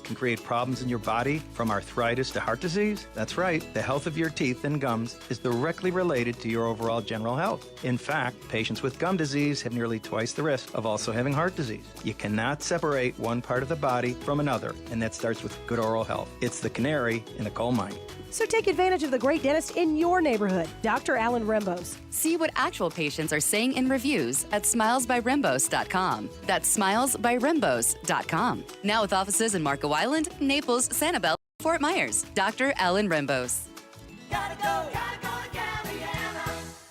can create problems in your body, from arthritis to heart disease? That's right. The health of your teeth and gums is directly related to your overall general health. In fact, patients with gum disease have nearly twice the risk of also having heart disease. You cannot separate one part of the body from another, and that starts with good oral health. It's the canary in the coal mine. So take advantage of the great dentist in your neighborhood, Dr. Alan Rembos. See what actual patients are saying in reviews at smilesbyrembos.com. That's smilesbyrembos.com. Now with offices in Marco Island, Naples, Sanibel, Fort Myers. Dr. Alan Rembos. Gotta go to Galliana.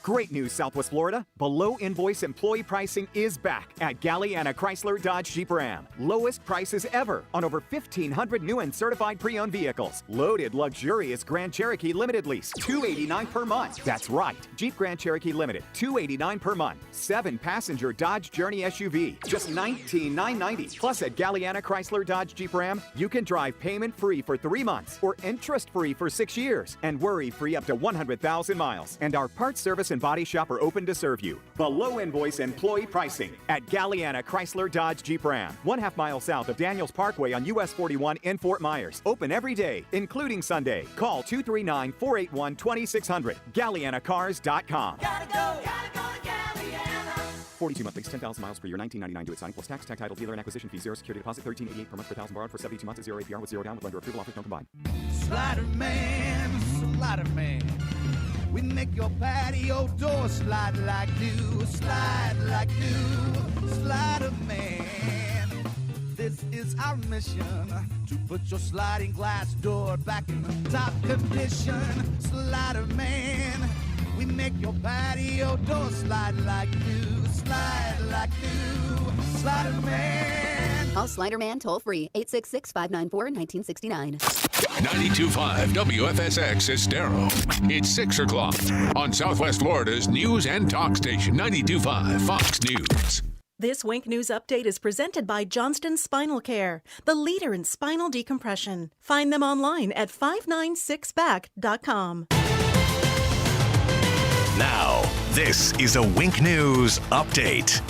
Great news, Southwest Florida. Below invoice employee pricing is back at Galliana Chrysler Dodge Jeep Ram. Lowest prices ever on over 1,500 new and certified pre-owned vehicles. Loaded, luxurious Grand Cherokee Limited lease, $289 per month. That's right, Jeep Grand Cherokee Limited, $289 per month. 7-passenger Dodge Journey SUV, just $19,990. Plus at Galliana Chrysler Dodge Jeep Ram, you can drive payment-free for 3 months or interest-free for 6 years and worry-free up to 100,000 miles. And our parts service and body shop are open to serve you. Below invoice employee pricing at Galliana Chrysler Dodge Jeep Ram, 1/2 mile south of Daniels Parkway on US 41 in Fort Myers. Open every day, including Sunday. Call 239-481-2600. GallianaCars.com. Gotta go to Galliana. 42-month lease, 10,000 miles per year, $19.99 due at signing plus tax, tag title, dealer and acquisition fee, 0 security deposit, $13.88 per month per thousand borrowed for 72 months at 0 APR with 0 down with lender approval. Offers don't combine. Slider man, slider man. We make your patio door slide like new, slide like new. Slider man. This is our mission, to put your sliding glass door back in top condition. Slider man. We make your patio door slide like new, slide like new. Slider man. Call Sliderman toll free, 866-594-1969. 92.5 WFSX Estero. It's 6 o'clock on Southwest Florida's news and talk station, 92.5 Fox News. This Wink News update is presented by Johnston Spinal Care, the leader in spinal decompression. Find them online at 596back.com. Now, this is a Wink News update.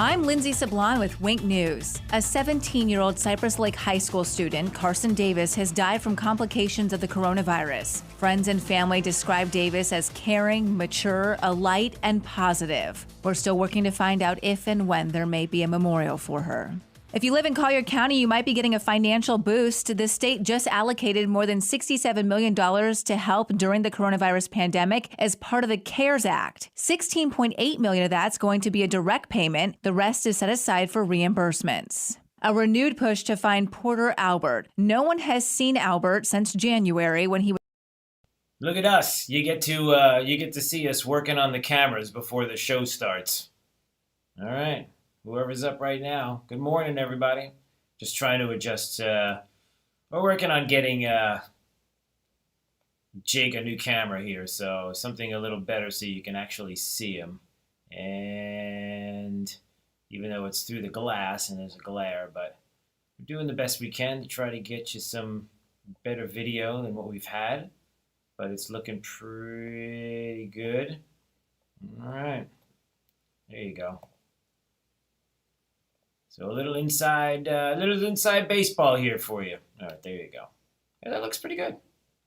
I'm Lindsay Sablon with Wink News. A 17-year-old Cypress Lake High School student, Carson Davis, has died from complications of the coronavirus. Friends and family describe Davis as caring, mature, a light, and positive. We're still working to find out if and when there may be a memorial for her. If you live in Collier County, you might be getting a financial boost. The state just allocated more than $67 million to help during the coronavirus pandemic as part of the CARES Act. $16.8 million of that's going to be a direct payment. The rest is set aside for reimbursements. A renewed push to find Porter Albert. No one has seen Albert since January when he was... Look at us. You get to see us working on the cameras before the show starts. All right. Whoever's up right now. Good morning, everybody. Just trying to adjust. We're working on getting Jake a new camera here, so something a little better so you can actually see him. And even though it's through the glass and there's a glare, but we're doing the best we can to try to get you some better video than what we've had. But it's looking pretty good. All right. There you go. So a little inside baseball here for you. All right, there you go. Yeah, that looks pretty good.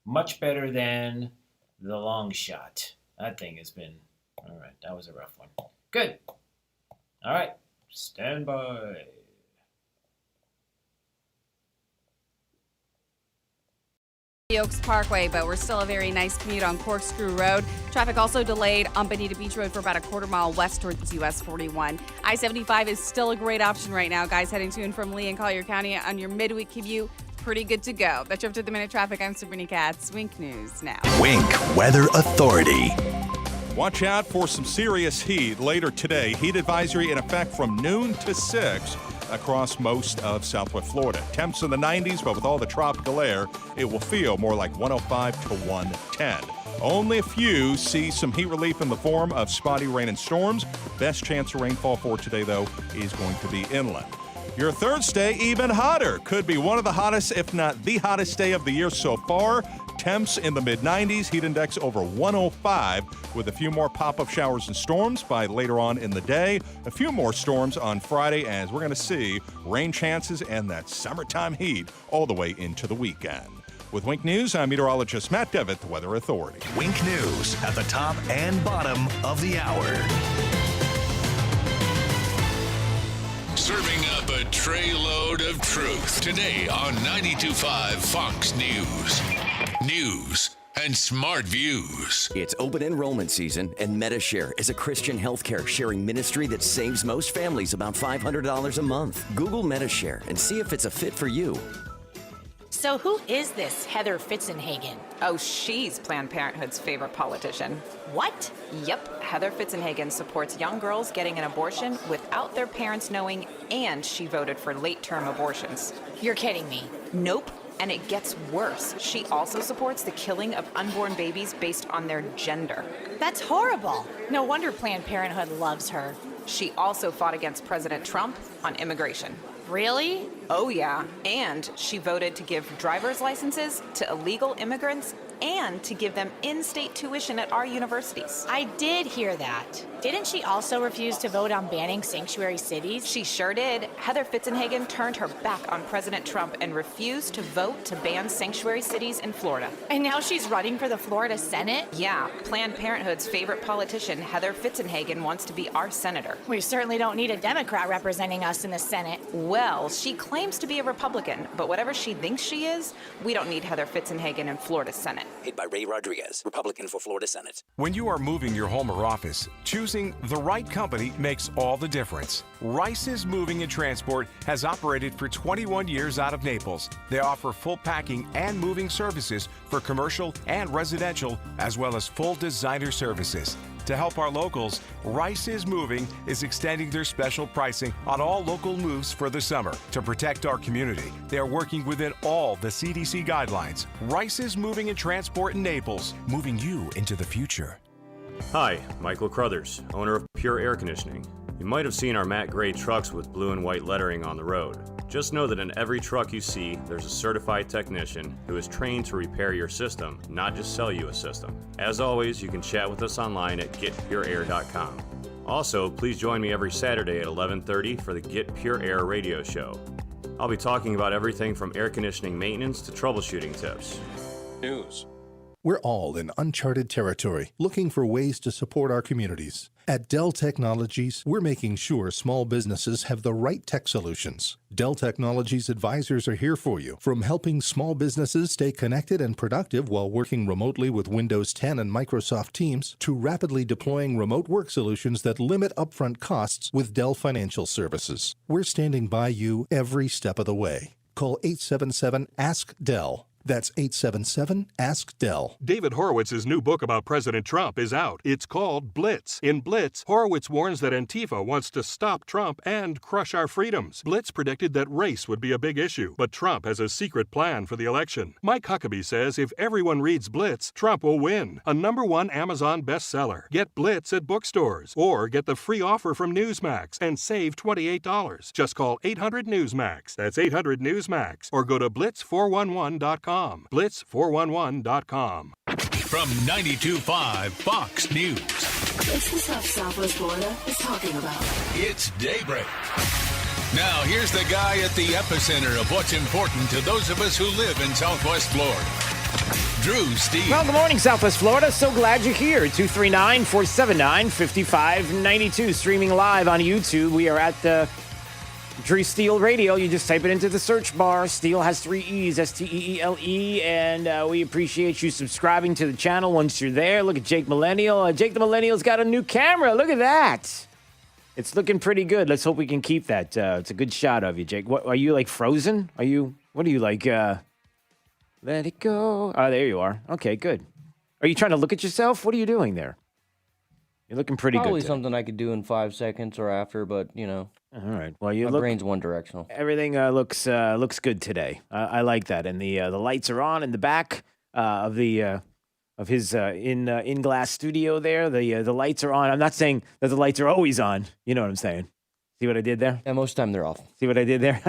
Much better than the long shot. That thing has been, all right, that was a rough one. Good. All right, stand by. Oaks Parkway, but we're still a very nice commute on Corkscrew Road. Traffic also delayed on Bonita Beach Road for about a quarter mile west towards US 41. I-75 is still a great option right now, guys, heading to and from Lee and Collier County on your midweek commute. Pretty good to go. That's your up to the minute traffic. I'm Sabrina Katz. Wink News now. Wink Weather Authority. Watch out for some serious heat later today. Heat advisory in effect from noon to 6 across most of Southwest Florida. Temps in the 90s, but with all the tropical air, it will feel more like 105 to 110. Only a few see some heat relief in the form of spotty rain and storms. Best chance of rainfall for today, though, is going to be inland. Your Thursday, even hotter. Could be one of the hottest, if not the hottest day of the year so far. Temps in the mid-90s, heat index over 105, with a few more pop-up showers and storms by later on in the day. A few more storms on Friday, as we're going to see rain chances and that summertime heat all the way into the weekend. With Wink News, I'm meteorologist Matt Devitt, the Weather Authority. Wink News at the top and bottom of the hour. Serving up a tray load of truth today on 92.5 Fox News. News and smart views. It's open enrollment season, and MediShare is a Christian healthcare sharing ministry that saves most families about $500 a month. Google MediShare and see if it's a fit for you. So who is this Heather Fitzenhagen? Oh, she's Planned Parenthood's favorite politician. What? Yep, Heather Fitzenhagen supports young girls getting an abortion without their parents knowing, and she voted for late-term abortions. You're kidding me. Nope, and it gets worse. She also supports the killing of unborn babies based on their gender. That's horrible. No wonder Planned Parenthood loves her. She also fought against President Trump on immigration. Really? Oh, yeah. And she voted to give driver's licenses to illegal immigrants and to give them in-state tuition at our universities. I did hear that. Didn't she also refuse to vote on banning sanctuary cities? She sure did. Heather Fitzenhagen turned her back on President Trump and refused to vote to ban sanctuary cities in Florida. And now she's running for the Florida Senate? Yeah. Planned Parenthood's favorite politician, Heather Fitzenhagen, wants to be our senator. We certainly don't need a Democrat representing us in the Senate. Well, she claims to be a Republican, but whatever she thinks she is, we don't need Heather Fitzenhagen in Florida Senate. Paid by Ray Rodriguez, Republican for Florida Senate. When you are moving your home or office, choosing the right company makes all the difference. Rice's Moving and Transport has operated for 21 years out of Naples. They offer full packing and moving services for commercial and residential, as well as full designer services. To help our locals, Rice's Moving is extending their special pricing on all local moves for the summer. To protect our community, they are working within all the CDC guidelines. Rice's Moving and Transport in Naples, moving you into the future. Hi, Michael Crothers, owner of Pure Air Conditioning. You might have seen our matte gray trucks with blue and white lettering on the road. Just know that in every truck you see, there's a certified technician who is trained to repair your system, not just sell you a system. As always, you can chat with us online at getpureair.com. Also, please join me every Saturday at 11:30 for the Get Pure Air radio show. I'll be talking about everything from air conditioning maintenance to troubleshooting tips. News. We're all in uncharted territory, looking for ways to support our communities. At Dell Technologies, we're making sure small businesses have the right tech solutions. Dell Technologies advisors are here for you, from helping small businesses stay connected and productive while working remotely with Windows 10 and Microsoft Teams, to rapidly deploying remote work solutions that limit upfront costs with Dell Financial Services. We're standing by you every step of the way. Call 877-ASK-DELL. That's 877-ASK-DELL. David Horowitz's new book about President Trump is out. It's called Blitz. In Blitz, Horowitz warns that Antifa wants to stop Trump and crush our freedoms. Blitz predicted that race would be a big issue, but Trump has a secret plan for the election. Mike Huckabee says if everyone reads Blitz, Trump will win. A #1 Amazon bestseller. Get Blitz at bookstores, or get the free offer from Newsmax and save $28. Just call 800-NEWSMAX. That's 800-NEWSMAX. Or go to blitz411.com. blitz411.com. From 92.5 Fox News. It's the stuff Southwest Florida is talking about. It's Daybreak. Now, here's the guy at the epicenter of what's important to those of us who live in Southwest Florida. Drew Steele. Well, good morning, Southwest Florida. So glad you're here. 239-479-5592. Streaming live on YouTube. We are at the Drew Steele Radio. You just type it into the search bar. Steele has 3 E's, S-T-E-E-L-E. And we appreciate you subscribing to the channel once you're there. Look at Jake Millennial. Jake the Millennial's got a new camera. Look at that. It's looking pretty good. Let's hope we can keep that. It's a good shot of you, Jake. What are you, like, frozen? What are you, like, let it go? Oh, there you are. Okay, good. Are you trying to look at yourself? What are you doing there? You're looking pretty good. Probably something I could do in 5 seconds or after, but, you know. All right. Well, my brain's one directional. Everything looks good today. I like that. And the lights are on in the back of his in glass studio there. The lights are on. I'm not saying that the lights are always on. You know what I'm saying? See what I did there? Yeah, most of the time they're off. See what I did there?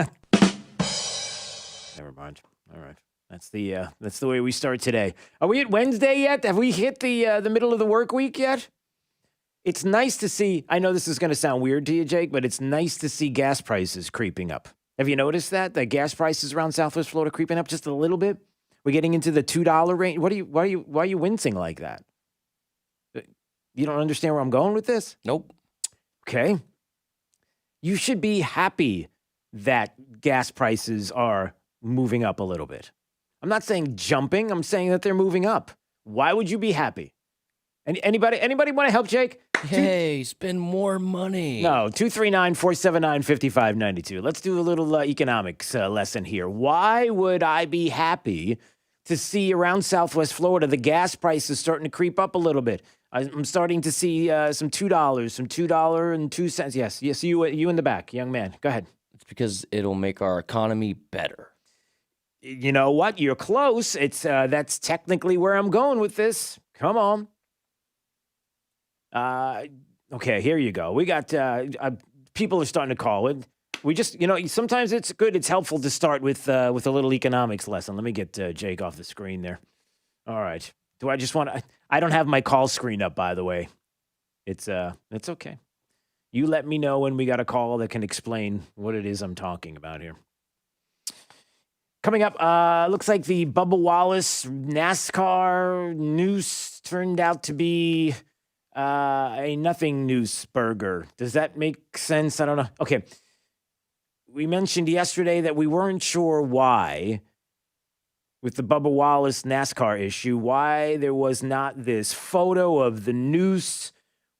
Never mind. All right. That's the way we start today. Are we at Wednesday yet? Have we hit the middle of the work week yet? It's nice to see. I know this is going to sound weird to you, Jake, but it's nice to see gas prices creeping up. Have you noticed that? The gas prices around Southwest Florida creeping up just a little bit? We're getting into the $2 range. Why are you wincing like that? You don't understand where I'm going with this? Nope. Okay. You should be happy that gas prices are moving up a little bit. I'm not saying jumping. I'm saying that they're moving up. Why would you be happy? Anybody want to help Jake? Hey, spend more money. No, 239-479-5592. Let's do a little economics lesson here. Why would I be happy to see around Southwest Florida the gas prices starting to creep up a little bit? I'm starting to see some $2, some $2.02. Yes, you in the back, young man. Go ahead. It's because it'll make our economy better. You know what? You're close. It's that's technically where I'm going with this. Come on. Okay, here you go. We got people are starting to call it. We just, sometimes it's good. It's helpful to start with a little economics lesson. Let me get Jake off the screen there. All right. Do I just want to? I don't have my call screen up, by the way. It's okay. You let me know when we got a call that can explain what it is I'm talking about here. Coming up, looks like the Bubba Wallace NASCAR Noose turned out to be a nothing Noose burger. Does that make sense? I don't know. Okay. We mentioned yesterday that we weren't sure why, with the Bubba Wallace NASCAR issue, why there was not this photo of the Noose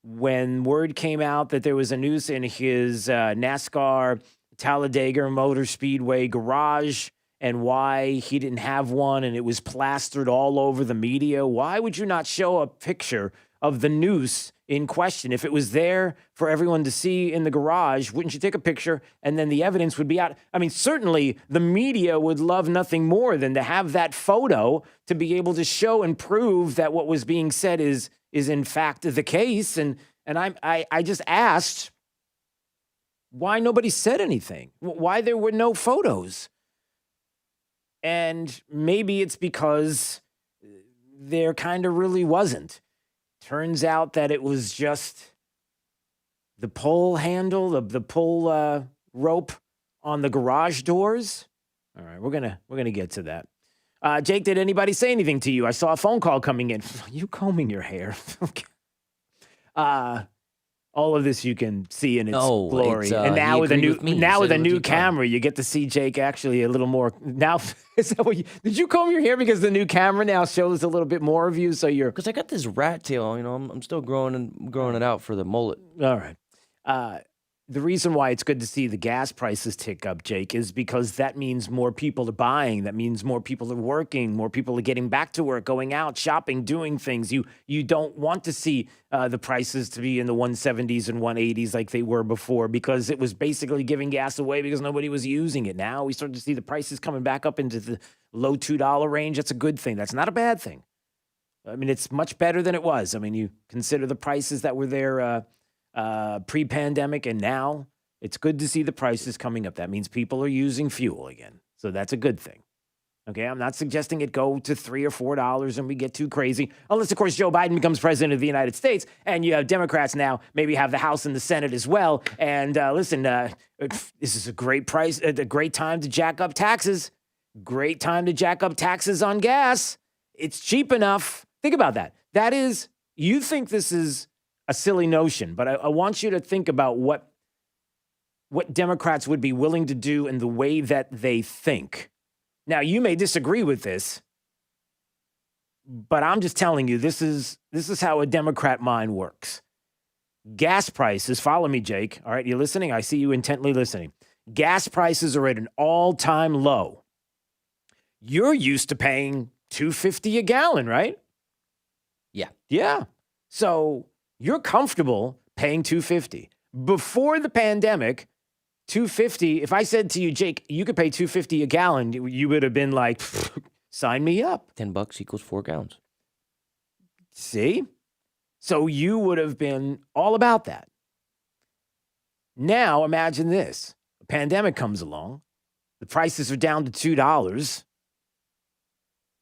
when word came out that there was a Noose in his NASCAR Talladega Motor Speedway garage, and why he didn't have one and it was plastered all over the media. Why would you not show a picture of the Noose in question? If it was there for everyone to see in the garage, wouldn't you take a picture and then the evidence would be out? I mean, certainly the media would love nothing more than to have that photo to be able to show and prove that what was being said is in fact the case. And I just asked why nobody said anything, why there were no photos. And maybe it's because there kind of really wasn't. Turns out that it was just the pull handle, the pull rope on the garage doors. All right, we're gonna get to that. Jake, did anybody say anything to you? I saw a phone call coming in. You combing your hair? All of this you can see in its glory. And now with a new camera, you get to see Jake actually a little more. Now, is that what did you comb your hair because the new camera now shows a little bit more of you? So you're because I got this rat tail. I'm still growing it out for the mullet. All right. The reason why it's good to see the gas prices tick up, Jake, is because that means more people are buying. That means more people are working. More people are getting back to work, going out, shopping, doing things. You don't want to see the prices to be in the 170s and 180s like they were before because it was basically giving gas away because nobody was using it. Now we start to see the prices coming back up into the low $2 range. That's a good thing. That's not a bad thing. I mean, it's much better than it was. I mean, you consider the prices that were there pre-pandemic, and now it's good to see the prices coming up. That means people are using fuel again. So that's a good thing. Okay, I'm not suggesting it go to $3 or $4 and we get too crazy. Unless, of course, Joe Biden becomes president of the United States and you have Democrats now maybe have the House and the Senate as well. And listen, this is a great time to jack up taxes. Great time to jack up taxes on gas. It's cheap enough. Think about that. That is, you think this is a silly notion, but I want you to think about what Democrats would be willing to do in the way that they think. Now, you may disagree with this, but I'm just telling you, this is how a Democrat mind works. Gas prices, follow me, Jake. All right, you listening? I see you intently listening. Gas prices are at an all-time low. You're used to paying $2.50 a gallon, right? Yeah. Yeah. So you're comfortable paying $2.50. Before the pandemic, $2.50, if I said to you, Jake, you could pay $2.50 a gallon, you would have been like, sign me up. $10 equals 4 gallons. See? So you would have been all about that. Now imagine this. A pandemic comes along. The prices are down to $2.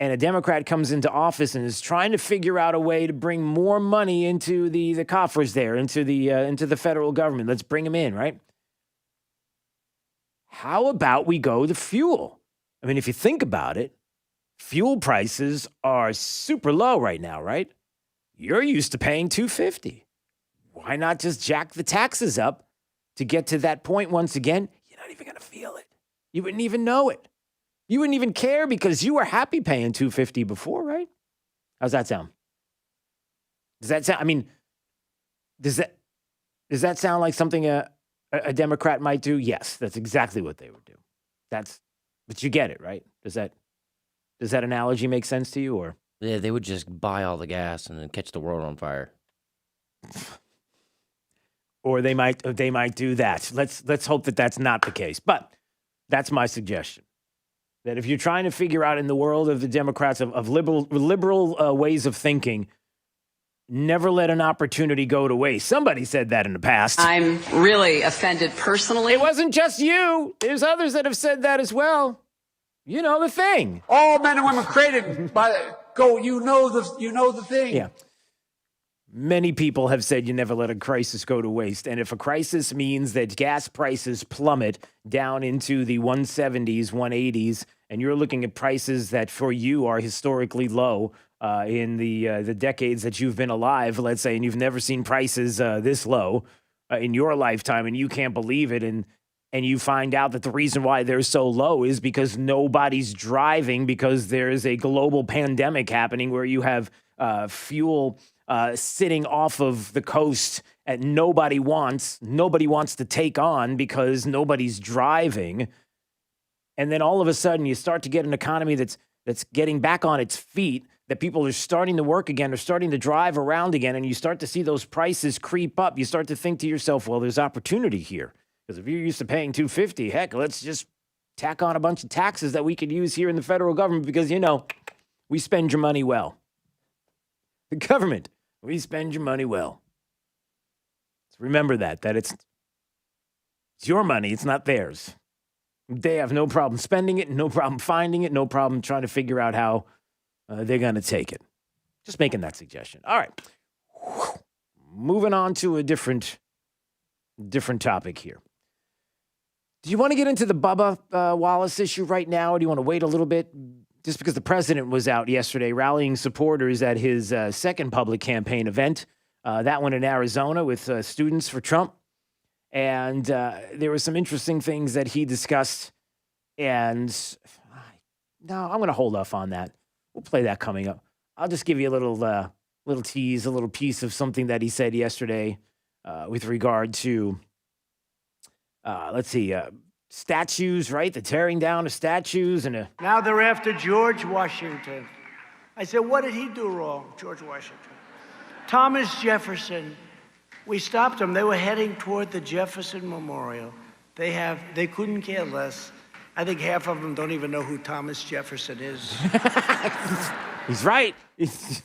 and a Democrat comes into office and is trying to figure out a way to bring more money into the coffers there, into the federal government. Let's bring them in, right? How about we go to fuel? I mean, if you think about it, fuel prices are super low right now, right? You're used to paying $2.50. Why not just jack the taxes up to get to that point once again? You're not even going to feel it. You wouldn't even know it. You wouldn't even care because you were happy paying $2.50 before, right? How's that sound? Does that sound? I mean, does that sound like something a Democrat might do? Yes, that's exactly what they would do. But you get it, right? Does that analogy make sense to you, or? Yeah, they would just buy all the gas and then catch the world on fire. Or they might do that. Let's hope that that's not the case. But that's my suggestion. That if you're trying to figure out in the world of the Democrats of liberal ways of thinking, never let an opportunity go to waste. Somebody said that in the past. I'm really offended personally. It wasn't just you. There's others that have said that as well. You know the thing. All men and women created by you know the thing. Yeah. Many people have said you never let a crisis go to waste. And if a crisis means that gas prices plummet down into the 170s, 180s, and you're looking at prices that for you are historically low in the decades that you've been alive, let's say, and you've never seen prices this low in your lifetime, and you can't believe it, and you find out that the reason why they're so low is because nobody's driving, because there is a global pandemic happening where you have fuel sitting off of the coast and nobody wants to take on because nobody's driving. And then all of a sudden you start to get an economy that's getting back on its feet, that people are starting to work again, they're starting to drive around again, and you start to see those prices creep up. You start to think to yourself, well, there's opportunity here. Because if you're used to paying $2.50, heck, let's just tack on a bunch of taxes that we could use here in the federal government because, we spend your money well. The government, we spend your money well. So remember that it's your money, it's not theirs. They have no problem spending it, no problem finding it, no problem trying to figure out how they're going to take it. Just making that suggestion. All right. Moving on to a different topic here. Do you want to get into the Bubba Wallace issue right now, or do you want to wait a little bit? Just because the president was out yesterday rallying supporters at his second public campaign event, that one in Arizona with Students for Trump. And there were some interesting things that he discussed. And no, I'm going to hold off on that. We'll play that coming up. I'll just give you a little tease, a little piece of something that he said yesterday with regard to, statues, right? The tearing down of statues and Now they're after George Washington. I said, what did he do wrong, George Washington? Thomas Jefferson, we stopped them. They were heading toward the Jefferson Memorial. They couldn't care less. I think half of them don't even know who Thomas Jefferson is. He's right. There's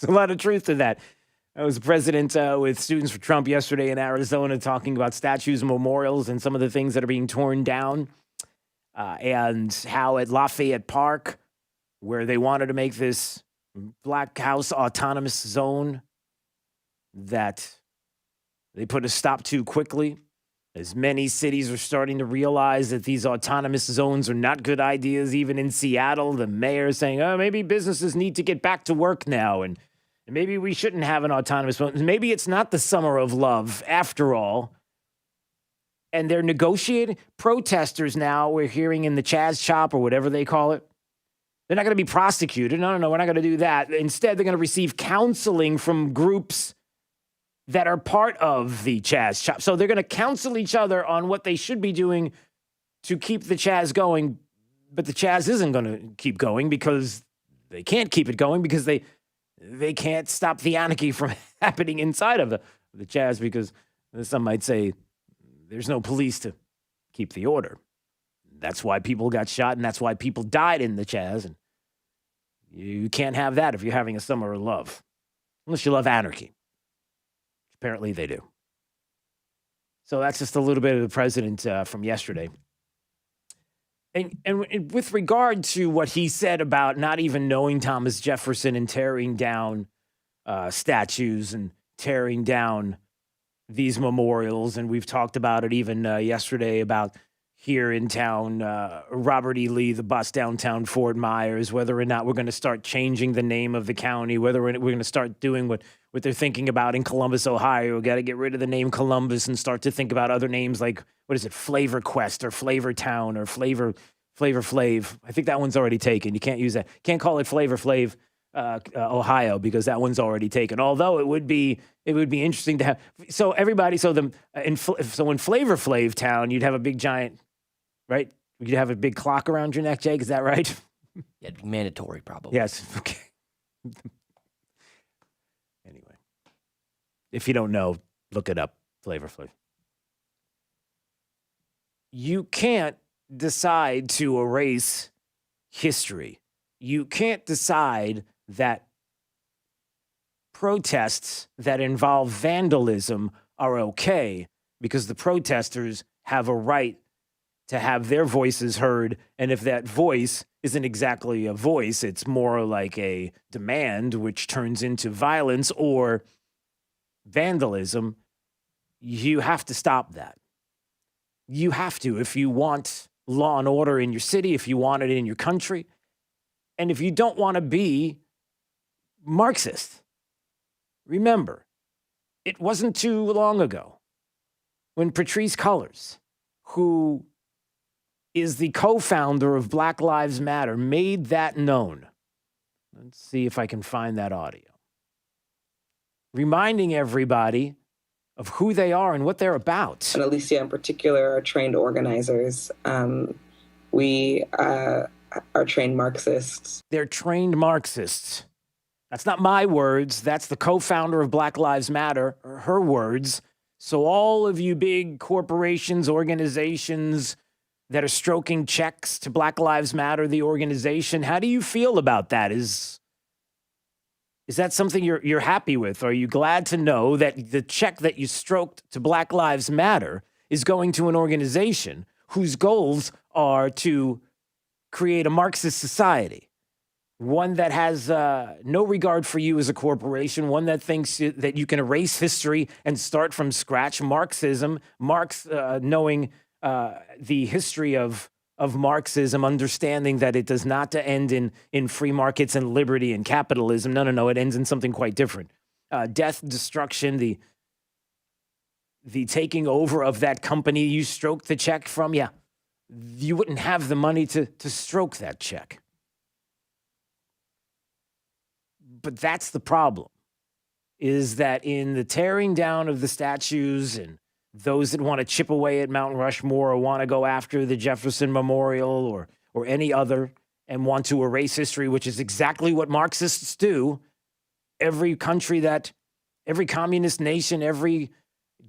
a lot of truth to that. I was the president with Students for Trump yesterday in Arizona talking about statues and memorials and some of the things that are being torn down. And how at Lafayette Park, where they wanted to make this Black House autonomous zone, that they put a stop to quickly, as many cities are starting to realize that these autonomous zones are not good ideas. Even in Seattle, the mayor is saying, maybe businesses need to get back to work now, and maybe we shouldn't have an autonomous zone. Maybe it's not the summer of love after all. And they're negotiating. Protesters now, we're hearing in the Chaz Chop or whatever they call it, they're not going to be prosecuted. No, we're not going to do that. Instead, they're going to receive counseling from groups that are part of the Chaz Chop. So they're going to counsel each other on what they should be doing to keep the Chaz going. But the Chaz isn't going to keep going because they can't keep it going because they can't stop the anarchy from happening inside of the Chaz, because some might say there's no police to keep the order. That's why people got shot, and that's why people died in the Chaz. And you can't have that if you're having a summer of love, unless you love anarchy. Apparently they do. So that's just a little bit of the president from yesterday. And with regard to what he said about not even knowing Thomas Jefferson and tearing down statues and tearing down these memorials, and we've talked about it even yesterday about here in town, Robert E. Lee, the bus downtown Fort Myers, whether or not we're going to start changing the name of the county, whether we're going to start doing what they're thinking about in Columbus, Ohio. We got to get rid of the name Columbus and start to think about other names like, what is it, Flavor Quest or Flavor Town or Flavor Flav. I think that one's already taken. You can't use that. Can't call it Flavor Flav, Ohio, because that one's already taken. Although it would be interesting to have. So everybody, in Flavor Flav Town, you'd have a big giant, right? You'd have a big clock around your neck, Jake. Is that right? Yeah, mandatory probably. Yes. Okay. Anyway, if you don't know, look it up. Flavor Flav. You can't decide to erase history. You can't decide that protests that involve vandalism are okay because the protesters have a right to have their voices heard. And if that voice isn't exactly a voice, it's more like a demand, which turns into violence or vandalism, you have to stop that. You have to, if you want law and order in your city, if you want it in your country, and if you don't want to be Marxist. Remember, it wasn't too long ago when Patrisse Cullors, who is the co-founder of Black Lives Matter, made that known. Let's see if I can find that audio. Reminding everybody of who they are and what they're about. And Alicia in particular are trained organizers. We are trained Marxists. They're trained Marxists. That's not my words. That's the co-founder of Black Lives Matter, her words. So all of you big corporations, organizations that are stroking checks to Black Lives Matter, the organization, how do you feel about that? Is that something you're happy with? Are you glad to know that the check that you stroked to Black Lives Matter is going to an organization whose goals are to create a Marxist society, one that has no regard for you as a corporation, one that thinks that you can erase history and start from scratch? Marxism, knowing the history of Marxism, understanding that it does not end in free markets and liberty and capitalism. No, it ends in something quite different. Death, destruction, the taking over of that company you stroked the check from. Yeah, you wouldn't have the money to stroke that check. But that's the problem, is that in the tearing down of the statues and those that want to chip away at Mount Rushmore or want to go after the Jefferson Memorial or any other and want to erase history, which is exactly what Marxists do. Every communist nation, every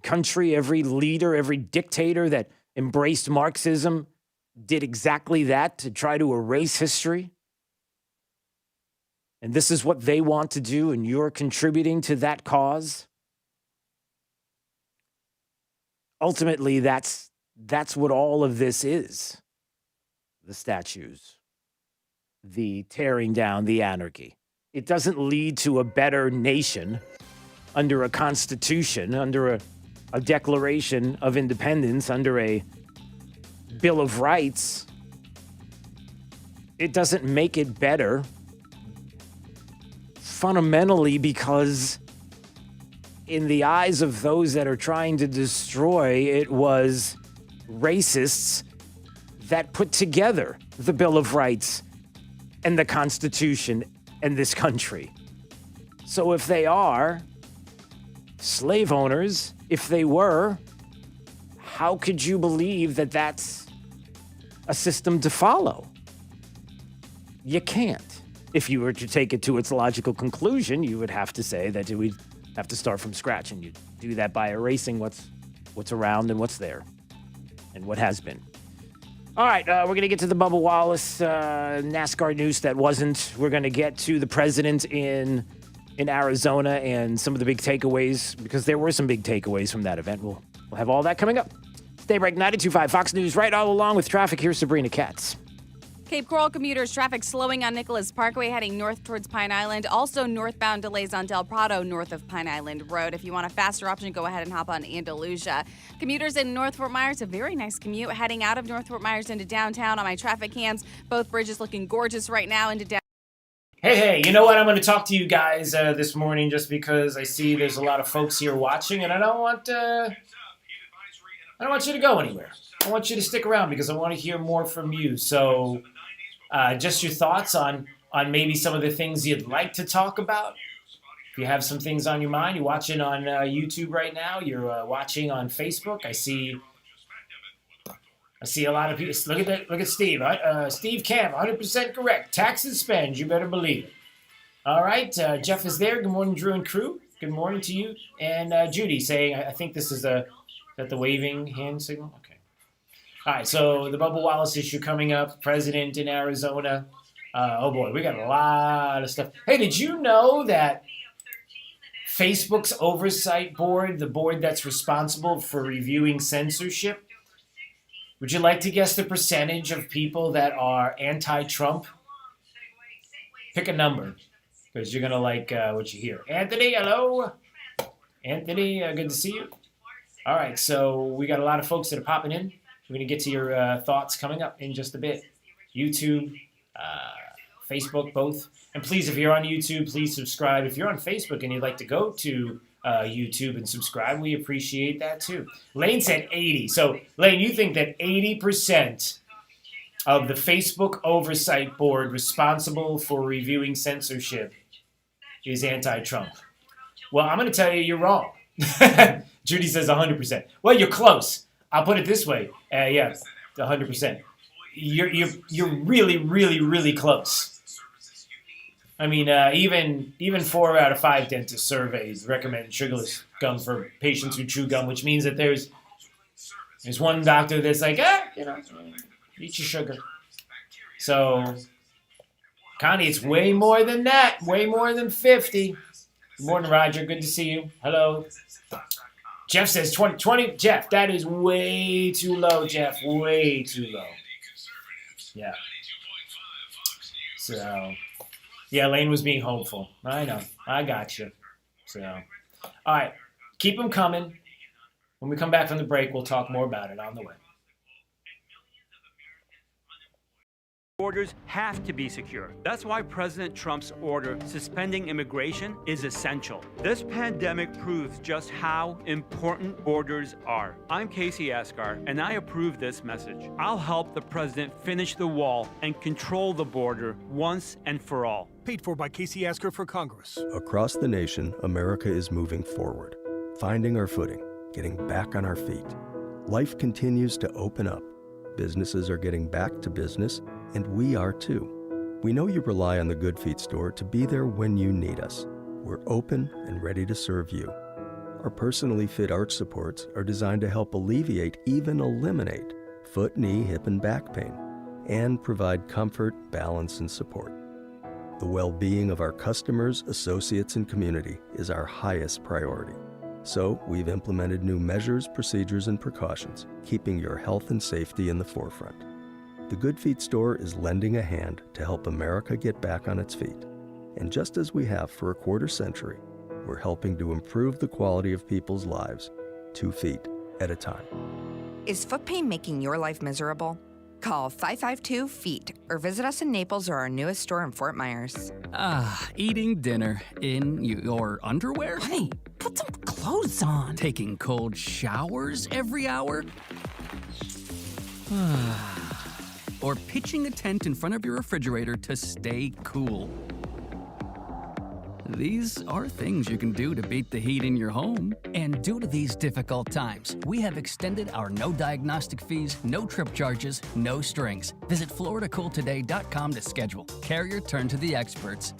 country, every leader, every dictator that embraced Marxism did exactly that, to try to erase history. And this is what they want to do, and you're contributing to that cause. Ultimately, that's what all of this is. The statues, the tearing down, the anarchy. It doesn't lead to a better nation under a constitution, under a Declaration of Independence, under a Bill of Rights. It doesn't make it better fundamentally because in the eyes of those that are trying to destroy, it was racists that put together the Bill of Rights and the Constitution and this country. So if they are slave owners, if they were, how could you believe that that's a system to follow? You can't. If you were to take it to its logical conclusion, you would have to say that we'd have to start from scratch, and you do that by erasing what's around and what's there and what has been. All right, we're going to get to the Bubba Wallace NASCAR news that wasn't. We're going to get to the president in Arizona and some of the big takeaways, because there were some big takeaways from that event. We'll have all that coming up. Daybreak 92.5 Fox News, right all along with traffic. Here's Sabrina Katz. Cape Coral commuters, traffic slowing on Nicholas Parkway heading north towards Pine Island. Also northbound delays on Del Prado north of Pine Island Road. If you want a faster option, go ahead and hop on Andalusia. Commuters in North Fort Myers, a very nice commute heading out of North Fort Myers into downtown on my traffic cams. Both bridges looking gorgeous right now into downtown. Hey, you know what? I'm going to talk to you guys this morning just because I see there's a lot of folks here watching, and I don't want you to go anywhere. I want you to stick around because I want to hear more from you. So just your thoughts on maybe some of the things you'd like to talk about. If you have some things on your mind, you're watching on YouTube right now. You're watching on Facebook. I see a lot of people. Look at that. Look at Steve. Steve Camp, 100% correct. Tax and spend. You better believe it. All right. Jeff is there. Good morning, Drew and crew. Good morning to you. And Judy saying, I think this is the waving hand signal. Okay. All right, so the Bubba Wallace issue coming up, president in Arizona. Oh, boy, we got a lot of stuff. Hey, did you know that Facebook's oversight board, the board that's responsible for reviewing censorship, would you like to guess the percentage of people that are anti-Trump? Pick a number, because you're going to like what you hear. Anthony, hello. Anthony, good to see you. All right, so we got a lot of folks that are popping in. We're going to get to your thoughts coming up in just a bit. YouTube, Facebook, both. And please, if you're on YouTube, please subscribe. If you're on Facebook and you'd like to go to YouTube and subscribe, we appreciate that too. Lane said 80. So, Lane, you think that 80% of the Facebook oversight board responsible for reviewing censorship is anti-Trump? Well, I'm going to tell you you're wrong. Judy says 100%. Well, you're close. I'll put it this way. Yeah, 100%. You're really, really, really close. I mean, even 4 out of 5 dentist surveys recommend sugarless gum for patients who chew gum, which means that there's one doctor that's like, eat your sugar. So, Connie, it's way more than that. Way more than 50. Good morning, Roger. Good to see you. Hello. Jeff says 20. Jeff, that is way too low, Jeff. Way too low. Yeah. So, yeah, Lane was being hopeful. I know. I got you. So, all right. Keep them coming. When we come back from the break, we'll talk more about it on the way. Borders have to be secure. That's why President Trump's order suspending immigration is essential. This pandemic proves just how important borders are. I'm Casey Askar, and I approve this message. I'll help the president finish the wall and control the border once and for all. Paid for by Casey Askar for Congress. Across the nation, America is moving forward, finding our footing, getting back on our feet. Life continues to open up. Businesses are getting back to business, and we are too. We know you rely on the Good Feet store to be there when you need us. We're open and ready to serve you. Our personally fit arch supports are designed to help alleviate, even eliminate, foot, knee, hip, and back pain, and provide comfort, balance, and support. The well-being of our customers, associates, and community is our highest priority. So we've implemented new measures, procedures, and precautions, keeping your health and safety in the forefront. The Good Feet store is lending a hand to help America get back on its feet. And just as we have for a quarter century, we're helping to improve the quality of people's lives, 2 feet at a time. Is foot pain making your life miserable? Call 552-FEET or visit us in Naples or our newest store in Fort Myers. Eating dinner in your underwear? Honey, put some clothes on. Taking cold showers every hour? Or pitching a tent in front of your refrigerator to stay cool. These are things you can do to beat the heat in your home. And due to these difficult times, we have extended our no diagnostic fees, no trip charges, no strings. Visit floridacooltoday.com to schedule. Carrier, turn to the experts.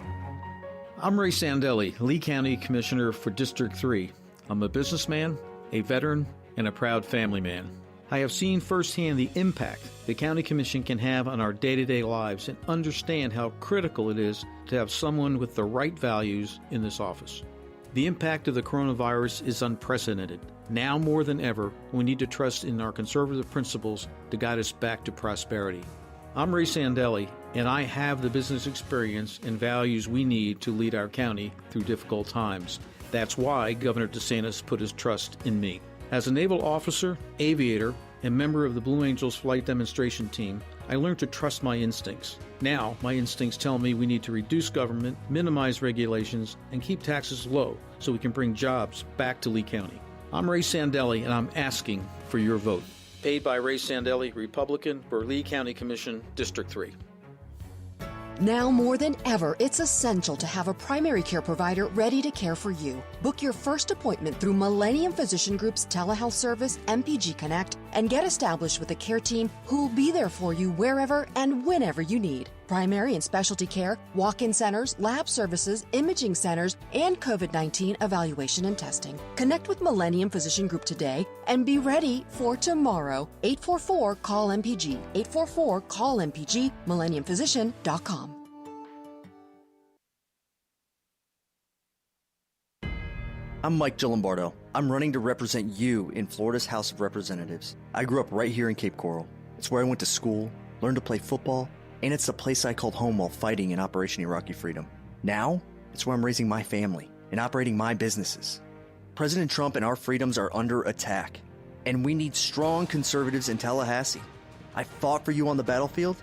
I'm Ray Sandelli, Lee County Commissioner for District 3. I'm a businessman, a veteran, and a proud family man. I have seen firsthand the impact the County Commission can have on our day-to-day lives and understand how critical it is to have someone with the right values in this office. The impact of the coronavirus is unprecedented. Now more than ever, we need to trust in our conservative principles to guide us back to prosperity. I'm Ray Sandelli, and I have the business experience and values we need to lead our county through difficult times. That's why Governor DeSantis put his trust in me. As a naval officer, aviator, and member of the Blue Angels flight demonstration team, I learned to trust my instincts. Now, my instincts tell me we need to reduce government, minimize regulations, and keep taxes low so we can bring jobs back to Lee County. I'm Ray Sandelli, and I'm asking for your vote. Paid by Ray Sandelli, Republican, for Lee County Commission, District 3. Now more than ever, it's essential to have a primary care provider ready to care for you. Book your first appointment through Millennium Physician Group's telehealth service, MPG Connect, and get established with a care team who'll be there for you wherever and whenever you need. Primary and specialty care, walk-in centers, lab services, imaging centers, and COVID-19 evaluation and testing. Connect with Millennium Physician Group today and be ready for tomorrow. 844-CALL-MPG. 844-CALL-MPG. MillenniumPhysician.com. I'm Mike Gillimbardo. I'm running to represent you in Florida's House of Representatives. I grew up right here in Cape Coral. It's where I went to school, learned to play football, and it's the place I called home while fighting in Operation Iraqi Freedom. Now, it's where I'm raising my family and operating my businesses. President Trump and our freedoms are under attack, and we need strong conservatives in Tallahassee. I fought for you on the battlefield.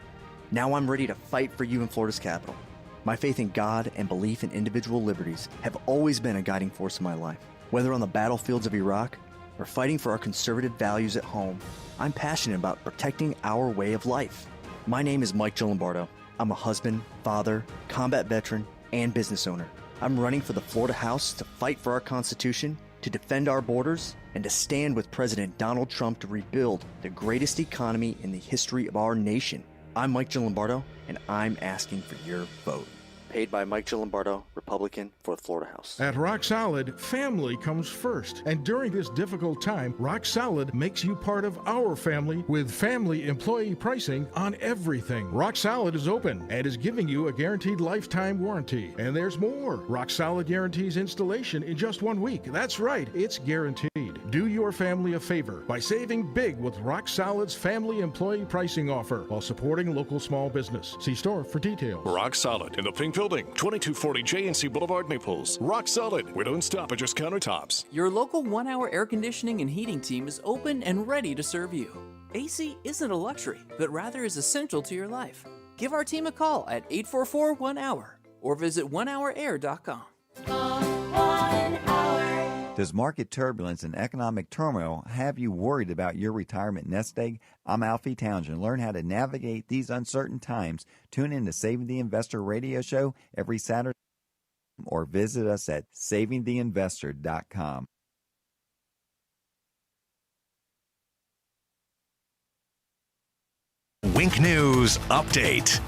Now I'm ready to fight for you in Florida's capital. My faith in God and belief in individual liberties have always been a guiding force in my life. Whether on the battlefields of Iraq or fighting for our conservative values at home, I'm passionate about protecting our way of life. My name is Mike Gillimbardo. I'm a husband, father, combat veteran, and business owner. I'm running for the Florida House to fight for our Constitution, to defend our borders, and to stand with President Donald Trump to rebuild the greatest economy in the history of our nation. I'm Mike Gillimbardo, and I'm asking for your vote. Paid by Mike Gillimbardo, Republican, for the Florida House. At Rock Solid, family comes first. And during this difficult time, Rock Solid makes you part of our family with family employee pricing on everything. Rock Solid is open and is giving you a guaranteed lifetime warranty. And there's more. Rock Solid guarantees installation in just 1 week. That's right, it's guaranteed. Do your family a favor by saving big with Rock Solid's family employee pricing offer while supporting local small business. See store for details. Rock Solid in the Pink Building, 2240 J&C Boulevard, Naples. Rock Solid. We don't stop at just countertops. Your local 1-hour air conditioning and heating team is open and ready to serve you. AC isn't a luxury, but rather is essential to your life. Give our team a call at 844-1-HOUR or visit onehourair.com. Does market turbulence and economic turmoil have you worried about your retirement nest egg? I'm Alfie Townsend. Learn how to navigate these uncertain times. Tune in to Saving the Investor radio show every Saturday or visit us at savingtheinvestor.com. Wink News Update.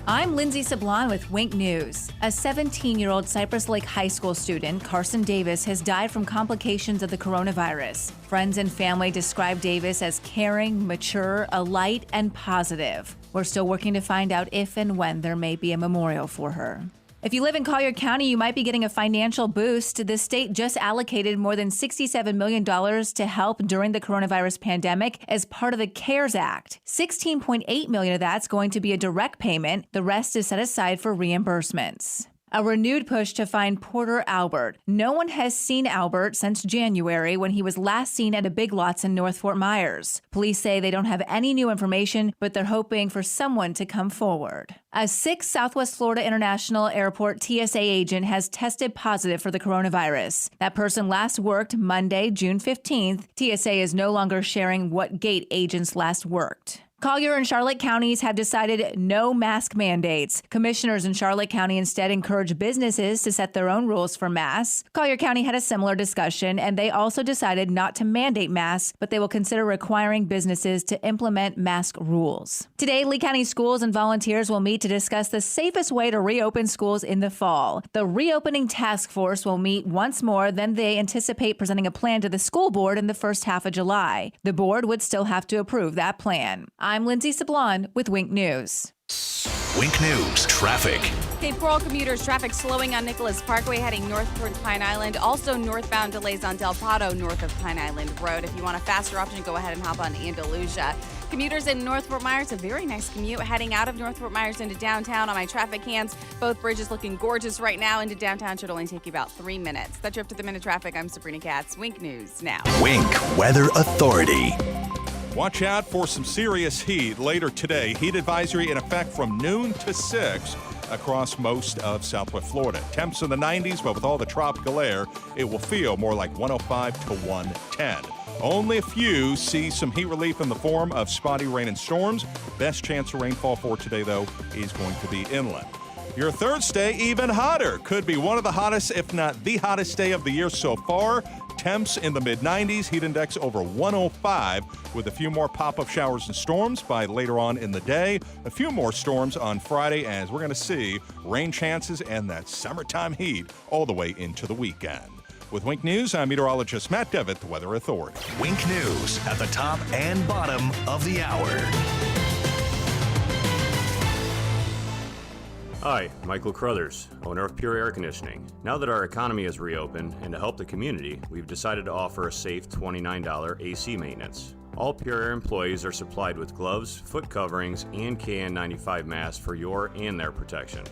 I'm Lindsay Sablon with Wink News. A 17-year-old Cypress Lake High School student, Carson Davis, has died from complications of the coronavirus. Friends and family describe Davis as caring, mature, a light, and positive. We're still working to find out if and when there may be a memorial for her. If you live in Collier County, you might be getting a financial boost. The state just allocated more than $67 million to help during the coronavirus pandemic as part of the CARES Act. $16.8 million of that's going to be a direct payment. The rest is set aside for reimbursements. A renewed push to find Porter Albert. No one has seen Albert since January when he was last seen at a Big Lots in North Fort Myers. Police say they don't have any new information, but they're hoping for someone to come forward. A 6 Southwest Florida International Airport TSA agent has tested positive for the coronavirus. That person last worked Monday, June 15th. TSA is no longer sharing what gate agents last worked. Collier and Charlotte counties have decided no mask mandates. Commissioners in Charlotte County instead encourage businesses to set their own rules for masks. Collier County had a similar discussion, and they also decided not to mandate masks, but they will consider requiring businesses to implement mask rules. Today, Lee County schools and volunteers will meet to discuss the safest way to reopen schools in the fall. The reopening task force will meet once more, then they anticipate presenting a plan to the school board in the first half of July. The board would still have to approve that plan. I'm Lindsay Sablon with Wink News. Wink News traffic. Cape Coral commuters, traffic slowing on Nicholas Parkway heading north toward Pine Island. Also northbound delays on Del Prado north of Pine Island Road. If you want a faster option, go ahead and hop on Andalusia. Commuters in North Fort Myers, a very nice commute heading out of North Fort Myers into downtown on my traffic cams. Both bridges looking gorgeous right now. Into downtown should only take you about 3 minutes. That's your up to the minute traffic. I'm Sabrina Katz. Wink News now. Wink Weather Authority. Watch out for some serious heat later today. Heat advisory in effect from noon to 6 across most of Southwest Florida. Temps in the 90s, but with all the tropical air, it will feel more like 105 to 110. Only a few see some heat relief in the form of spotty rain and storms. Best chance of rainfall for today, though, is going to be inland. Your Thursday, even hotter. Could be one of the hottest, if not the hottest day of the year so far. Temps in the mid-90s, heat index over 105, with a few more pop-up showers and storms by later on in the day. A few more storms on Friday, as we're going to see rain chances and that summertime heat all the way into the weekend. With Wink News, I'm meteorologist Matt Devitt, the Weather Authority. Wink News at the top and bottom of the hour. Hi, Michael Crothers, owner of Pure Air Conditioning. Now that our economy has reopened and to help the community, we've decided to offer a safe $29 AC maintenance. All Pure Air employees are supplied with gloves, foot coverings, and KN95 masks for your and their protection.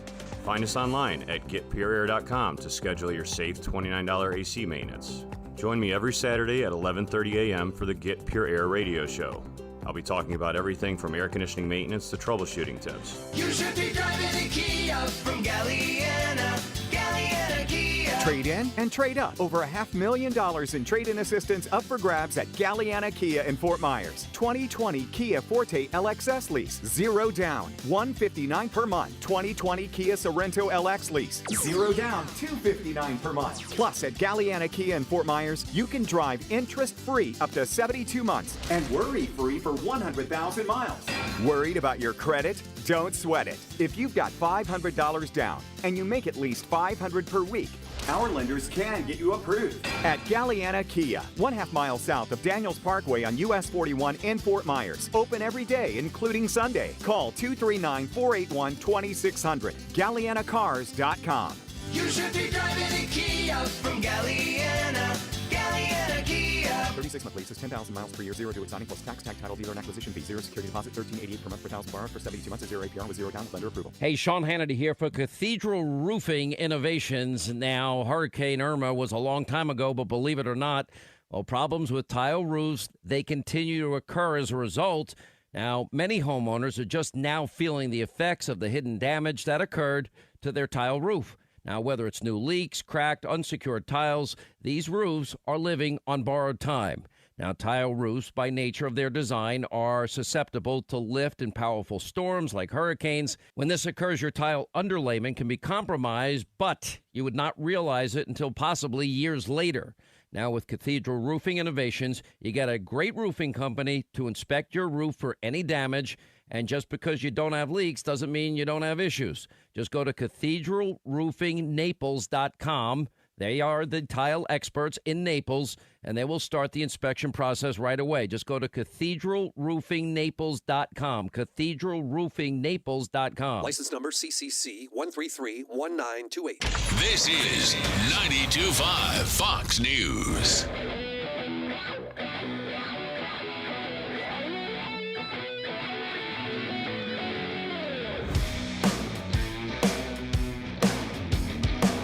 Find us online at getpureair.com to schedule your safe $29 AC maintenance. Join me every Saturday at 11:30 a.m. for the Get Pure Air radio show. I'll be talking about everything from air conditioning maintenance to troubleshooting tips. You should be driving a Kia from Galliana. Galliana Kia. Trade in and trade up. Over $500,000 in trade-in assistance up for grabs at Galliana Kia in Fort Myers. 2020 Kia Forte LXS lease, 0 down, $159 per month. 2020 Kia Sorrento LX lease, 0 down, $259 per month. Plus, at Galliana Kia in Fort Myers, you can drive interest-free up to 72 months and worry-free for 100,000 miles. Worried about your credit? Don't sweat it. If you've got $500 down and you make at least $500 per week, our lenders can get you approved. At Galliana Kia, 1/2 mile south of Daniels Parkway on US 41 in Fort Myers. Open every day, including Sunday. Call 239-481-2600. GallianaCars.com. You should be driving a Kia from Galliana. Galliana Kia. 36-month lease is 10,000 miles per year, 0 to exciting plus tax, tag, title, dealer, and acquisition fee, 0 security deposit, $13.88 per month per thousand borrowed for 72 months, 0 APR with 0 down with lender approval. Hey, Sean Hannity here for Cathedral Roofing Innovations. Now, Hurricane Irma was a long time ago, but believe it or not, well, problems with tile roofs, they continue to occur as a result. Now, many homeowners are just now feeling the effects of the hidden damage that occurred to their tile roof. Now, whether it's new leaks, cracked, unsecured tiles, these roofs are living on borrowed time. Now, tile roofs, by nature of their design, are susceptible to lift and powerful storms like hurricanes. When this occurs, your tile underlayment can be compromised, but you would not realize it until possibly years later. Now, with Cathedral Roofing Innovations, you get a great roofing company to inspect your roof for any damage. And just because you don't have leaks doesn't mean you don't have issues. Just go to cathedralroofingnaples.com. They are the tile experts in Naples, and they will start the inspection process right away. Just go to cathedralroofingnaples.com. cathedralroofingnaples.com. License number CCC 1331928. This is 92.5 Fox News.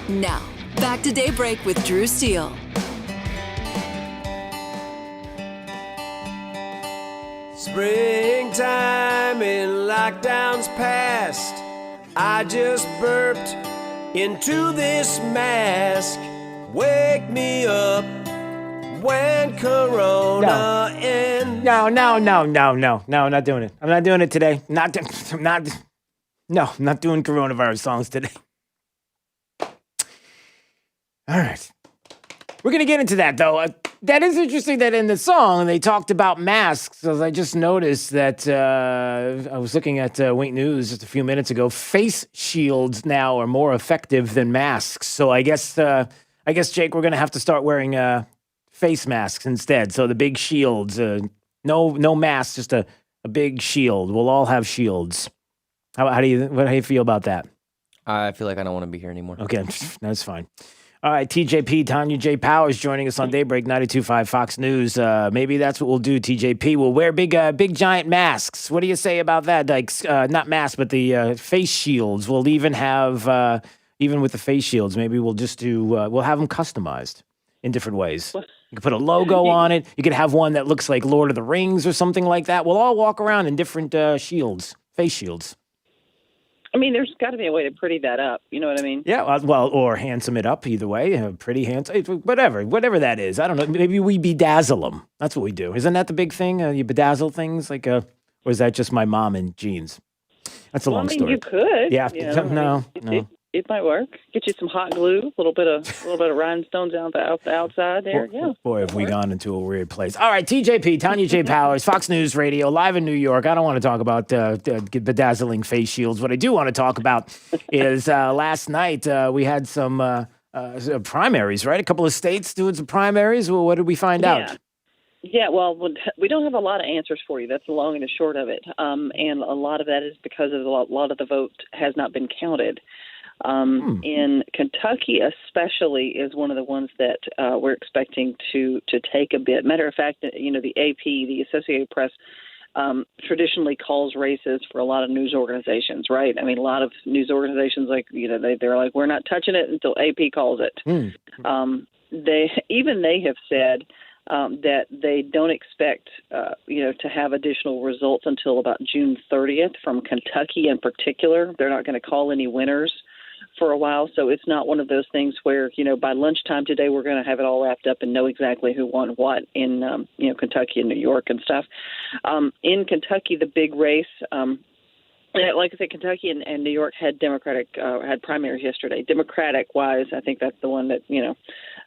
Now, back to Daybreak with Drew Steele. Springtime in lockdown's past. I just burped into this mask. Wake me up when Corona ends. No, I'm not doing it. I'm not doing it today. I'm not doing coronavirus songs today. All right. We're going to get into that, though. That is interesting that in the song they talked about masks. As I just noticed that I was looking at Wink News just a few minutes ago. Face shields now are more effective than masks. So I guess, Jake, we're going to have to start wearing face masks instead. So the big shields, no masks, just a big shield. We'll all have shields. How do you feel about that? I feel like I don't want to be here anymore. Okay, that's fine. All right, TJP, Tanya J. Powers joining us on Daybreak 92.5 Fox News. Maybe that's what we'll do, TJP. We'll wear big giant masks. What do you say about that? Like, not masks, but the face shields. We'll even have, even with the face shields, maybe we'll just do, we'll have them customized in different ways. You can put a logo on it. You could have one that looks like Lord of the Rings or something like that. We'll all walk around in different shields, face shields. I mean, there's got to be a way to pretty that up. You know what I mean? Yeah, well, or handsome it up either way. Pretty handsome, whatever that is. I don't know. Maybe we bedazzle them. That's what we do. Isn't that the big thing? You bedazzle things like, or is that just my mom in jeans? That's a long story. You could. Yeah. You know, no. It might work. Get you some hot glue, a little bit of rhinestones out the outside there. Yeah. Boy, have we gone into a weird place. All right, TJP, Tanya J. Powers, Fox News Radio, live in New York. I don't want to talk about bedazzling face shields. What I do want to talk about is last night we had some primaries, right? A couple of states doing some primaries. Well, what did we find out? Yeah, well, we don't have a lot of answers for you. That's the long and the short of it. And a lot of that is because of a lot of the vote has not been counted. In Kentucky especially is one of the ones that we're expecting to take a bit. Matter of fact, you know, the AP, the Associated Press, traditionally calls races for a lot of news organizations, right? I mean, a lot of news organizations, like, you know, they're like, we're not touching it until AP calls it. They have said that they don't expect, to have additional results until about June 30th from Kentucky in particular. They're not going to call any winners for a while, so it's not one of those things where, you know, by lunchtime today we're going to have it all wrapped up and know exactly who won what in, Kentucky and New York and stuff. In Kentucky, the big race, like I said, Kentucky and New York had had primaries yesterday. Democratic-wise, I think that's the one that, you know,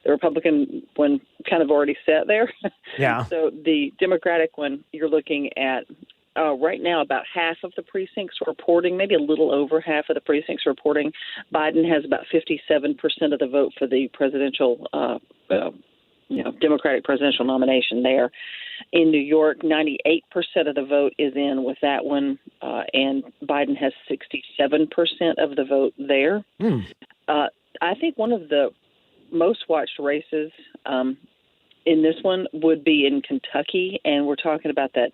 the Republican one kind of already set there. Yeah. So the Democratic one, you're looking at right now about half of the precincts reporting, maybe a little over half of the precincts reporting. Biden has about 57% of the vote for the presidential, Democratic presidential nomination there. In New York, 98% of the vote is in with that one, and Biden has 67% of the vote there. I think one of the most watched races in this one would be in Kentucky, and we're talking about that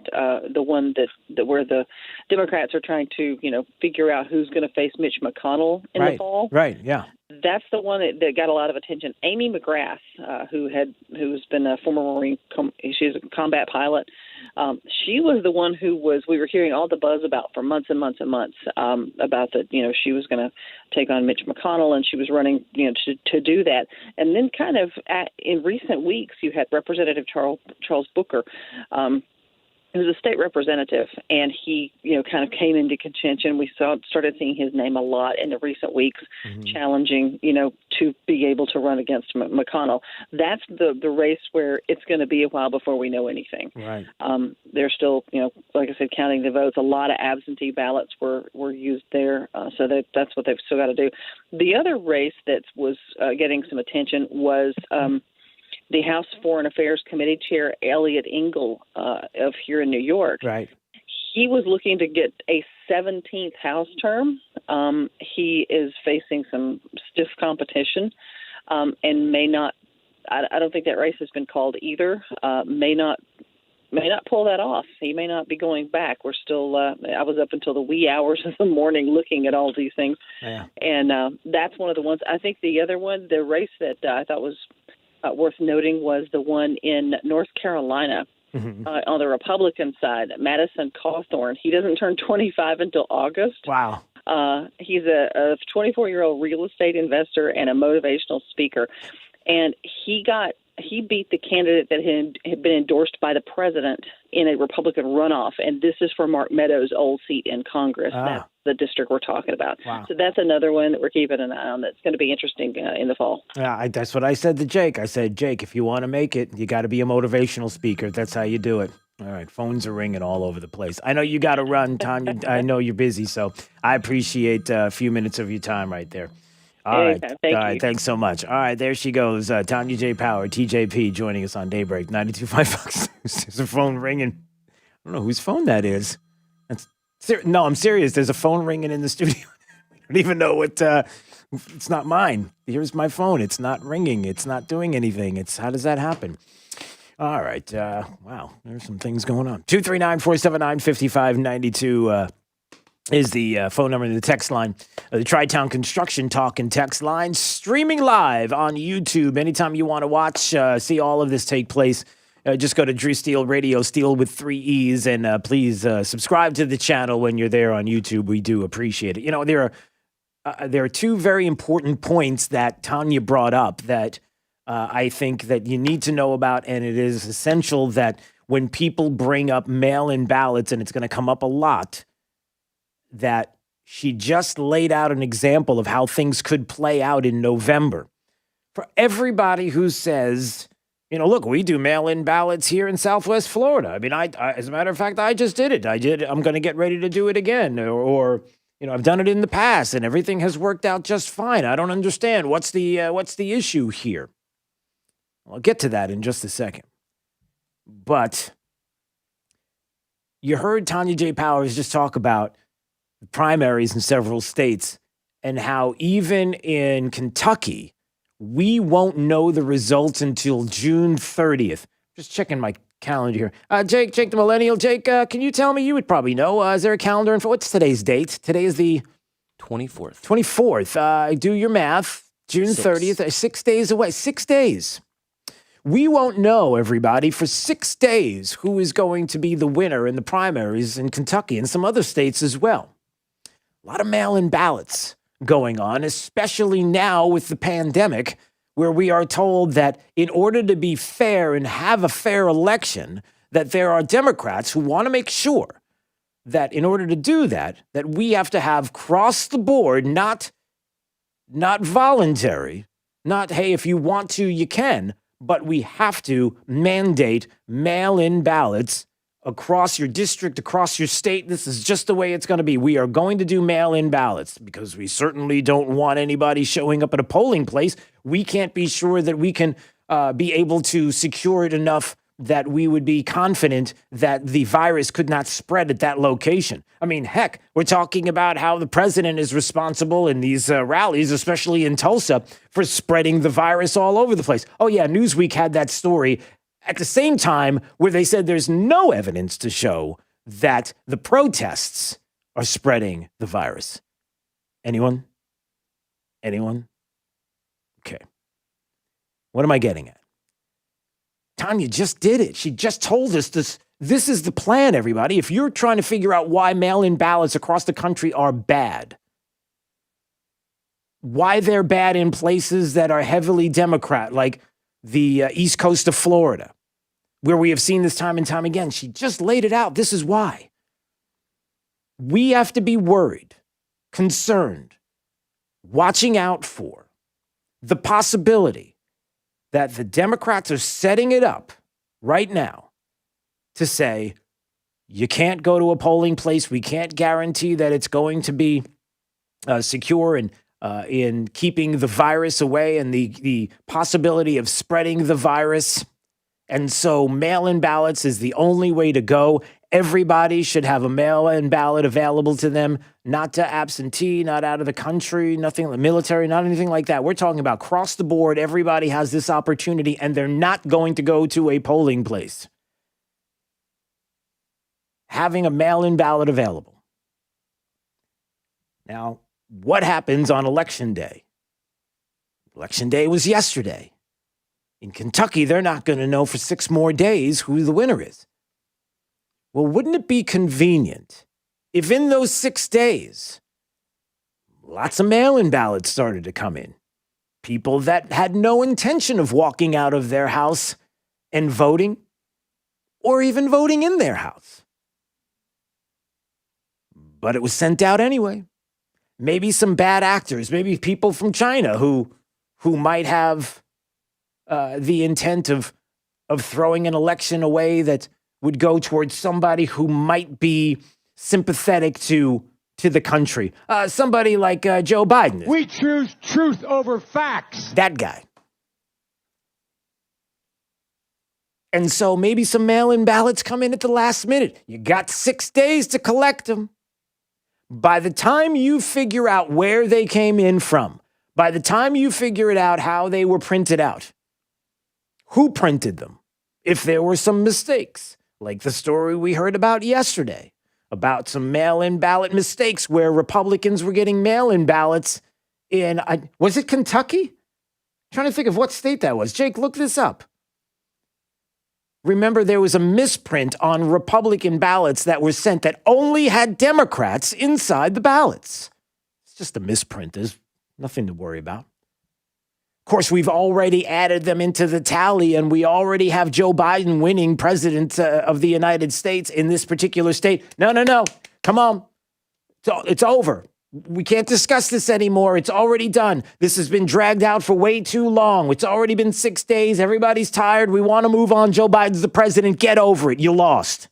the one that where the Democrats are trying to, you know, figure out who's going to face Mitch McConnell in the fall. Right. Yeah. That's the one that got a lot of attention. Amy McGrath, who's been a former Marine, she's a combat pilot. She was the one we were hearing all the buzz about for months and months and months about that, you know, she was going to take on Mitch McConnell, and she was running, you know, to do that. And then kind of in recent weeks, you had Representative Charles Booker, who's a state representative, and he, you know, kind of came into contention. We started seeing his name a lot in the recent weeks, challenging, you know, to be able to run against McConnell. That's the race where it's going to be a while before we know anything. Right. They're still, you know, like I said, counting the votes. A lot of absentee ballots were used there, so that's what they've still got to do. The other race that was getting some attention was the House Foreign Affairs Committee Chair, Elliot Engel, of here in New York. Right. He was looking to get a 17th House term. He is facing some stiff competition and may not – I don't think that race has been called either. May not pull that off. He may not be going back. We're still I was up until the wee hours of the morning looking at all these things. Yeah. And that's one of the ones. I think the other one, the race that I thought was worth noting, was the one in North Carolina on the Republican side, Madison Cawthorn. He doesn't turn 25 until August. Wow. He's a 24-year-old real estate investor and a motivational speaker. And he beat the candidate that had been endorsed by the president in a Republican runoff. And this is for Mark Meadows' old seat in Congress. That's the district we're talking about. Wow. So that's another one that we're keeping an eye on that's going to be interesting in the fall. Yeah, that's what I said to Jake. I said, Jake, if you want to make it, you got to be a motivational speaker. That's how you do it. All right, phones are ringing all over the place. I know you got to run, Tanya. I know you're busy, so I appreciate a few minutes of your time right there. All right. Thank All right. you. Thanks so much. All right. There she goes. Tanya J. Power, TJP, joining us on Daybreak 92.5 Fox News. There's a phone ringing. I don't know whose phone that is. No, I'm serious. There's a phone ringing in the studio. I don't even know what. It's not mine. Here's my phone. It's not ringing. It's not doing anything. How does that happen? All right. Wow. There's some things going on. 239-479-5592 is the phone number in the text line. The Tri-Town Construction Talk and text line. Streaming live on YouTube. Anytime you want to watch, see all of this take place, just go to Drew Steele Radio, Steele with 3 E's, and please subscribe to the channel when you're there on YouTube. We do appreciate it. You know, there are two very important points that Tanya brought up that I think that you need to know about, and it is essential that when people bring up mail-in ballots, and it's going to come up a lot, that she just laid out an example of how things could play out in November. For everybody who says, you know, look, we do mail-in ballots here in Southwest Florida. I mean, I as a matter of fact, I just did it. I'm going to get ready to do it again. Or, you know, I've done it in the past and everything has worked out just fine. I don't understand. What's the issue here? I'll get to that in just a second. But you heard Tanya J. Powers just talk about the primaries in several states and how even in Kentucky, we won't know the results until June 30th. Just checking my calendar here. Jake the Millennial. Jake, can you tell me? You would probably know. Is there a calendar info? What's today's date? Today is the 24th. 24th. Do your math. June 30th. 6 days away. 6 days. We won't know, everybody, for 6 days who is going to be the winner in the primaries in Kentucky and some other states as well. A lot of mail-in ballots going on, especially now with the pandemic, where we are told that in order to be fair and have a fair election, that there are Democrats who want to make sure that in order to do that, that we have to have across the board, not voluntary, not, hey, if you want to, you can, but we have to mandate mail-in ballots across your district, across your state. This is just the way it's going to be. We are going to do mail-in ballots because we certainly don't want anybody showing up at a polling place. We can't be sure that we can be able to secure it enough that we would be confident that the virus could not spread at that location. I mean, heck, we're talking about how the president is responsible in these rallies, especially in Tulsa, for spreading the virus all over the place. Oh, yeah, Newsweek had that story at the same time where they said there's no evidence to show that the protests are spreading the virus. Anyone? Okay. What am I getting at? Tanya just did it. She just told us this. This is the plan, everybody. If you're trying to figure out why mail-in ballots across the country are bad, why they're bad in places that are heavily Democrat, like the East Coast of Florida, where we have seen this time and time again. She just laid it out. This is why. We have to be worried, concerned, watching out for the possibility that the Democrats are setting it up right now to say, you can't go to a polling place. We can't guarantee that it's going to be secure and in keeping the virus away and the possibility of spreading the virus. And so mail-in ballots is the only way to go. Everybody should have a mail-in ballot available to them, not to absentee, not out of the country, nothing like military, not anything like that. We're talking about across the board. Everybody has this opportunity, and they're not going to go to a polling place. Having a mail-in ballot available. Now, what happens on Election Day? Election Day was yesterday. In Kentucky, they're not going to know for 6 more days who the winner is. Well, wouldn't it be convenient if in those 6 days, lots of mail-in ballots started to come in? People that had no intention of walking out of their house and voting, or even voting in their house. But it was sent out anyway. Maybe some bad actors, maybe people from China who might have the intent of throwing an election away that would go towards somebody who might be sympathetic to the country. Somebody like Joe Biden. We choose truth over facts. That guy. And so maybe some mail-in ballots come in at the last minute. You got 6 days to collect them. By the time you figure out where they came in from, by the time you figure it out how they were printed out, who printed them, if there were some mistakes, like the story we heard about yesterday, about some mail-in ballot mistakes where Republicans were getting mail-in ballots in, was it Kentucky? I'm trying to think of what state that was. Jake, look this up. Remember, there was a misprint on Republican ballots that were sent that only had Democrats inside the ballots. It's just a misprint. There's nothing to worry about. Of course, we've already added them into the tally, and we already have Joe Biden winning president of the United States in this particular state. No. Come on. It's over. We can't discuss this anymore. It's already done. This has been dragged out for way too long. It's already been 6 days. Everybody's tired. We want to move on. Joe Biden's the president. Get over it. You lost.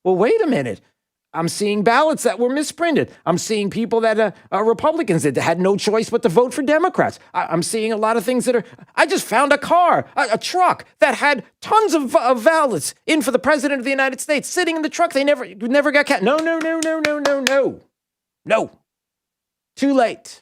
Well, wait a minute. I'm seeing ballots that were misprinted. I'm seeing people that are Republicans that had no choice but to vote for Democrats. I'm seeing a lot of things that are... I just found a car, a truck that had tons of ballots in for the president of the United States sitting in the truck. They never got caught. No. No. Too late.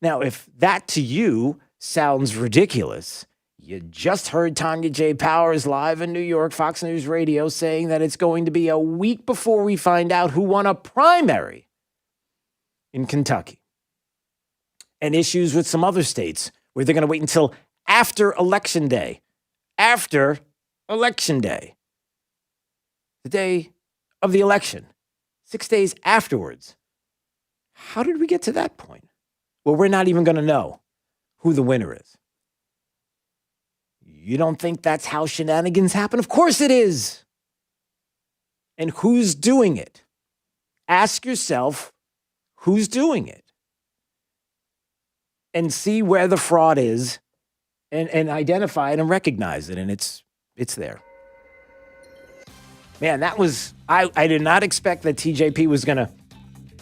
Now, if that to you sounds ridiculous, you just heard Tanya J. Powers live in New York, Fox News Radio, saying that it's going to be a week before we find out who won a primary in Kentucky. And issues with some other states where they're going to wait until after Election Day. After Election Day. The day of the election. 6 days afterwards. How did we get to that point? Well, we're not even going to know who the winner is. You don't think that's how shenanigans happen? Of course it is. And who's doing it? Ask yourself, who's doing it? And see where the fraud is and identify it and recognize it. And it's there. Man, that was, I did not expect that TJP was going to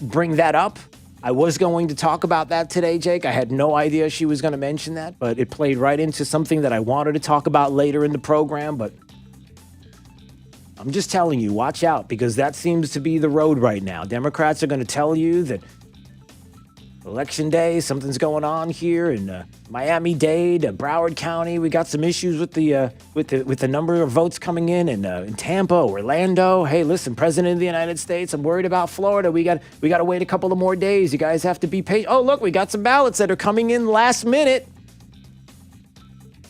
bring that up. I was going to talk about that today, Jake. I had no idea she was going to mention that, but it played right into something that I wanted to talk about later in the program. But I'm just telling you, watch out, because that seems to be the road right now. Democrats are going to tell you that Election Day, something's going on here in Miami-Dade, Broward County. We got some issues with the number of votes coming in Tampa, Orlando. Hey, listen, President of the United States, I'm worried about Florida. We got to wait a couple of more days. You guys have to be patient. Oh, look, we got some ballots that are coming in last minute.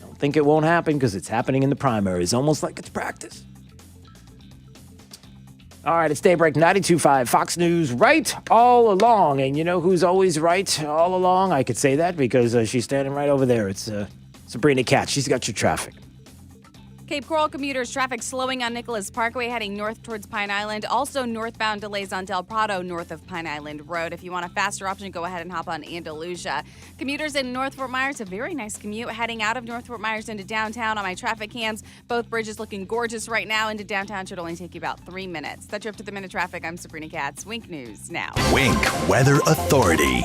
Don't think it won't happen because it's happening in the primaries, almost like it's practice. All right, it's Daybreak 92.5, Fox News, right all along. And you know who's always right all along? I could say that because she's standing right over there. It's Sabrina Katz. She's got your traffic. Cape Coral commuters, traffic slowing on Nicholas Parkway heading north towards Pine Island. Also northbound delays on Del Prado north of Pine Island Road. If you want a faster option, go ahead and hop on Andalusia. Commuters in North Fort Myers, a very nice commute heading out of North Fort Myers into downtown on my traffic cams. Both bridges looking gorgeous right now. Into downtown should only take you about 3 minutes. That's your up to the minute traffic. I'm Sabrina Katz. Wink News now. Wink Weather Authority.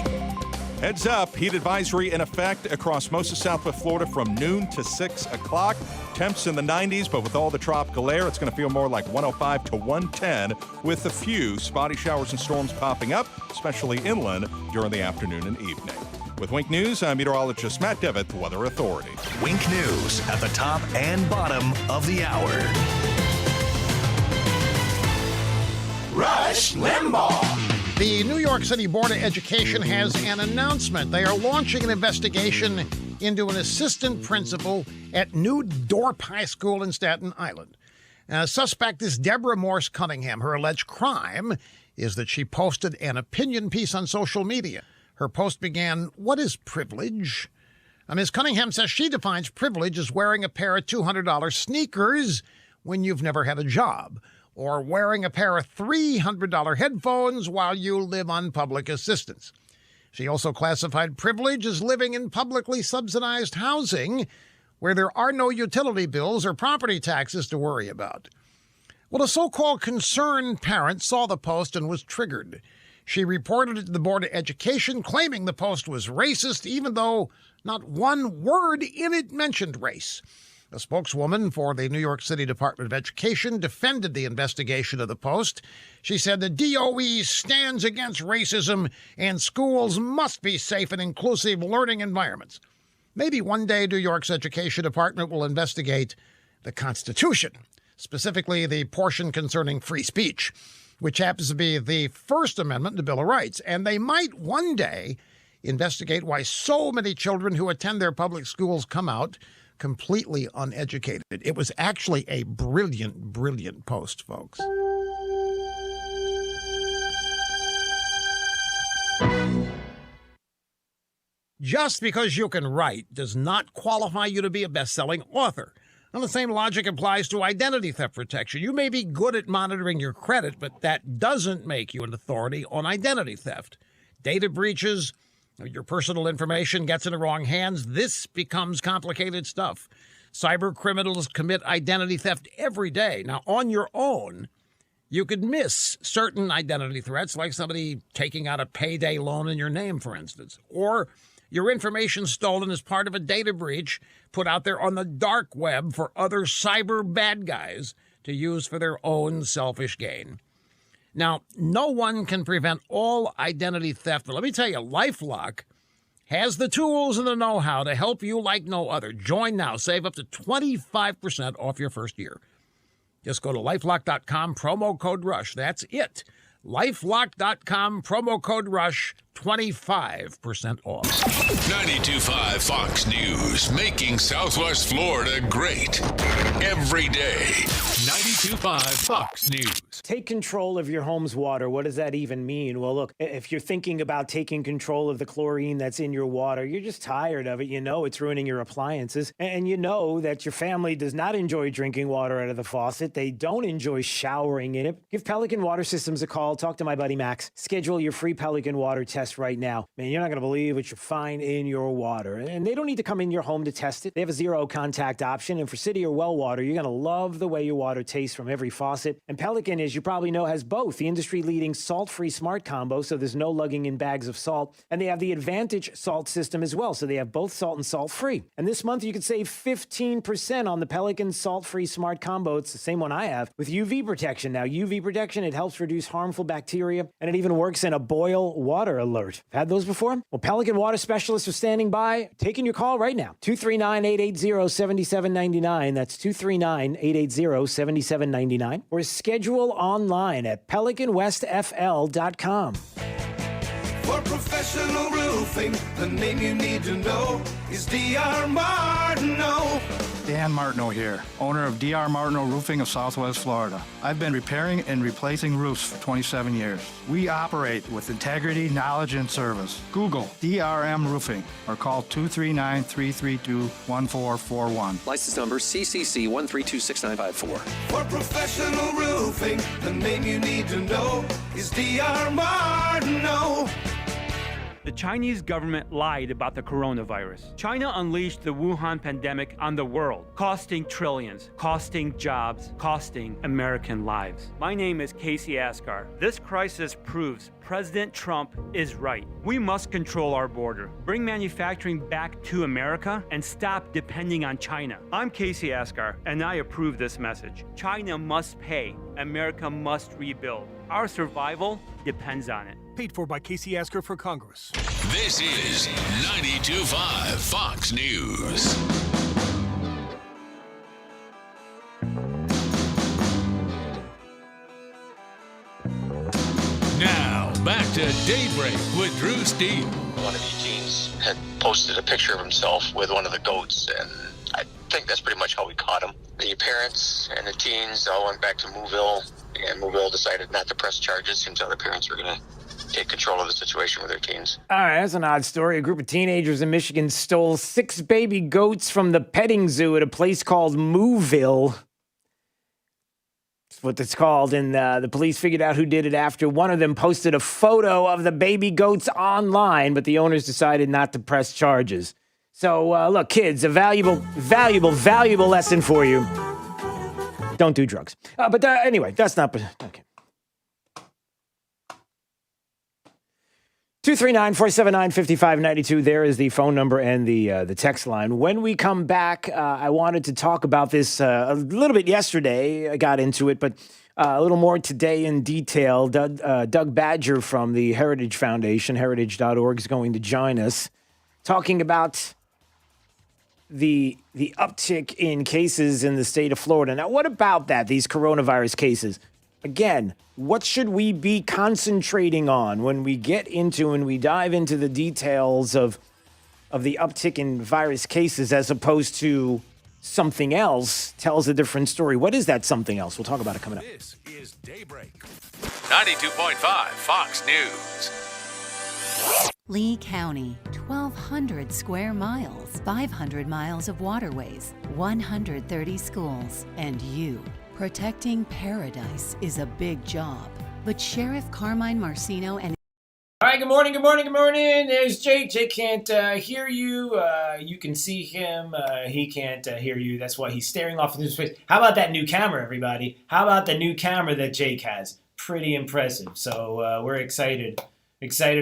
Heads up, heat advisory in effect across most of Southwest Florida from noon to 6 o'clock. Temps in the 90s, but with all the tropical air, it's going to feel more like 105 to 110 with a few spotty showers and storms popping up, especially inland during the afternoon and evening. With Wink News, I'm meteorologist Matt Devitt, the Weather Authority. Wink News at the top and bottom of the hour. Rush Limbaugh. The New York City Board of Education has an announcement. They are launching an investigation into an assistant principal at New Dorp High School in Staten Island. Suspect is Deborah Morse Cunningham. Her alleged crime is that she posted an opinion piece on social media. Her post began, "What is privilege?" Ms. Cunningham says she defines privilege as wearing a pair of $200 sneakers when you've never had a job, or wearing a pair of $300 headphones while you live on public assistance. She also classified privilege as living in publicly subsidized housing where there are no utility bills or property taxes to worry about. Well, a so-called concerned parent saw the post and was triggered. She reported it to the Board of Education, claiming the post was racist, even though not one word in it mentioned race. A spokeswoman for the New York City Department of Education defended the investigation of the Post. She said the DOE stands against racism and schools must be safe and inclusive learning environments. Maybe one day New York's Education Department will investigate the Constitution, specifically the portion concerning free speech, which happens to be the First Amendment to the Bill of Rights. And they might one day investigate why so many children who attend their public schools come out completely uneducated. It was actually a brilliant, brilliant post, folks. Just because you can write does not qualify you to be a best-selling author. And the same logic applies to identity theft protection. You may be good at monitoring your credit, but that doesn't make you an authority on identity theft. Data breaches, your personal information gets in the wrong hands. This becomes complicated stuff. Cyber criminals commit identity theft every day. Now, on your own, you could miss certain identity threats, like somebody taking out a payday loan in your name, for instance, or your information stolen as part of a data breach put out there on the dark web for other cyber bad guys to use for their own selfish gain. Now, no one can prevent all identity theft, but let me tell you, LifeLock has the tools and the know-how to help you like no other. Join now. Save up to 25% off your first year. Just go to LifeLock.com, promo code RUSH. That's it. LifeLock.com, promo code RUSH, 25% off. 92.5 Fox News, making Southwest Florida great every day. 92.5 Fox News. Take control of your home's water. What does that even mean? Well, look, if you're thinking about taking control of the chlorine that's in your water, you're just tired of it. You know it's ruining your appliances. And you know that your family does not enjoy drinking water out of the faucet. They don't enjoy showering in it. Give Pelican Water Systems a call. Talk to my buddy Max. Schedule your free Pelican water test right now. Man, you're not going to believe what you find in your water. And they don't need to come in your home to test it. They have a zero contact option. And for city or well water, you're going to love the way your water tastes from every faucet. And Pelican, as you probably know, has both the industry-leading salt-free smart combo, so there's no lugging in bags of salt. And they have the Advantage salt system as well, so they have both salt and salt-free. And this month, you can save 15% on the Pelican salt-free smart combo. It's the same one I have with UV protection. Now, UV protection, it helps reduce harmful bacteria, and it even works in a boil water alert. Had those before? Well, Pelican Water Specialists are standing by, taking your call right now. 239-880-7799. That's 239-880-7799. Or schedule online at PelicanWestFL.com. For professional roofing, the name you need to know is D.R. Martineau. Dan Martineau here, owner of D.R. Martineau Roofing of Southwest Florida. I've been repairing and replacing roofs for 27 years. We operate with integrity, knowledge, and service. Google DRM Roofing or call 239-332-1441. License number CCC 1326954. For professional roofing, the name you need to know is D.R. Martineau. The Chinese government lied about the coronavirus. China unleashed the Wuhan pandemic on the world, costing trillions, costing jobs, costing American lives. My name is Casey Asghar. This crisis proves President Trump is right. We must control our border, bring manufacturing back to America, and stop depending on China. I'm Casey Asghar, and I approve this message. China must pay. America must rebuild. Our survival depends on it. Paid for by Casey Asghar for Congress. This is 92.5 Fox News. Now, back to Daybreak with Drew Steele. One of Eugene's had posted a picture of himself with one of the goats, and I think that's pretty much how we caught him. The parents and the teens all went back to Mooville, and Mooville decided not to press charges. Seems how the parents were going to take control of the situation with their teens. All right, that's an odd story. A group of teenagers in Michigan stole 6 baby goats from the petting zoo at a place called Mooville. That's what it's called. And the police figured out who did it after one of them posted a photo of the baby goats online, but the owners decided not to press charges. So, look, kids, a valuable lesson for you. Don't do drugs. But anyway, that's not... Okay. 239-479-5592. There is the phone number and the text line. When we come back, I wanted to talk about this a little bit yesterday. I got into it, but a little more today in detail. Doug Badger from the Heritage Foundation, heritage.org, is going to join us, talking about the uptick in cases in the state of Florida. Now, what about that, these coronavirus cases? Again, what should we be concentrating on when we get into and we dive into the details of the uptick in virus cases as opposed to something else tells a different story? What is that something else? We'll talk about it coming up. This is Daybreak. 92.5 Fox News. Lee County, 1,200 square miles, 500 miles of waterways, 130 schools, and you. Protecting paradise is a big job, but Sheriff Carmine Marcino and... All right, good morning. There's Jake. Jake can't hear you. You can see him. He can't hear you. That's why he's staring off into space. How about that new camera, everybody? How about the new camera that Jake has? Pretty impressive. So we're excited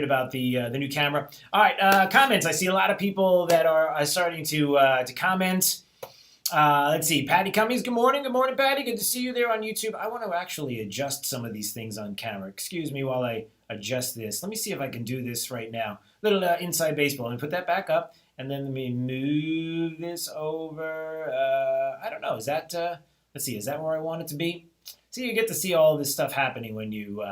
about the new camera. All right, comments. I see a lot of people that are starting to comment. Let's see. Patty Cummings, good morning. Good morning, Patty. Good to see you there on YouTube. I want to actually adjust some of these things on camera. Excuse me while I adjust this. Let me see if I can do this right now. Little inside baseball. Let me put that back up. And then let me move this over. I don't know. Is that, let's see. Is that where I want it to be? See, you get to see all this stuff happening when you,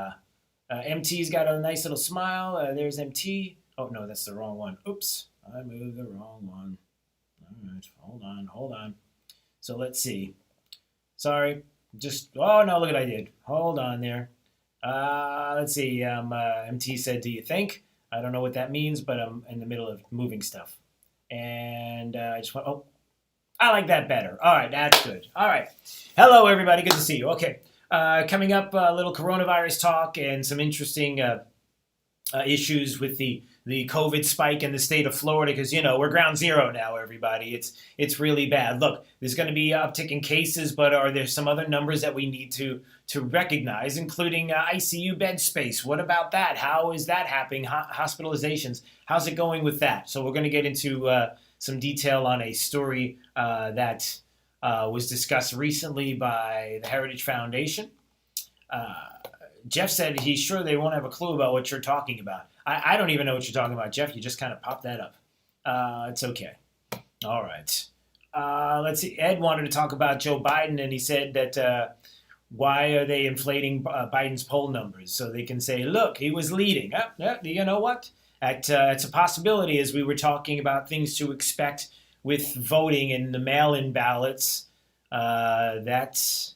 MT's got a nice little smile. There's MT. Oh, no, that's the wrong one. Oops. I moved the wrong one. All right. Hold on. So let's see. Sorry. Oh, no, look what I did. Hold on there. Let's see. MT said, do you think? I don't know what that means, but I'm in the middle of moving stuff. And I just want, I like that better. All right, that's good. All right. Hello, everybody. Good to see you. Okay. Coming up, a little coronavirus talk and some interesting issues with the COVID spike in the state of Florida, because, we're ground zero now, everybody. It's really bad. Look, there's going to be uptick in cases, but are there some other numbers that we need to recognize, including ICU bed space? What about that? How is that happening? Hospitalizations, how's it going with that? So we're going to get into some detail on a story that was discussed recently by the Heritage Foundation. Jeff said he's sure they won't have a clue about what you're talking about. I don't even know what you're talking about, Jeff. You just kind of popped that up. It's okay. All right. Let's see. Ed wanted to talk about Joe Biden, and he said that why are they inflating Biden's poll numbers so they can say, look, he was leading. You know what? It's a possibility, as we were talking about things to expect with voting and the mail-in ballots. That's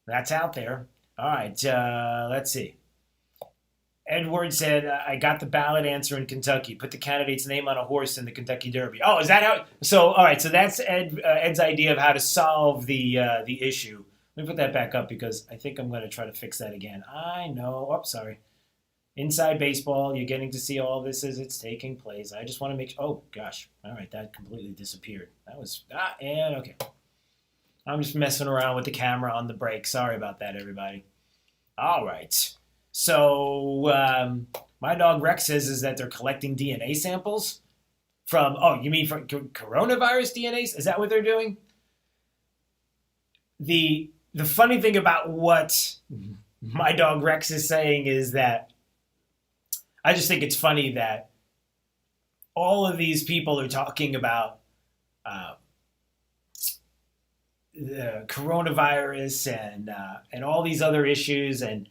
out there. All right, let's see. Edward said, I got the ballot answer in Kentucky. Put the candidate's name on a horse in the Kentucky Derby. Oh, is that how? So, all right, so that's Ed's idea of how to solve the issue. Let me put that back up because I think I'm going to try to fix that again. I know. Oh, sorry. Inside baseball, you're getting to see all this as it's taking place. I just want to make sure. Oh, gosh. All right, that completely disappeared. That was, and okay. I'm just messing around with the camera on the break. Sorry about that, everybody. All right. So my dog Rex says is that they're collecting DNA samples from, you mean from coronavirus DNA? Is that what they're doing? The funny thing about what my dog Rex is saying is that I just think it's funny that all of these people are talking about the coronavirus and all these other issues and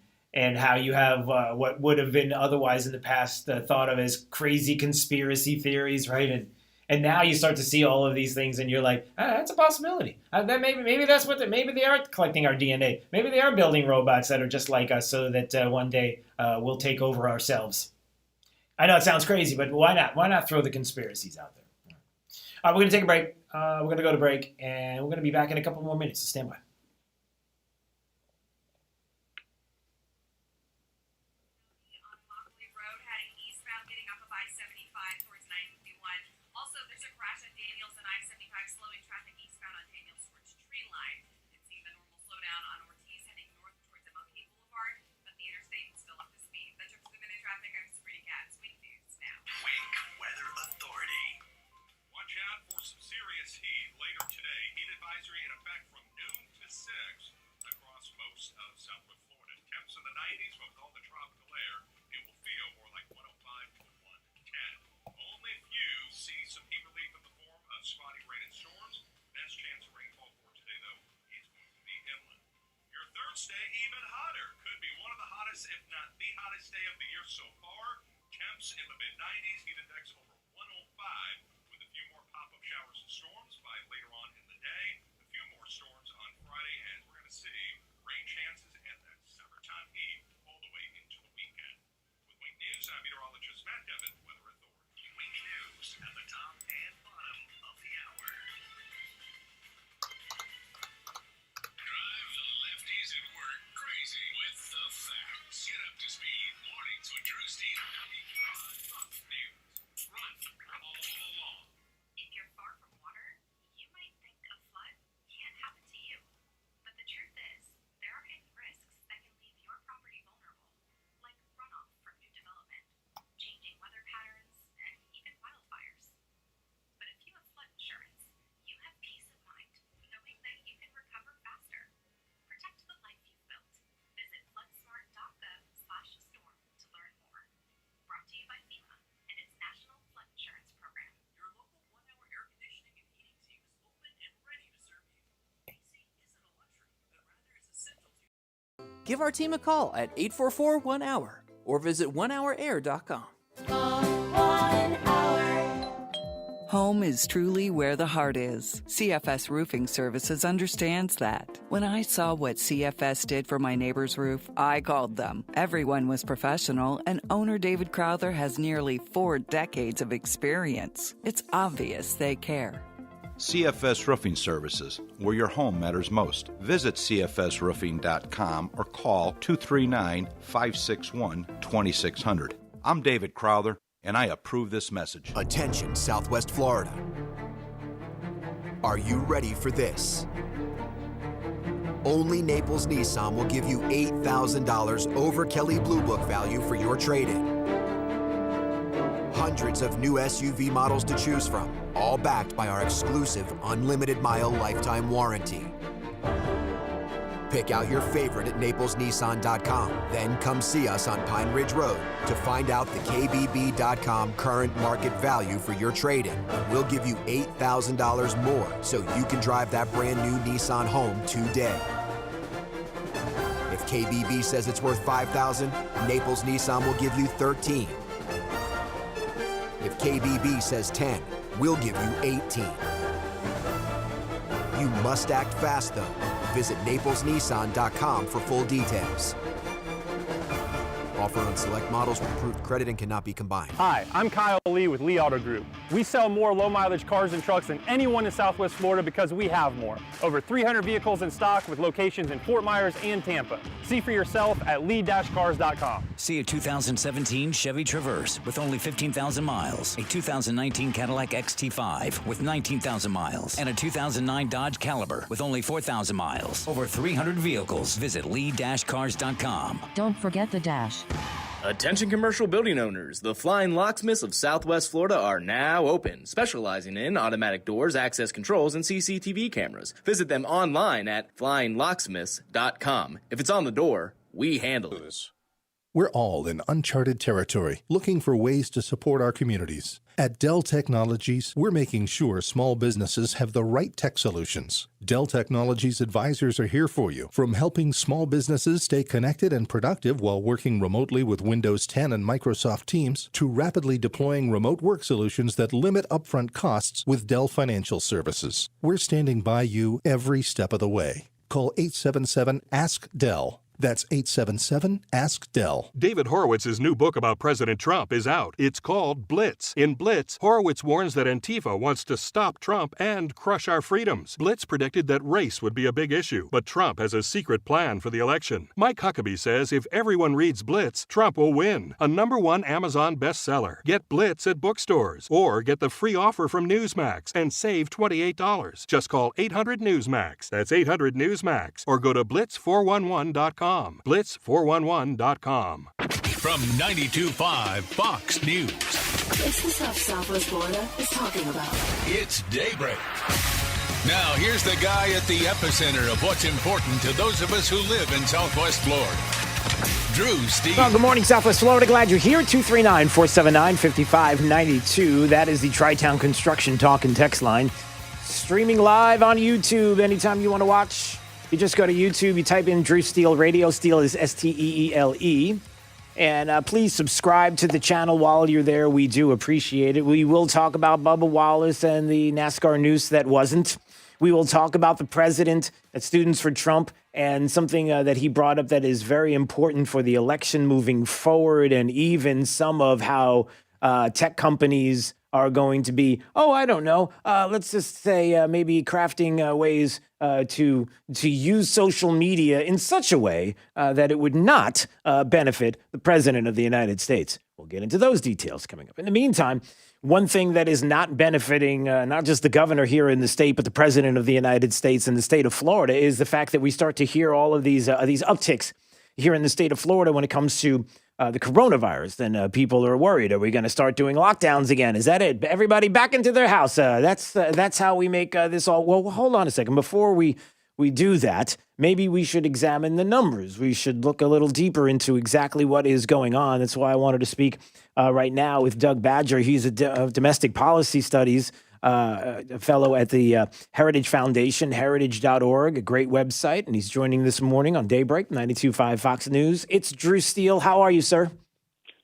how you have what would have been otherwise in the past thought of as crazy conspiracy theories, right? And now you start to see all of these things, and you're like, that's a possibility. That maybe that's what maybe they are collecting our DNA. Maybe they are building robots that are just like us, so that one day we'll take over ourselves. I know it sounds crazy, but why not? Why not throw the conspiracies out there? All right, we're gonna take a break. We're gonna go to break, and we're gonna be back in a couple more minutes. So stand by. Traffic, I'm Sabrina Katz. Wingview. first day even hotter. Could be one of the hottest, if not the hottest day of the year so far. Temps in the mid-90s, heat index over 105, with a few more pop-up showers and storms by later on in the day. A few more storms on Friday, and we're going to see rain chances and that summertime heat all the way into the weekend. With Wink News, I'm meteorologist Matt Devin, Weather Authority. Wink News at the top and bottom of the hour. Drive the lefties at work crazy with the facts. Get up to speed. Mornings with Drew Steve. Fox News. Run all along. If you're far from water, you might think a flood can't happen to you. But the truth is, there are hidden risks that can leave your property vulnerable, like runoff from new development, changing weather patterns, and even wildfires. But if you have flood insurance, you have peace of mind knowing that you can recover faster. Protect the life you've built. Visit floodsmart.gov/storm to learn more. Brought to you by FEMA and its National Flood Insurance Program. Your local 1-hour air conditioning and heating team is open and ready to serve you. AC isn't a luxury, but rather is essential to you. Give our team a call at 844-1-HOUR or visit onehourair.com. Home is truly where the heart is. CFS Roofing Services understands that. When I saw what CFS did for my neighbor's roof, I called them. Everyone was professional, and owner David Crowther has nearly 4 decades of experience. It's obvious they care. CFS Roofing Services, where your home matters most. Visit cfsroofing.com or call 239-561-2600. I'm David Crowther, and I approve this message. Attention, Southwest Florida. Are you ready for this? Only Naples Nissan will give you $8,000 over Kelley Blue Book value for your trade-in. Hundreds of new SUV models to choose from, all backed by our exclusive unlimited mile lifetime warranty. Pick out your favorite at naplesnissan.com. Then come see us on Pine Ridge Road to find out the KBB.com current market value for your trade-in. And we'll give you $8,000 more so you can drive that brand new Nissan home today. If KBB says it's worth $5,000, Naples Nissan will give you $13,000. If KBB says 10, we'll give you 18. You must act fast, though. Visit naplesnissan.com for full details. Offer on select models with approved credit and cannot be combined. Hi, I'm Kyle Lee with Lee Auto Group. We sell more low-mileage cars and trucks than anyone in Southwest Florida because we have more. Over 300 vehicles in stock with locations in Fort Myers and Tampa. See for yourself at lee-cars.com. See a 2017 Chevy Traverse with only 15,000 miles, a 2019 Cadillac XT5 with 19,000 miles, and a 2009 Dodge Caliber with only 4,000 miles. Over 300 vehicles. Visit lee-cars.com. Don't forget the dash. Attention commercial building owners, the Flying Locksmiths of Southwest Florida are now open, specializing in automatic doors, access controls, and CCTV cameras. Visit them online at flyinglocksmiths.com. If it's on the door, we handle this. We're all in uncharted territory, looking for ways to support our communities. At Dell Technologies, we're making sure small businesses have the right tech solutions. Dell Technologies advisors are here for you, from helping small businesses stay connected and productive while working remotely with Windows 10 and Microsoft Teams, to rapidly deploying remote work solutions that limit upfront costs with Dell Financial Services. We're standing by you every step of the way. Call 877-ASK-DELL. That's 877-ASK-DELL. David Horowitz's new book about President Trump is out. It's called Blitz. In Blitz, Horowitz warns that Antifa wants to stop Trump and crush our freedoms. Blitz predicted that race would be a big issue, but Trump has a secret plan for the election. Mike Huckabee says if everyone reads Blitz, Trump will win. A #1 Amazon bestseller. Get Blitz at bookstores or get the free offer from Newsmax and save $28. Just call 800-NEWSMAX. That's 800-NEWSMAX. Or go to blitz411.com. blitz411.com. From 92.5 Fox News. It's the stuff Southwest Florida is talking about. It's Daybreak. Now, here's the guy at the epicenter of what's important to those of us who live in Southwest Florida. Drew Steve. Well, good morning, Southwest Florida. Glad you're here. 239-479-5592. That is the Tri-Town Construction Talk and Text line. Streaming live on YouTube anytime you want to watch You just go to YouTube, you type in Drew Steele Radio. Steele is Steele. And please subscribe to the channel while you're there. We do appreciate it. We will talk about Bubba Wallace and the NASCAR Noose that wasn't. We will talk about the president at Students for Trump and something that he brought up that is very important for the election moving forward, and even some of how tech companies are going to be, I don't know, let's just say maybe crafting ways to use social media in such a way that it would not benefit the president of the United States. We'll get into those details coming up. In the meantime, one thing that is not benefiting not just the governor here in the state, but the president of the United States and the state of Florida is the fact that we start to hear all of these upticks here in the state of Florida when it comes to the coronavirus. Then people are worried. Are we going to start doing lockdowns again? Is that it? Everybody back into their house. That's how we make this all. Well, hold on a second. Before we do that, maybe we should examine the numbers. We should look a little deeper into exactly what is going on. That's why I wanted to speak right now with Doug Badger. He's a domestic policy studies a fellow at the Heritage Foundation, heritage.org, a great website, and he's joining this morning on Daybreak, 92.5 Fox News. It's Drew Steele. How are you, sir?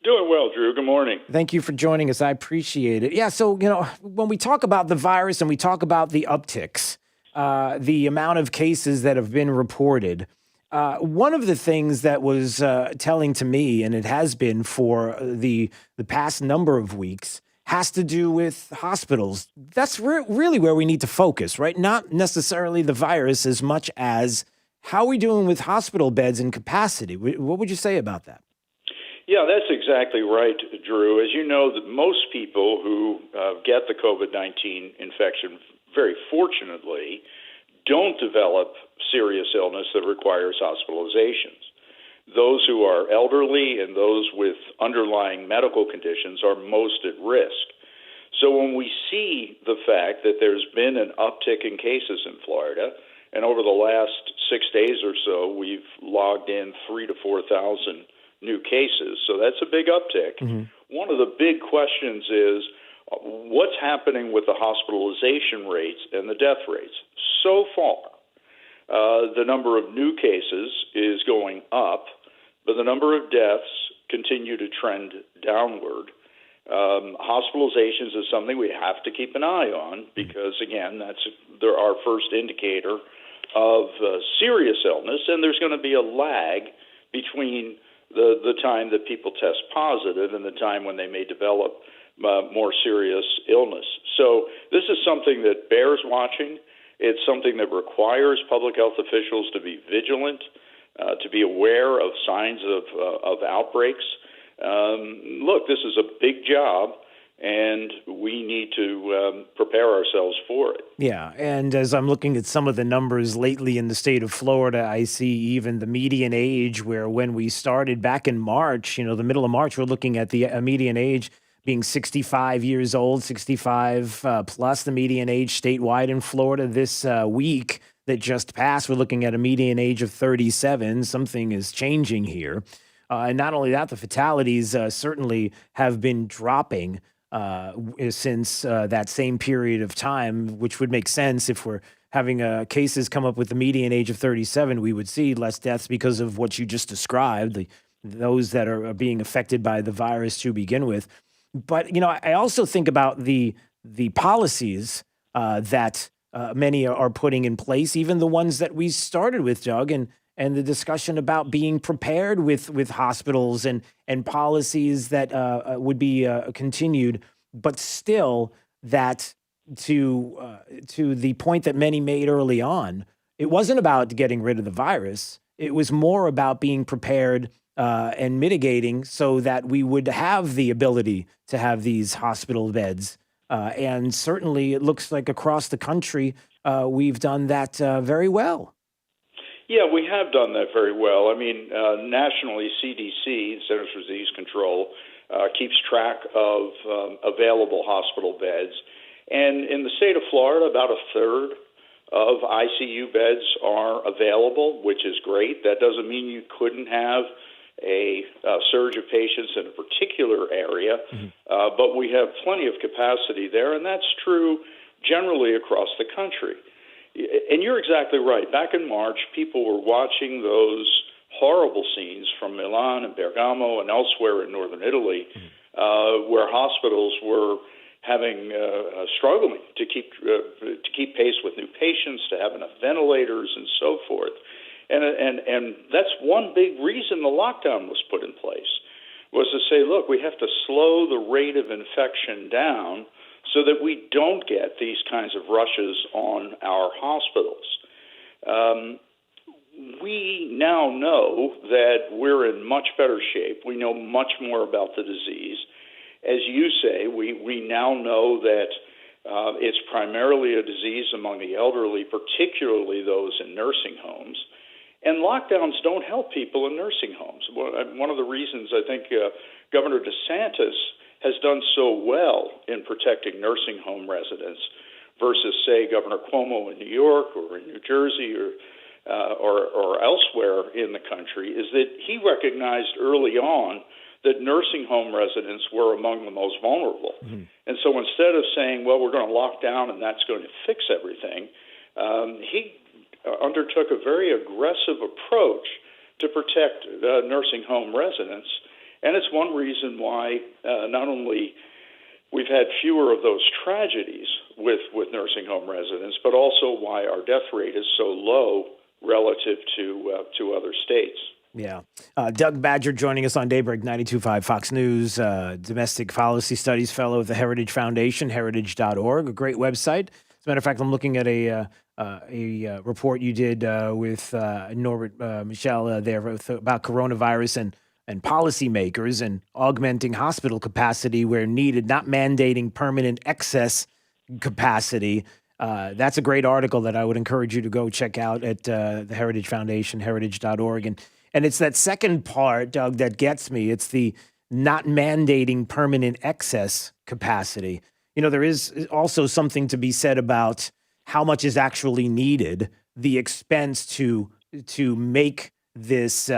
Doing well, Drew. Good morning. Thank you for joining us. I appreciate it. Yeah, so, when we talk about the virus and we talk about the upticks, the amount of cases that have been reported, one of the things that was telling to me, and it has been for the past number of weeks, has to do with hospitals. That's really where we need to focus, right? Not necessarily the virus as much as how are we doing with hospital beds and capacity. What would you say about that? Yeah, that's exactly right, Drew. As you know, that most people who get the COVID-19 infection, very fortunately, don't develop serious illness that requires hospitalizations. Those who are elderly and those with underlying medical conditions are most at risk. So when we see the fact that there's been an uptick in cases in Florida, and over the last 6 days or so, we've logged in 3,000 to 4,000 new cases. So that's a big uptick. Mm-hmm. One of the big questions is what's happening with the hospitalization rates and the death rates. So far, the number of new cases is going up, but the number of deaths continue to trend downward. Hospitalizations is something we have to keep an eye on because, again, that's our first indicator of serious illness, and there's going to be a lag between the time that people test positive and the time when they may develop more serious illness. So this is something that bears watching. It's something that requires public health officials to be vigilant, to be aware of signs of outbreaks. Look, this is a big job, and we need to prepare ourselves for it. Yeah, and as I'm looking at some of the numbers lately in the state of Florida, I see even the median age where when we started back in March, the middle of March, we're looking at the median age being 65 years old, 65 plus the median age statewide in Florida. This week that just passed, we're looking at a median age of 37. Something is changing here. And not only that, the fatalities certainly have been dropping since that same period of time, which would make sense if we're having cases come up with the median age of 37, we would see less deaths because of what you just described, those that are being affected by the virus to begin with. But, I also think about the policies that many are putting in place, even the ones that we started with, Doug, and the discussion about being prepared with hospitals and policies that would be continued, but still that to the point that many made early on, it wasn't about getting rid of the virus. It was more about being prepared and mitigating so that we would have the ability to have these hospital beds. And certainly it looks like across the country, we've done that very well. Yeah, we have done that very well. I mean, nationally, CDC, Centers for Disease Control, keeps track of available hospital beds. And in the state of Florida, about a third of ICU beds are available, which is great. That doesn't mean you couldn't have a surge of patients in a particular area, but we have plenty of capacity there, and that's true generally across the country. And you're exactly right. Back in March, people were watching those horrible scenes from Milan and Bergamo and elsewhere in northern Italy, where hospitals were struggling to keep pace with new patients, to have enough ventilators, and so forth. And that's one big reason the lockdown was put in place, was to say, look, we have to slow the rate of infection down so that we don't get these kinds of rushes on our hospitals. We now know that we're in much better shape. We know much more about the disease. As you say, we now know that it's primarily a disease among the elderly, particularly those in nursing homes. And lockdowns don't help people in nursing homes. One of the reasons I think Governor DeSantis has done so well in protecting nursing home residents versus, say, Governor Cuomo in New York or in New Jersey or elsewhere in the country is that he recognized early on that nursing home residents were among the most vulnerable. Mm-hmm. And so instead of saying, well, we're going to lock down and that's going to fix everything, he undertook a very aggressive approach to protect nursing home residents. And it's one reason why not only we've had fewer of those tragedies with nursing home residents, but also why our death rate is so low relative to other states. Yeah. Doug Badger joining us on Daybreak 92.5 Fox News, Domestic Policy Studies Fellow at the Heritage Foundation, heritage.org, a great website. As a matter of fact, I'm looking at a report you did with Norbert Michel there about coronavirus and policymakers and augmenting hospital capacity where needed, not mandating permanent excess capacity. That's a great article that I would encourage you to go check out at the Heritage Foundation, heritage.org. And it's that second part, Doug, that gets me. It's the not mandating permanent excess capacity. You know, there is also something to be said about how much is actually needed, the expense to make this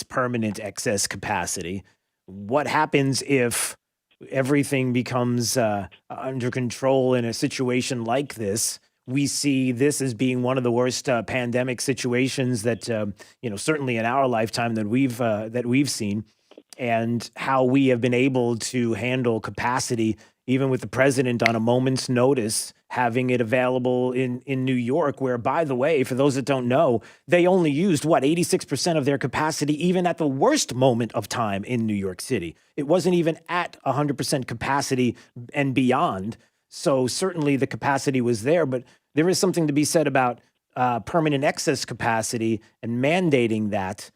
permanent excess capacity. What happens if everything becomes under control in a situation like this? We see this as being one of the worst pandemic situations that certainly in our lifetime that we've seen, and how we have been able to handle capacity, even with the president on a moment's notice having it available in New York, where, by the way, for those that don't know, they only used 86% of their capacity, even at the worst moment of time in New York City. It wasn't even at 100% capacity and beyond. So certainly the capacity was there, but there is something to be said about permanent excess capacity and mandating that,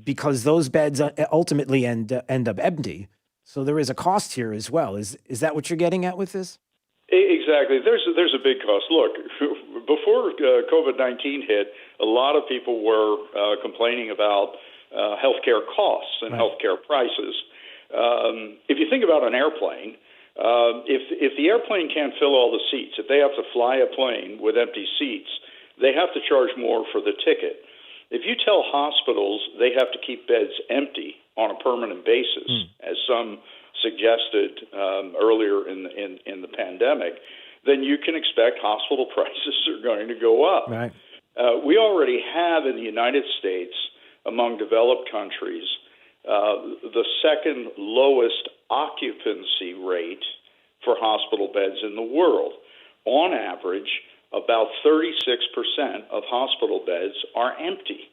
because those beds ultimately end up empty. So there is a cost here as well. Is that what you're getting at with this? Exactly. There's a big cost. Look, before COVID-19 hit, a lot of people were complaining about healthcare costs and healthcare prices. If you think about an airplane, if the airplane can't fill all the seats, if they have to fly a plane with empty seats, they have to charge more for the ticket. If you tell hospitals they have to keep beds empty on a permanent basis, as some suggested earlier in the pandemic, then you can expect hospital prices are going to go up. Right. We already have in the United States, among developed countries, the second lowest occupancy rate for hospital beds in the world. On average, about 36% of hospital beds are empty.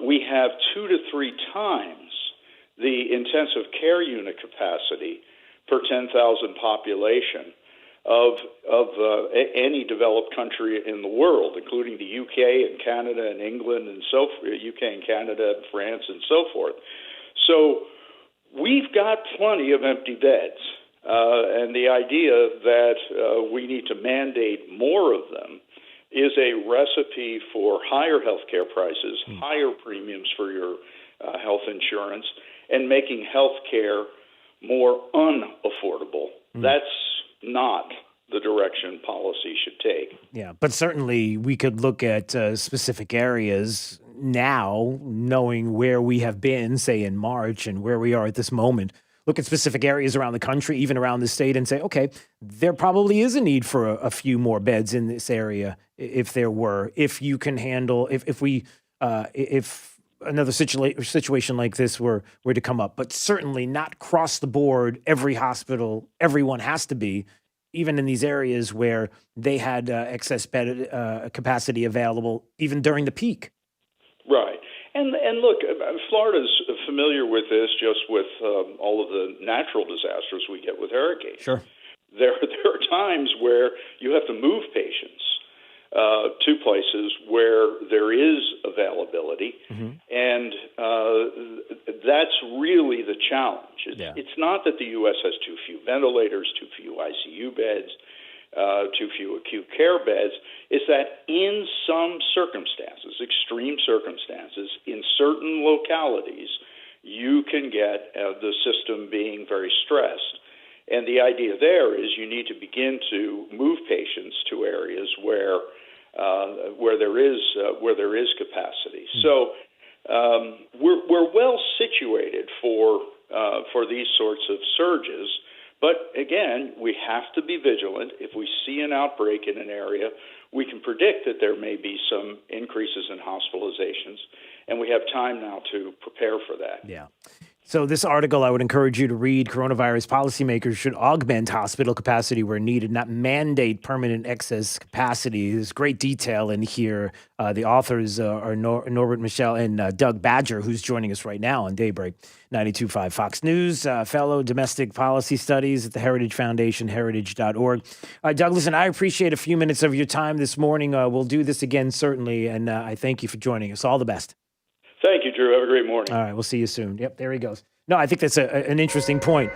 We have 2 to 3 times the intensive care unit capacity per 10,000 population of any developed country in the world, including the UK and Canada and England and UK and Canada and France and so forth. So we've got plenty of empty beds, and the idea that we need to mandate more of them is a recipe for higher health care prices, higher premiums for your health insurance, and making health care more unaffordable. That's not the direction policy should take. Yeah, but certainly we could look at specific areas now, knowing where we have been, say in March, and where we are at this moment. look at specific areas around the country, even around the state, and say, okay, there probably is a need for a few more beds in this area if there were, if you can handle, if another situation like this were to come up, but certainly not across the board, every hospital, everyone has to be, even in these areas where they had excess bed capacity available, even during the peak. Right. And look, Florida's familiar with this just with all of the natural disasters we get with hurricanes. Sure. There are times where you have to move patients to places where there is availability, and that's really the challenge. It's not that the U.S. has too few ventilators, too few ICU beds, too few acute care beds. It's that in some circumstances, extreme circumstances, in certain localities, you can get the system being very stressed. And the idea there is you need to begin to move patients to areas where there is capacity. So we're well situated for these sorts of surges. But again, we have to be vigilant. If we see an outbreak in an area, we can predict that there may be some increases in hospitalizations, and we have time now to prepare for that. Yeah. So this article, I would encourage you to read. Coronavirus policymakers should augment hospital capacity where needed, not mandate permanent excess capacity. There's great detail in here. The authors are Norbert Michel and Doug Badger, who's joining us right now on Daybreak 92.5 Fox News, fellow domestic policy studies at the Heritage Foundation, heritage.org. Doug, listen, I appreciate a few minutes of your time this morning. We'll do this again, certainly, and I thank you for joining us. All the best. Thank you, Drew. Have a great morning. All right, we'll see you soon. Yep, there he goes. No, I think that's an interesting point.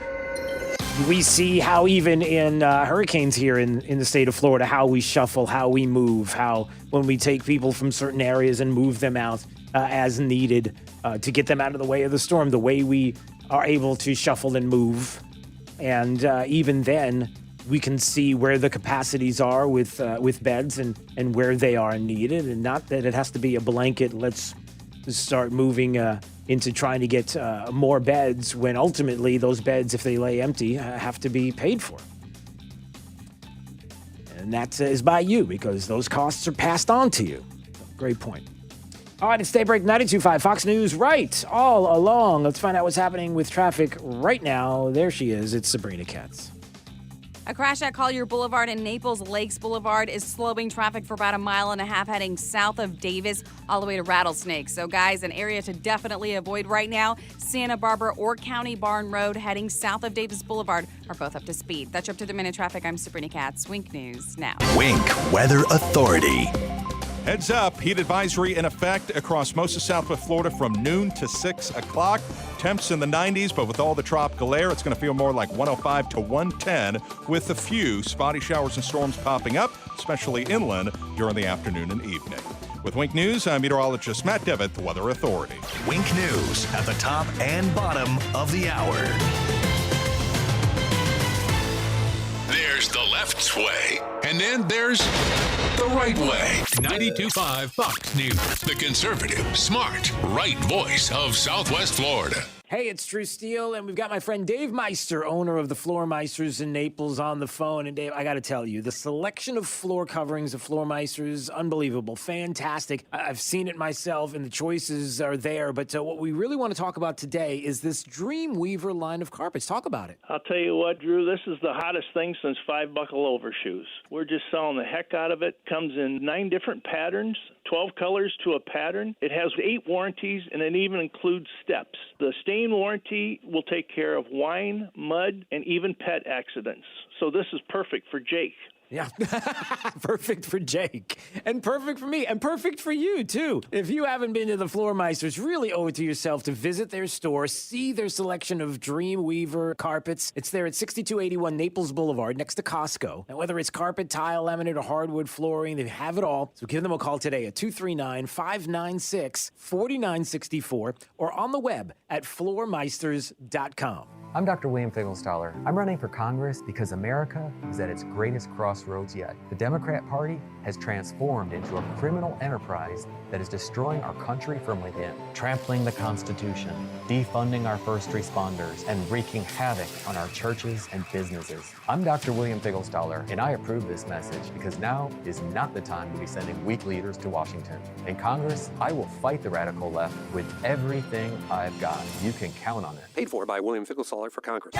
We see how even in hurricanes here in the state of Florida, how we shuffle, how we move, how when we take people from certain areas and move them out as needed to get them out of the way of the storm, the way we are able to shuffle and move. And even then, we can see where the capacities are with beds and where they are needed, and not that it has to be a blanket, let's start moving into trying to get more beds when ultimately those beds, if they lay empty, have to be paid for. And that is by you because those costs are passed on to you. Great point. All right, it's Daybreak 92.5 Fox News right all along. Let's find out what's happening with traffic right now. There she is. It's Sabrina Katz. A crash at Collier Boulevard and Naples Lakes Boulevard is slowing traffic for about a mile and a half heading south of Davis all the way to Rattlesnake. So, guys, an area to definitely avoid right now. Santa Barbara or County Barn Road heading south of Davis Boulevard are both up to speed. That's your up-to-the-minute traffic. I'm Sabrina Katz. Wink News now. Wink Weather Authority. Heads up, heat advisory in effect across most of Southwest Florida from noon to 6 o'clock. Temps in the 90s, but with all the tropical air, it's going to feel more like 105 to 110 with a few spotty showers and storms popping up, especially inland during the afternoon and evening. With Wink News, I'm meteorologist Matt Devitt, the Weather Authority. Wink News at the top and bottom of the hour. There's the left way, and then there's the right way. 92.5 Fox News, the conservative, smart, right voice of Southwest Florida. Hey, it's Drew Steele, and we've got my friend Dave Meister, owner of the Floor Meisters in Naples, on the phone. And Dave, I got to tell you, the selection of floor coverings of Floor Meisters, unbelievable, fantastic. I've seen it myself, and the choices are there. But what we really want to talk about today is this Dreamweaver line of carpets. Talk about it. I'll tell you what, Drew, this is the hottest thing since 5-buckle overshoes. We're just selling the heck out of it. Comes in 9 different patterns, 12 colors to a pattern. It has 8 warranties, and it even includes steps. The stain warranty will take care of wine, mud, and even pet accidents. So this is perfect for Jake. Yeah, perfect for Jake, and perfect for me, and perfect for you, too. If you haven't been to the Floor Meisters, really owe it to yourself to visit their store, see their selection of Dreamweaver carpets. It's there at 6281 Naples Boulevard, next to Costco. Now, whether it's carpet, tile, laminate, or hardwood flooring, they have it all. So give them a call today at 239-596-4964 or on the web at floormeisters.com. I'm Dr. William Fingelstaller. I'm running for Congress because America is at its greatest crossroads yet. The Democrat Party has transformed into a criminal enterprise that is destroying our country from within, trampling the Constitution, defunding our first responders, and wreaking havoc on our churches and businesses. I'm Dr. William Fingelstaller, and I approve this message because now is not the time to be sending weak leaders to Washington. In Congress, I will fight the radical left with everything I've got. You can count on it. Paid for by William Fingelstaller for Congress.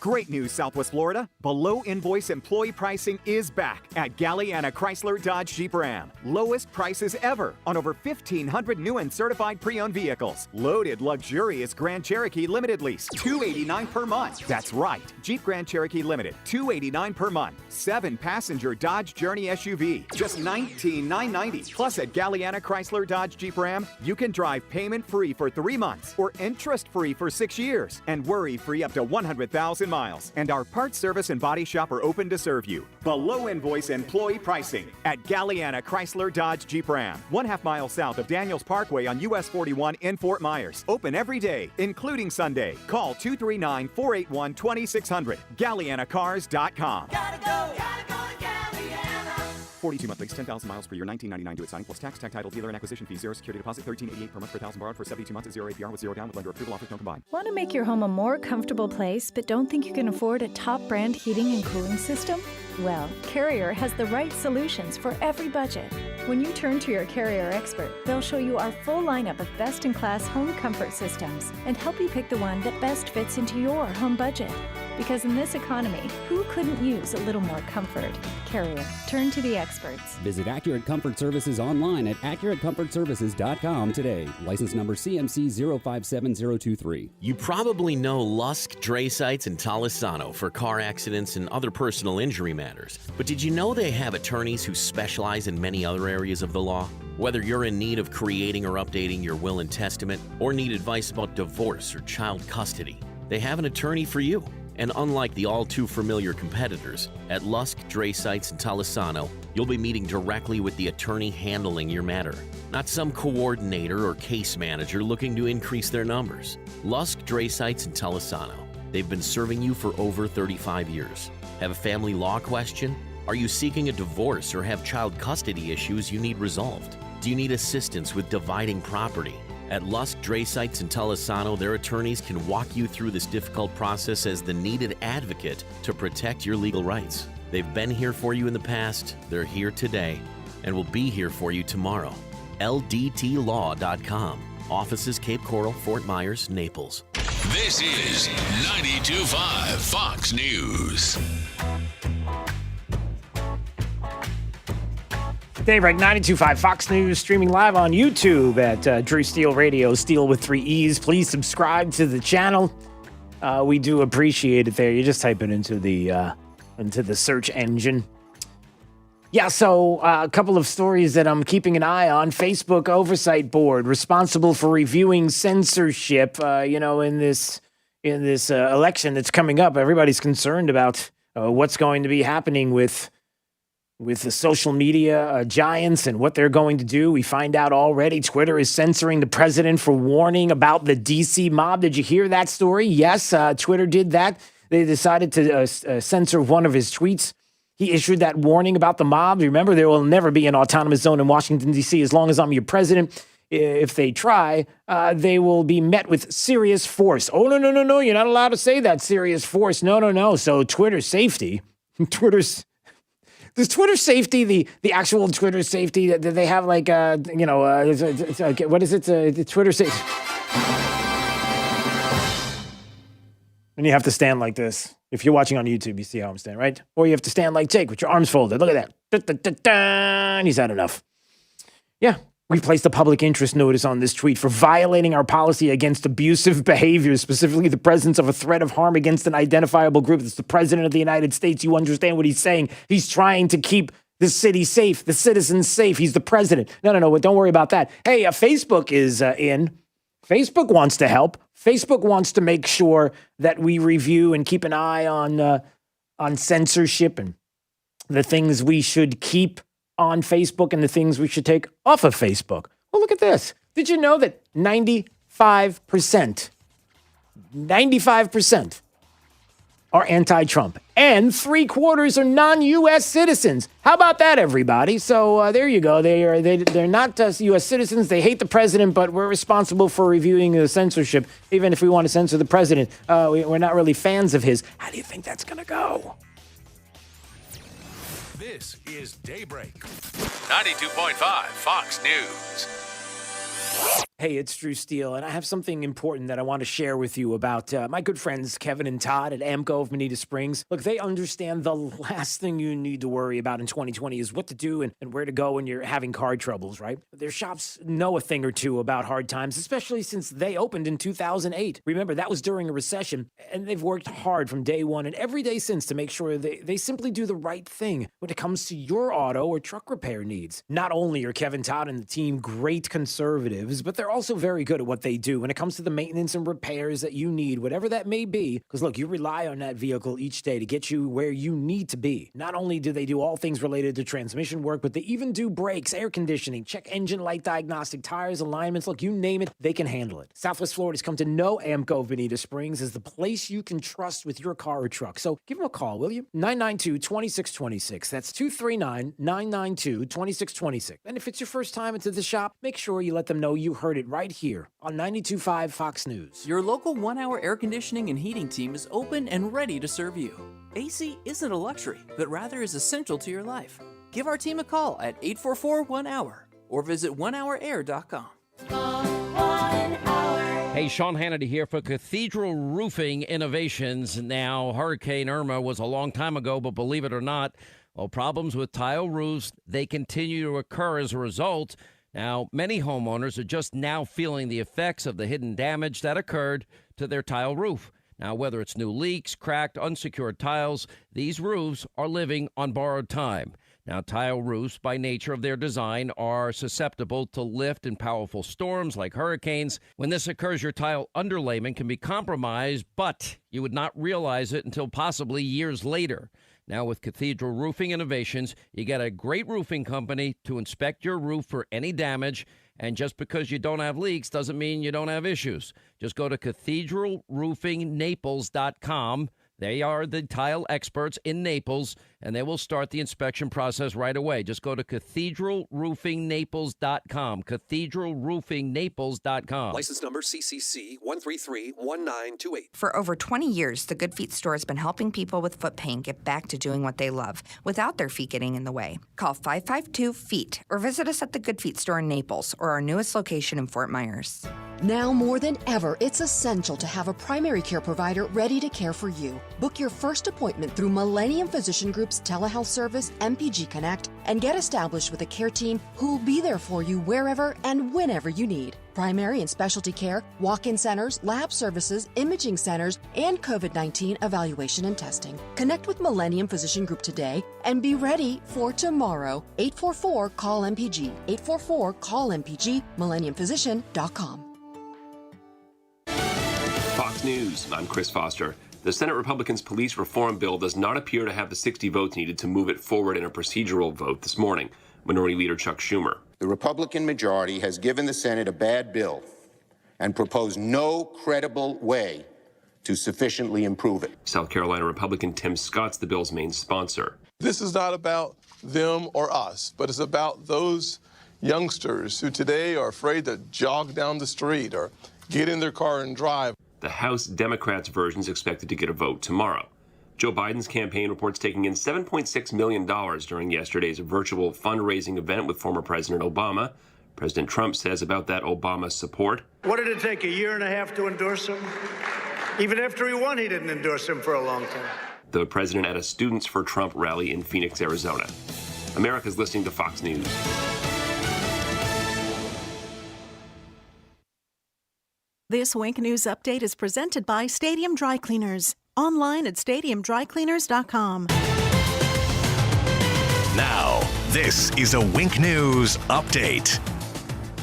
Great news, Southwest Florida. Below invoice employee pricing is back at Galliana Chrysler Dodge Jeep Ram. Lowest prices ever on over 1,500 new and certified pre-owned vehicles. Loaded, luxurious Grand Cherokee Limited lease, $289 per month. That's right, Jeep Grand Cherokee Limited, $289 per month. 7-passenger Dodge Journey SUV, just $19,990. Plus at Galliana Chrysler Dodge Jeep Ram, you can drive payment-free for 3 months or interest-free for 6 years and worry-free up to 100,000 miles. And our parts service and body shop are open to serve you. Below invoice employee pricing at Galliana Chrysler Dodge Jeep Ram, 1/2 mile south of Daniels Parkway on US 41 in Fort Myers. Open every day, including Sunday. Call 239-481-2600. GallianaCars.com. 42 month lease, 10,000 miles per year, $19.99 due at signing plus tax, tag title, dealer and acquisition fee, 0 security deposit, $13.88 per month per thousand borrowed for 72 months at 0 APR with 0 down with lender approval. Offers don't combine. Want to make your home a more comfortable place but don't think you can afford a top brand heating and cooling system? Well, Carrier has the right solutions for every budget. When you turn to your Carrier expert, they'll show you our full lineup of best-in-class home comfort systems and help you pick the one that best fits into your home budget. Because in this economy, who couldn't use a little more comfort? Carrier. Turn to the experts. Visit Accurate Comfort Services online at AccurateComfortServices.com today. License number CMC 057023. You probably know Lusk Dray Sites in Talisano for car accidents and other personal injury matters. But did you know they have attorneys who specialize in many other areas of the law? Whether you're in need of creating or updating your will and testament, or need advice about divorce or child custody, they have an attorney for you. And unlike the all-too-familiar competitors, at Lusk Dray Sites in Talisano, you'll be meeting directly with the attorney handling your matter, not some coordinator or case manager looking to increase their numbers. Lusk Dray Sites in Talisano. They've been serving you for over 35 years. Have a family law question? Are you seeking a divorce or have child custody issues you need resolved? Do you need assistance with dividing property? At Lusk Dray Sites in Talisano, their attorneys can walk you through this difficult process as the needed advocate to protect your legal rights. They've been here for you in the past, they're here today, and will be here for you tomorrow. LDTlaw.com. Offices Cape Coral, Fort Myers, Naples. This is 92.5 Fox News. Daybreak 92.5 Fox News, streaming live on YouTube at Drew Steele Radio, Steele with 3 E's. Please subscribe to the channel. We do appreciate it there. You just type it into the search engine. Yeah, so a couple of stories that I'm keeping an eye on. Facebook Oversight Board, responsible for reviewing censorship, in this election that's coming up. Everybody's concerned about what's going to be happening with the social media giants and what they're going to do. We find out already Twitter is censoring the president for warning about the D.C. mob. Did you hear that story? Yes, Twitter did that. They decided to censor one of his tweets. He issued that warning about the mob. Remember, there will never be an autonomous zone in Washington, D.C. as long as I'm your president. If they try, they will be met with serious force. Oh, no, you're not allowed to say that, serious force. No. So Twitter's safety, Does Twitter safety, the actual Twitter safety, that they have what is it? The Twitter safety. And you have to stand like this. If you're watching on YouTube, you see how I'm standing, right? Or you have to stand like Jake with your arms folded. Look at that. And he's had enough. Yeah. We placed a public interest notice on this tweet for violating our policy against abusive behavior, specifically the presence of a threat of harm against an identifiable group. It's the president of the United States. You understand what he's saying. He's trying to keep the city safe, the citizens safe. He's the president. No, don't worry about that. Hey, Facebook is in. Facebook wants to help. Facebook wants to make sure that we review and keep an eye on censorship and the things we should keep on Facebook and the things we should take off of Facebook. Well, look at this. Did you know that 95% 95% are anti-Trump, and 3/4 are non-U.S. citizens. How about that, everybody? So there you go. They're not U.S. citizens. They hate the president, but we're responsible for reviewing the censorship. Even if we want to censor the president, we're not really fans of his. How do you think that's going to go? This is Daybreak. 92.5 Fox News. Hey, it's Drew Steele, and I have something important that I want to share with you about my good friends Kevin and Todd at AMCO of Bonita Springs. Look, they understand the last thing you need to worry about in 2020 is what to do and where to go when you're having car troubles, right? Their shops know a thing or two about hard times, especially since they opened in 2008. Remember, that was during a recession, and they've worked hard from day one and every day since to make sure they simply do the right thing when it comes to your auto or truck repair needs. Not only are Kevin, Todd, and the team great conservatives, but they're also very good at what they do when it comes to the maintenance and repairs that you need, whatever that may be. Because look, you rely on that vehicle each day to get you where you need to be. Not only do they do all things related to transmission work, but they even do brakes, air conditioning, check engine light diagnostic, tires, alignments. Look, you name it, they can handle it. Southwest Florida's come to know AMCO of Bonita Springs as the place you can trust with your car or truck. So give them a call, will you? 992-2626. That's 239-992-2626. And if it's your first time into the shop, make sure you let them know you heard it right here on 92.5 Fox News. Your local 1-hour air conditioning and heating team is open and ready to serve you. AC isn't a luxury, but rather is essential to your life. Give our team a call at 844-1-HOUR or visit onehourair.com. Hey, Sean Hannity here for Cathedral Roofing Innovations. Now, Hurricane Irma was a long time ago, but believe it or not, well, problems with tile roofs, they continue to occur as a result. Now, many homeowners are just now feeling the effects of the hidden damage that occurred to their tile roof. Now, whether it's new leaks, cracked, unsecured tiles, these roofs are living on borrowed time. Now, tile roofs, by nature of their design, are susceptible to lift and powerful storms like hurricanes. When this occurs, your tile underlayment can be compromised, but you would not realize it until possibly years later. Now, with Cathedral Roofing Innovations, you get a great roofing company to inspect your roof for any damage. And just because you don't have leaks doesn't mean you don't have issues. Just go to cathedralroofingnaples.com. They are the tile experts in Naples, and they will start the inspection process right away. Just go to cathedralroofingnaples.com, cathedralroofingnaples.com. License number CCC 1331928. For over 20 years, the Good Feet store has been helping people with foot pain get back to doing what they love without their feet getting in the way. Call 552-FEET or visit us at the Good Feet store in Naples or our newest location in Fort Myers. Now more than ever, it's essential to have a primary care provider ready to care for you. Book your first appointment through Millennium Physician Group's telehealth service, MPG Connect, and get established with a care team who'll be there for you wherever and whenever you need. Primary and specialty care, walk-in centers, lab services, imaging centers, and COVID-19 evaluation and testing. Connect with Millennium Physician Group today and be ready for tomorrow. 844-CALL-MPG. 844-CALL-MPG. MillenniumPhysician.com. Fox News, I'm Chris Foster. The Senate Republicans' police reform bill does not appear to have the 60 votes needed to move it forward in a procedural vote this morning. Minority Leader Chuck Schumer. The Republican majority has given the Senate a bad bill and proposed no credible way to sufficiently improve it. South Carolina Republican Tim Scott's the bill's main sponsor. This is not about them or us, but it's about those youngsters who today are afraid to jog down the street or get in their car and drive. The House Democrats' version is expected to get a vote tomorrow. Joe Biden's campaign reports taking in $7.6 million during yesterday's virtual fundraising event with former President Obama. President Trump says about that Obama support. What did it take, a year and a half to endorse him? Even after he won, he didn't endorse him for a long time. The president at a Students for Trump rally in Phoenix, Arizona. America's listening to Fox News. This Wink News update is presented by Stadium Dry Cleaners. Online at stadiumdrycleaners.com. Now, this is a Wink News update.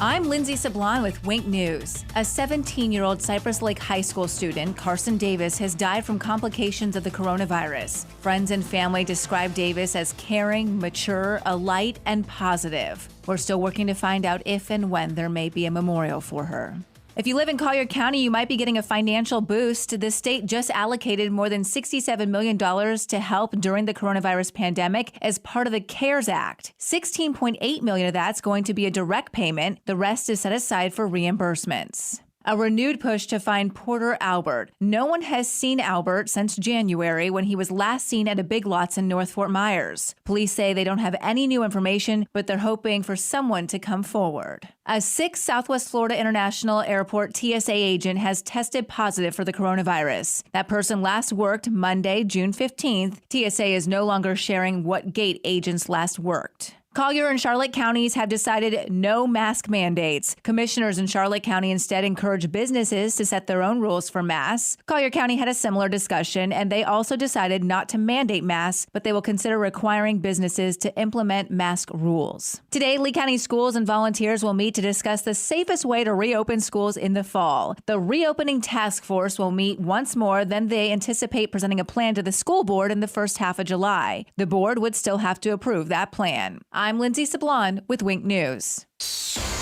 I'm Lindsay Sablon with Wink News. A 17-year-old Cypress Lake High School student, Carson Davis, has died from complications of the coronavirus. Friends and family describe Davis as caring, mature, a light, and positive. We're still working to find out if and when there may be a memorial for her. If you live in Collier County, you might be getting a financial boost. The state just allocated more than $67 million to help during the coronavirus pandemic as part of the CARES Act. $16.8 million of that's going to be a direct payment. The rest is set aside for reimbursements. A renewed push to find Porter Albert. No one has seen Albert since January when he was last seen at a Big Lots in North Fort Myers. Police say they don't have any new information, but they're hoping for someone to come forward. A 6 Southwest Florida International Airport TSA agent has tested positive for the coronavirus. That person last worked Monday, June 15th. TSA is no longer sharing what gate agents last worked. Collier and Charlotte counties have decided no mask mandates. Commissioners in Charlotte County instead encourage businesses to set their own rules for masks. Collier County had a similar discussion, and they also decided not to mandate masks, but they will consider requiring businesses to implement mask rules. Today, Lee County schools and volunteers will meet to discuss the safest way to reopen schools in the fall. The reopening task force will meet once more, then they anticipate presenting a plan to the school board in the first half of July. The board would still have to approve that plan. I'm Lindsay Sablon with Wink News.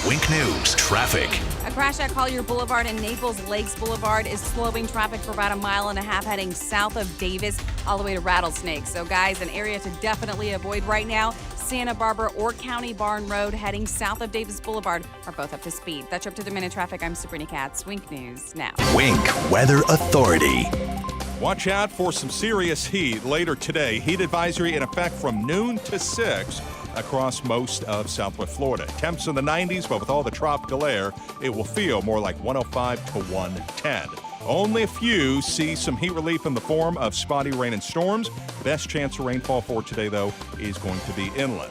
Wink News traffic. A crash at Collier Boulevard and Naples Lakes Boulevard is slowing traffic for about a mile and a half heading south of Davis all the way to Rattlesnake. So guys, an area to definitely avoid right now. Santa Barbara or County Barn Road heading south of Davis Boulevard are both up to speed. That's your up to the minute traffic. I'm Sabrina Katz. Wink News now. Wink Weather Authority. Watch out for some serious heat later today. Heat advisory in effect from noon to 6 across most of Southwest Florida. Temps in the 90s, but with all the tropical air, it will feel more like 105 to 110. Only a few see some heat relief in the form of spotty rain and storms. Best chance of rainfall for today, though, is going to be inland.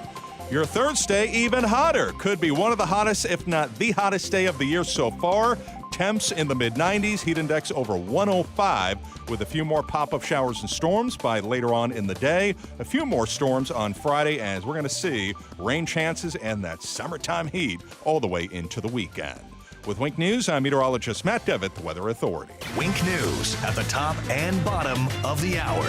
Your Thursday, even hotter. Could be one of the hottest, if not the hottest day of the year so far. Temps in the mid-90s, heat index over 105, with a few more pop-up showers and storms by later on in the day. A few more storms on Friday, as we're going to see rain chances and that summertime heat all the way into the weekend. With Wink News, I'm meteorologist Matt Devitt, the Weather Authority. Wink News at the top and bottom of the hour.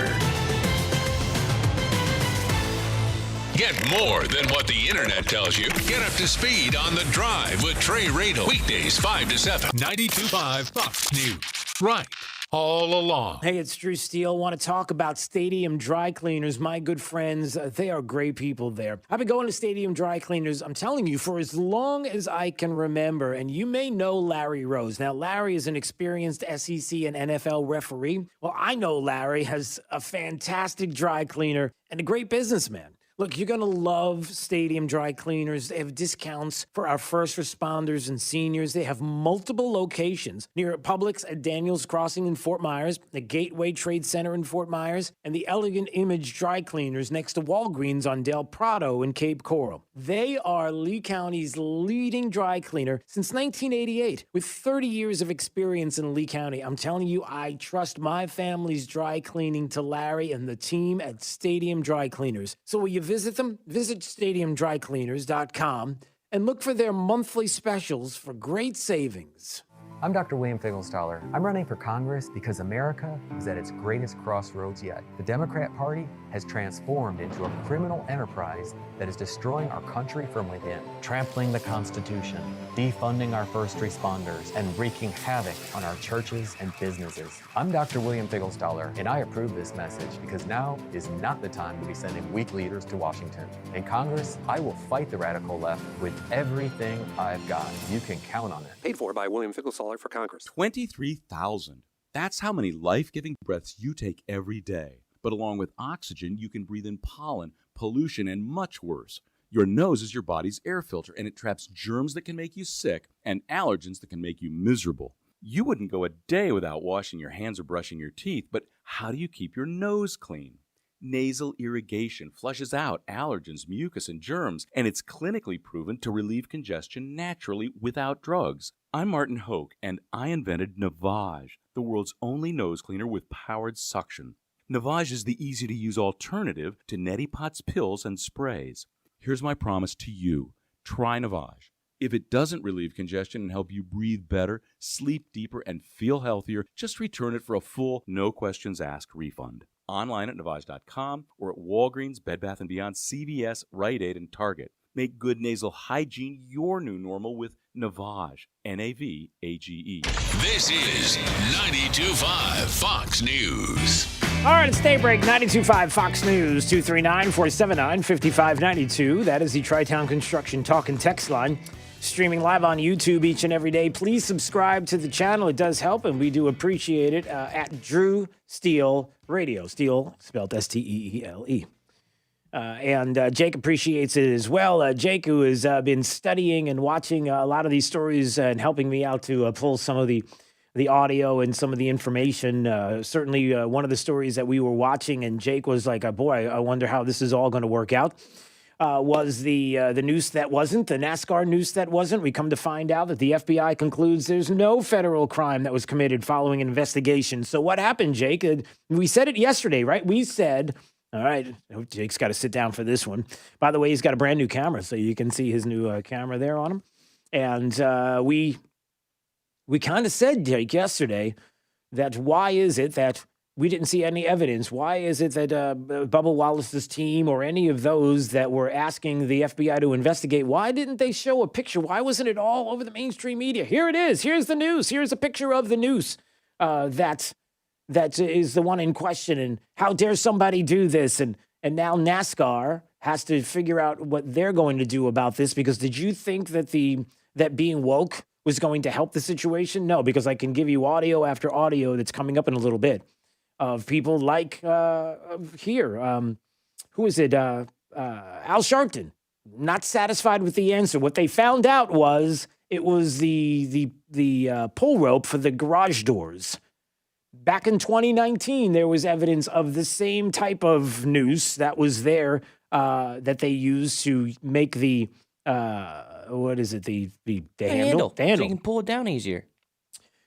Get more than what the internet tells you. Get up to speed on The Drive with Trey Radel. Weekdays 5 to 7. 92.5 Fox News. Right. All along. Hey, it's Drew Steele. Want to talk about Stadium Dry Cleaners. My good friends, they are great people there. I've been going to Stadium Dry Cleaners, I'm telling you, for as long as I can remember. And you may know Larry Rose. Now, Larry is an experienced SEC and NFL referee. Well, I know Larry has a fantastic dry cleaner and a great businessman. Look, you're going to love Stadium Dry Cleaners. They have discounts for our first responders and seniors. They have multiple locations near Publix at Daniels Crossing in Fort Myers, the Gateway Trade Center in Fort Myers, and the Elegant Image Dry Cleaners next to Walgreens on Del Prado in Cape Coral. They are Lee County's leading dry cleaner since 1988. With 30 years of experience in Lee County, I'm telling you, I trust my family's dry cleaning to Larry and the team at Stadium Dry Cleaners. So will you visit them? Visit stadiumdrycleaners.com and look for their monthly specials for great savings. I'm Dr. William Fingelstaller. I'm running for Congress because America is at its greatest crossroads yet. The Democrat Party has transformed into a criminal enterprise that is destroying our country from within, trampling the Constitution, defunding our first responders, and wreaking havoc on our churches and businesses. I'm Dr. William Fingelstaller, and I approve this message because now is not the time to be sending weak leaders to Washington. In Congress, I will fight the radical left with everything I've got. You can count on it. Paid for by William Finkelstaller for Congress. 23,000. That's how many life-giving breaths you take every day. But along with oxygen, you can breathe in pollen, pollution, and much worse. Your nose is your body's air filter, and it traps germs that can make you sick and allergens that can make you miserable. You wouldn't go a day without washing your hands or brushing your teeth, but how do you keep your nose clean? Nasal irrigation flushes out allergens, mucus, and germs, and it's clinically proven to relieve congestion naturally without drugs. I'm Martin Hoke, and I invented Navage, the world's only nose cleaner with powered suction. Navage is the easy-to-use alternative to Neti Pot's pills and sprays. Here's my promise to you. Try Navage. If it doesn't relieve congestion and help you breathe better, sleep deeper, and feel healthier, just return it for a full, no-questions-asked refund. Online at Navage.com or at Walgreens, Bed Bath & Beyond, CVS, Rite Aid, and Target. Make good nasal hygiene your new normal with Navage, Navage. This is 92.5 Fox News. All right, it's Daybreak, 92.5 Fox News, 239-479-5592. That is the Tri-Town Construction Talk and Text line. Streaming live on YouTube each and every day. Please subscribe to the channel. It does help, and we do appreciate it, at Drew Steele Radio. Steele, spelled S-T-E-E-L-E. And Jake appreciates it as well. Jake, who has been studying and watching a lot of these stories and helping me out to pull some of the audio and some of the information. Certainly one of the stories that we were watching, and Jake was like, boy, I wonder how this is all going to work out, was the noose that wasn't, the NASCAR noose that wasn't. We come to find out that the FBI concludes there's no federal crime that was committed following an investigation. So what happened, Jake? We said it yesterday, right? We said... All right, Jake's got to sit down for this one. By the way, he's got a brand new camera, so you can see his new camera there on him. And we kind of said, Jake, yesterday, that why is it that we didn't see any evidence? Why is it that Bubba Wallace's team or any of those that were asking the FBI to investigate, why didn't they show a picture? Why wasn't it all over the mainstream media? Here it is. Here's the noose. Here's a picture of the noose that is the one in question, and how dare somebody do this? And now NASCAR has to figure out what they're going to do about this, because did you think that that being woke was going to help the situation? No, because I can give you audio after audio that's coming up in a little bit of people like here. Who is it? Al Sharpton, not satisfied with the answer. What they found out was it was the pull rope for the garage doors. Back in 2019, there was evidence of the same type of noose that was there that they used to make the what is it? The handle. The handle. So you can pull it down easier.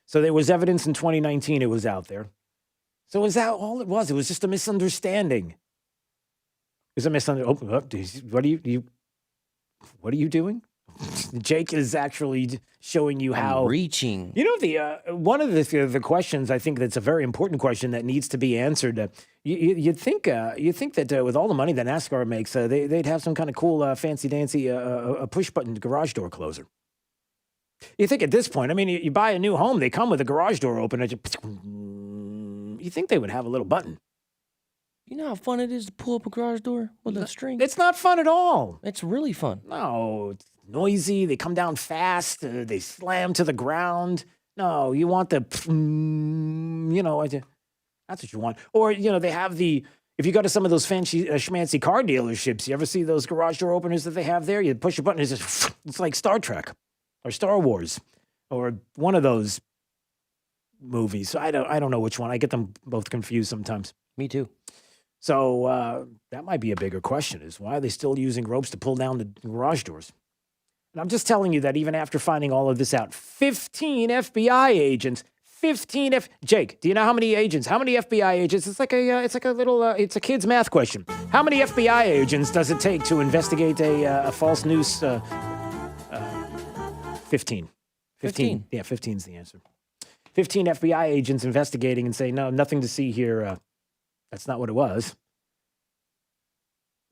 So there was evidence in 2019. It was out there. So was that all it was? It was just a misunderstanding. It was a misunderstanding. Oh, what are you doing? Jake is actually showing you how reaching. You know, one of the questions I think that's a very important question that needs to be answered. You'd think that with all the money that NASCAR makes, they'd have some kind of cool, fancy dancy, a push button garage door closer. You think at this point, I mean, you buy a new home, they come with a garage door opener. You think they would have a little button? You know how fun it is to pull up a garage door with a string? It's not fun at all. It's really fun. No, it's noisy. They come down fast. They slam to the ground. No, you want the, that's what you want. Or, they have if you go to some of those fancy, schmancy car dealerships, you ever see those garage door openers that they have there? You push a button, it's like Star Trek or Star Wars or one of those movies. I don't know which one. I get them both confused sometimes. Me too. So that might be a bigger question, is why are they still using ropes to pull down the garage doors? And I'm just telling you that even after finding all of this out, 15 FBI agents, Jake, do you know how many agents, how many FBI agents? It's like a kid's math question. How many FBI agents does it take to investigate a false noose? 15. 15. Yeah, 15 is the answer. 15 FBI agents investigating and say, no, nothing to see here. That's not what it was.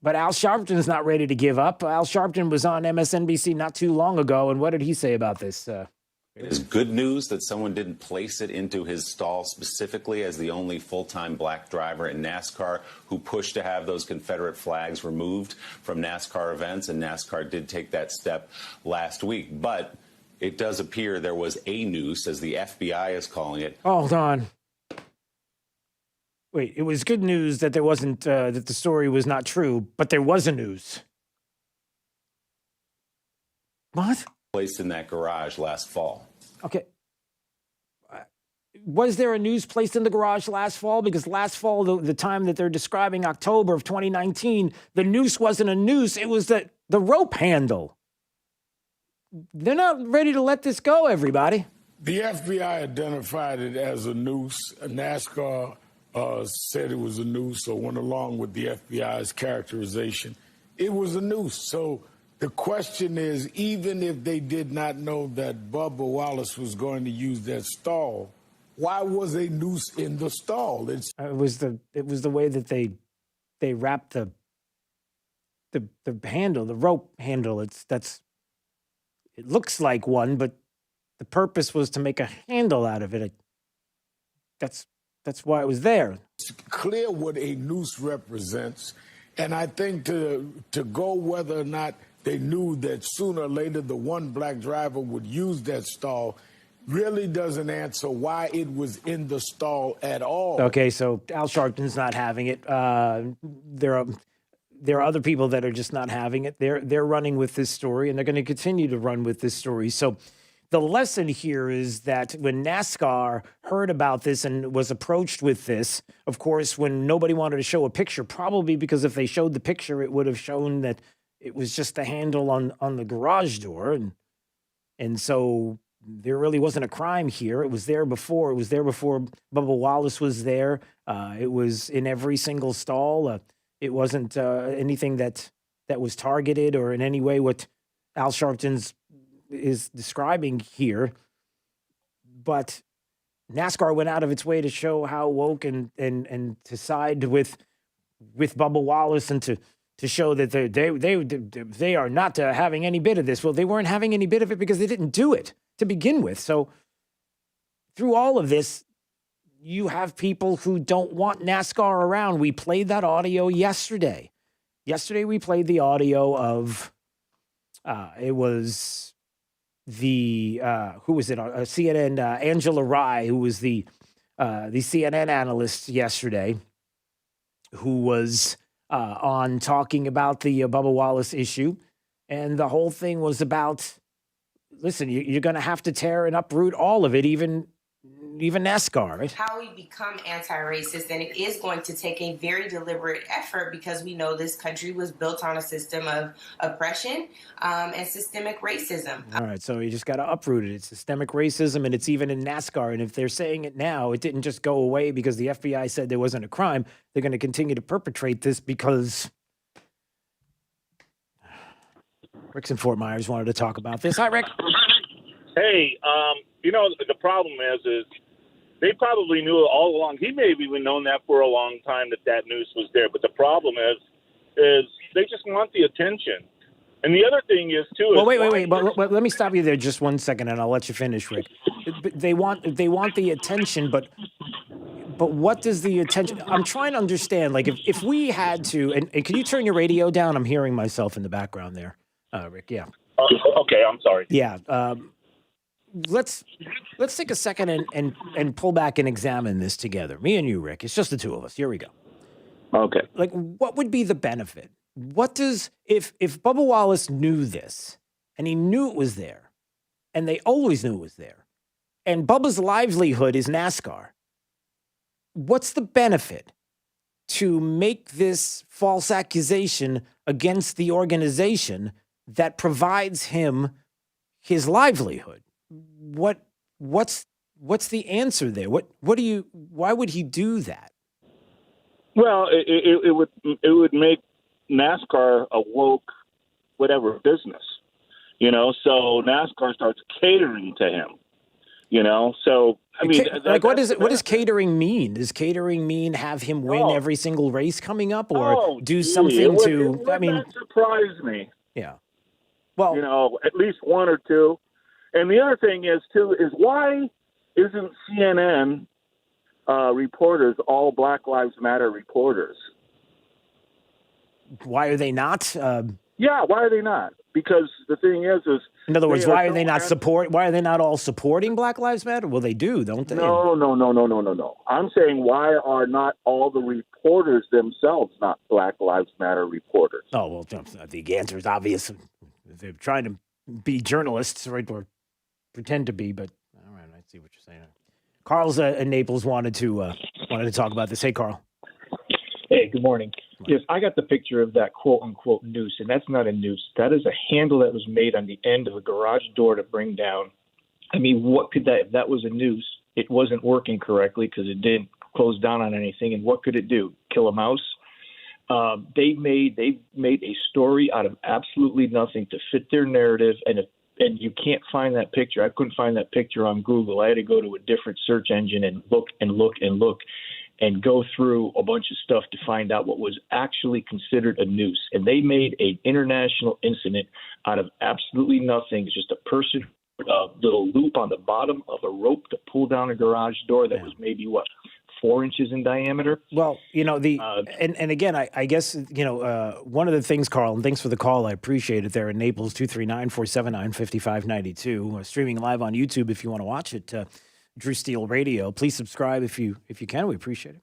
But Al Sharpton's not ready to give up. Al Sharpton was on MSNBC not too long ago, and what did he say about this? It is good news that someone didn't place it into his stall specifically as the only full-time black driver in NASCAR who pushed to have those Confederate flags removed from NASCAR events, and NASCAR did take that step last week. But it does appear there was a noose, as the FBI is calling it. Hold on. Wait, it was good news that there wasn't, that the story was not true, but there was a noose. What? Placed in that garage last fall. Okay. Was there a noose placed in the garage last fall? Because last fall, the time that they're describing, October of 2019, the noose wasn't a noose. It was the rope handle. They're not ready to let this go, everybody. The FBI identified it as a noose. NASCAR said it was a noose, or went along with the FBI's characterization. It was a noose. So the question is, even if they did not know that Bubba Wallace was going to use that stall, why was a noose in the stall? It was the way that they wrapped the handle, the rope handle. it looks like one, but the purpose was to make a handle out of it. That's why it was there. It's clear what a noose represents, and I think to go whether or not they knew that sooner or later the one black driver would use that stall really doesn't answer why it was in the stall at all. Okay, so Al Sharpton's not having it. There are other people that are just not having it. They're running with this story, and they're going to continue to run with this story. So the lesson here is that when NASCAR heard about this and was approached with this, of course, when nobody wanted to show a picture, probably because if they showed the picture, it would have shown that it was just the handle on the garage door. And so there really wasn't a crime here. It was there before. It was there before Bubba Wallace was there. It was in every single stall. It wasn't anything that was targeted or in any way what Al Sharpton's is describing here. But NASCAR went out of its way to show how woke and to side with Bubba Wallace and to show that they are not having any bit of this. Well, they weren't having any bit of it because they didn't do it to begin with. So through all of this, you have people who don't want NASCAR around. We played that audio yesterday. Yesterday we played the audio of it was the who was it? CNN Angela Rye, who was the CNN analyst yesterday, who was on talking about the Bubba Wallace issue, and the whole thing was about, listen, you're going to have to tear and uproot all of it, even NASCAR, right? How we become anti-racist, and it is going to take a very deliberate effort because we know this country was built on a system of oppression and systemic racism. All right, so you just got to uproot it. It's systemic racism, and it's even in NASCAR. And if they're saying it now, it didn't just go away because the FBI said there wasn't a crime. They're going to continue to perpetrate this because Rick's in Fort Myers wanted to talk about this. Hi, Rick. Hey, the problem is they probably knew all along. He may have even known that for a long time that noose was there. But the problem is they just want the attention. And the other thing is too. Well, wait. But let me stop you there just 1 second, and I'll let you finish, Rick. They want the attention, but what does the attention? I'm trying to understand. Like if we had to, and can you turn your radio down? I'm hearing myself in the background there, Rick. Yeah. Okay, I'm sorry. Yeah. Let's take a second and pull back and examine this together. Me and you, Rick. It's just the two of us. Here we go. Okay. Like, what would be the benefit? What does if Bubba Wallace knew this and he knew it was there, and they always knew it was there, and Bubba's livelihood is NASCAR, what's the benefit to make this false accusation against the organization that provides him his livelihood? What's the answer there? Why would he do that? Well, it would make NASCAR a woke whatever business, so NASCAR starts catering to him, so I mean, It would surprise me. Yeah. Well, at least one or two. And the other thing is why isn't CNN reporters all Black Lives Matter reporters? Why are they not? Yeah, why are they not? Because the thing is in other words, why are they not Why are they not all supporting Black Lives Matter? Well, they do, don't they? No. I'm saying why are not all the reporters themselves not Black Lives Matter reporters? Oh well, the answer is obvious. They're trying to be journalists, right, or pretend to be. But all right, I see what you're saying. Carl's in Naples wanted to talk about this. Hey, Carl. Hey, good morning. Yes, I got the picture of that quote-unquote noose, and that's not a noose. That is a handle that was made on the end of a garage door to bring down. I mean, what could that, if that was a noose, it wasn't working correctly because it didn't close down on anything, and what could it do? Kill a mouse? They made a story out of absolutely nothing to fit their narrative, and you can't find that picture. I couldn't find that picture on Google. I had to go to a different search engine and look. and go through a bunch of stuff to find out what was actually considered a noose. And they made an international incident out of absolutely nothing. It's just a person with a little loop on the bottom of a rope to pull down a garage door that was maybe, 4 inches in diameter. Well, and again, I guess, one of the things, Carl, and thanks for the call. I appreciate it there in Naples, 239-479-5592. Streaming live on YouTube if you want to watch it. Drew Steele Radio. Please subscribe if you can. We appreciate it.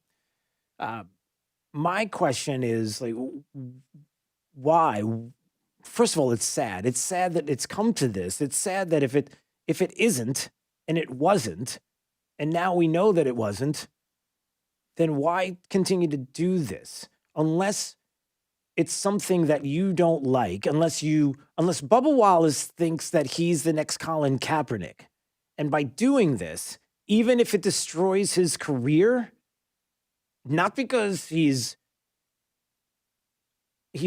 My question is, why? First of all, it's sad. It's sad that it's come to this. It's sad that if it isn't, and it wasn't, and now we know that it wasn't, then why continue to do this? Unless it's something that you don't like, unless Bubba Wallace thinks that he's the next Colin Kaepernick. And by doing this, even if it destroys his career, not because he's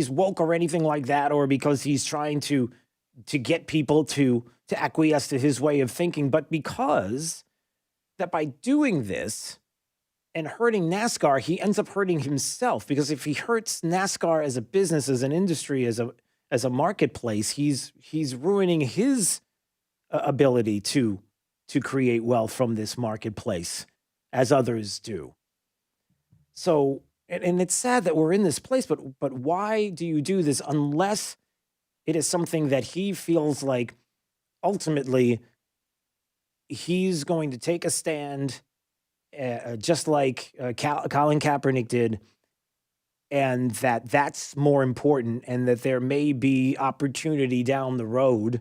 woke or anything like that, or because he's trying to get people to acquiesce to his way of thinking, but because that by doing this and hurting NASCAR, he ends up hurting himself. Because if he hurts NASCAR as a business, as an industry, as a marketplace, he's ruining his ability to create wealth from this marketplace, as others do. So, and it's sad that we're in this place, but why do you do this unless it is something that he feels like ultimately he's going to take a stand, just like Colin Kaepernick did, and that's more important, and that there may be opportunity down the road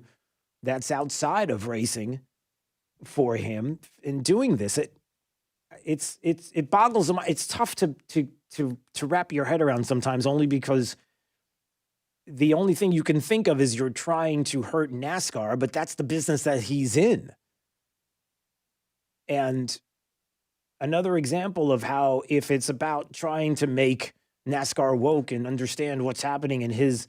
that's outside of racing for him in doing this. It boggles the mind. It's tough to wrap your head around sometimes, only because the only thing you can think of is you're trying to hurt NASCAR, but that's the business that he's in. And another example of how, if it's about trying to make NASCAR woke and understand what's happening in his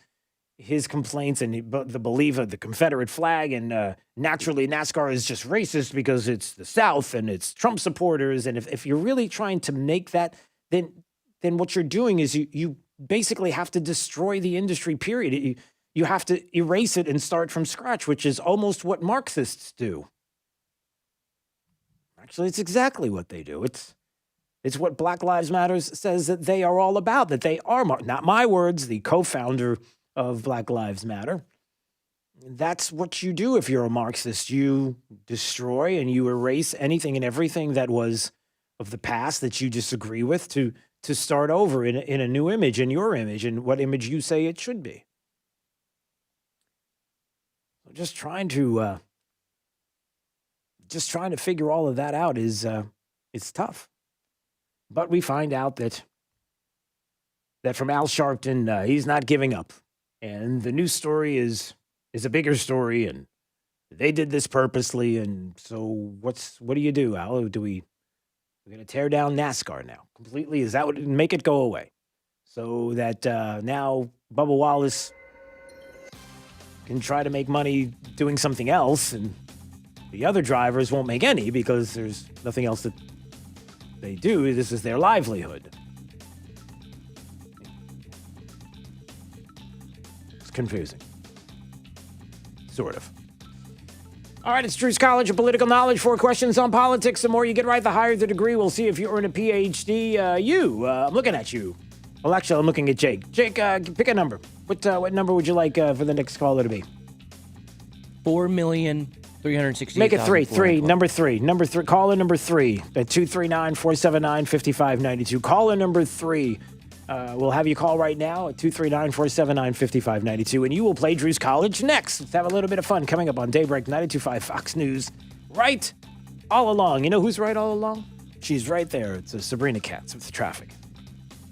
complaints and the belief of the Confederate flag, and naturally NASCAR is just racist because it's the South and it's Trump supporters. And if you're really trying to make that, then what you're doing is you basically have to destroy the industry, period. You have to erase it and start from scratch, which is almost what Marxists do. Actually, it's exactly what they do. It's what Black Lives Matter says that they are all about, that they are, not my words, the co-founder of Black Lives Matter. That's what you do if you're a Marxist. You destroy and you erase anything and everything that was of the past that you disagree with to start over in a new image, in your image, and what image you say it should be. Just trying to figure all of that out is it's tough. But we find out that from Al Sharpton, he's not giving up. And the news story is a bigger story, and they did this purposely. And so what do you do, Al? We're going to tear down NASCAR now completely? Is that what make it go away? So that now Bubba Wallace can try to make money doing something else, and the other drivers won't make any because there's nothing else that they do. This is their livelihood. Confusing. Sort of. All right, it's Drew's College of Political Knowledge. 4 questions on politics. The more you get right, the higher the degree. We'll see if you earn a PhD. I'm looking at you. Well, actually, I'm looking at Jake. Jake, pick a number. What number would you like for the next caller to be? 4,360,000. Make it 3. Number 3. Caller number 3 at 239-479-5592. Caller number 3. We'll have you call right now at 239-479-5592, and you will play Drew's College next. Let's have a little bit of fun coming up on Daybreak 92.5 Fox News. Right all along. You know who's right all along? She's right there. It's Sabrina Katz with the traffic.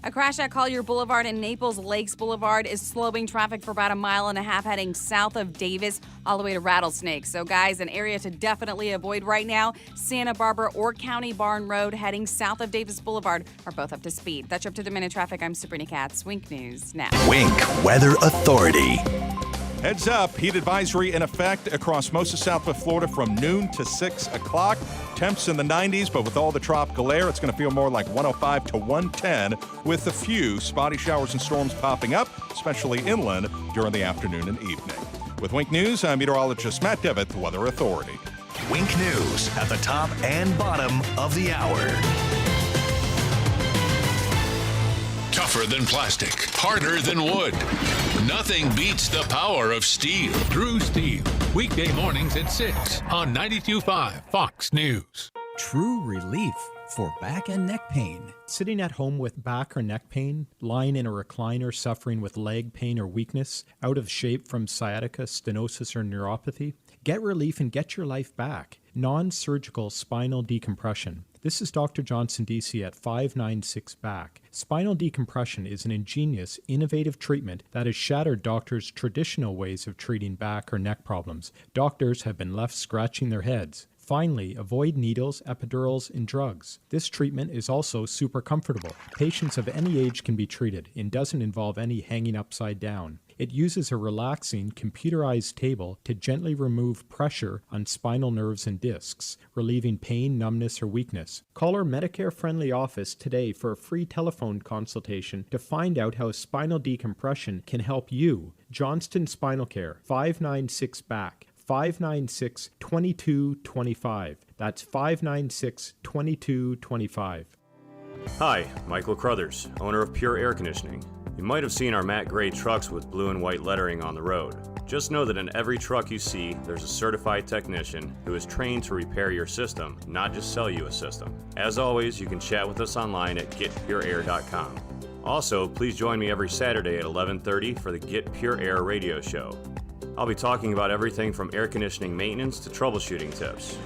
A crash at Collier Boulevard and Naples Lakes Boulevard is slowing traffic for about 1.5 miles heading south of Davis all the way to Rattlesnake. So, guys, an area to definitely avoid right now. Santa Barbara or County Barn Road heading south of Davis Boulevard are both up to speed. That's your up-to-the-minute traffic. I'm Sabrina Katz. Wink News now. Wink Weather Authority. Heads up, heat advisory in effect across most of Southwest Florida from noon to 6 o'clock. Temps in the 90s, but with all the tropical air, it's going to feel more like 105 to 110 with a few spotty showers and storms popping up, especially inland during the afternoon and evening. With Wink News, I'm meteorologist Matt Devitt, the Weather Authority. Wink News at the top and bottom of the hour. Tougher than plastic, harder than wood. Nothing beats the power of steel. Drew Steel, weekday mornings at 6 on 92.5 Fox News. True relief for back and neck pain. Sitting at home with back or neck pain, lying in a recliner suffering with leg pain or weakness, out of shape from sciatica, stenosis, or neuropathy? Get relief and get your life back. Non-surgical spinal decompression. This is Dr. Johnson, D.C. at 596 Back. Spinal decompression is an ingenious, innovative treatment that has shattered doctors' traditional ways of treating back or neck problems. Doctors have been left scratching their heads. Finally, avoid needles, epidurals, and drugs. This treatment is also super comfortable. Patients of any age can be treated and doesn't involve any hanging upside down. It uses a relaxing, computerized table to gently remove pressure on spinal nerves and discs, relieving pain, numbness, or weakness. Call our Medicare-friendly office today for a free telephone consultation to find out how spinal decompression can help you. Johnston Spinal Care, 596 Back. 596-2225. That's 596-2225. Hi, Michael Crothers, owner of Pure Air Conditioning. You might have seen our matte gray trucks with blue and white lettering on the road. Just know that in every truck you see, there's a certified technician who is trained to repair your system, not just sell you a system. As always, you can chat with us online at getpureair.com. Also, please join me every Saturday at 11:30 for the Get Pure Air radio show. I'll be talking about everything from air conditioning maintenance to troubleshooting tips.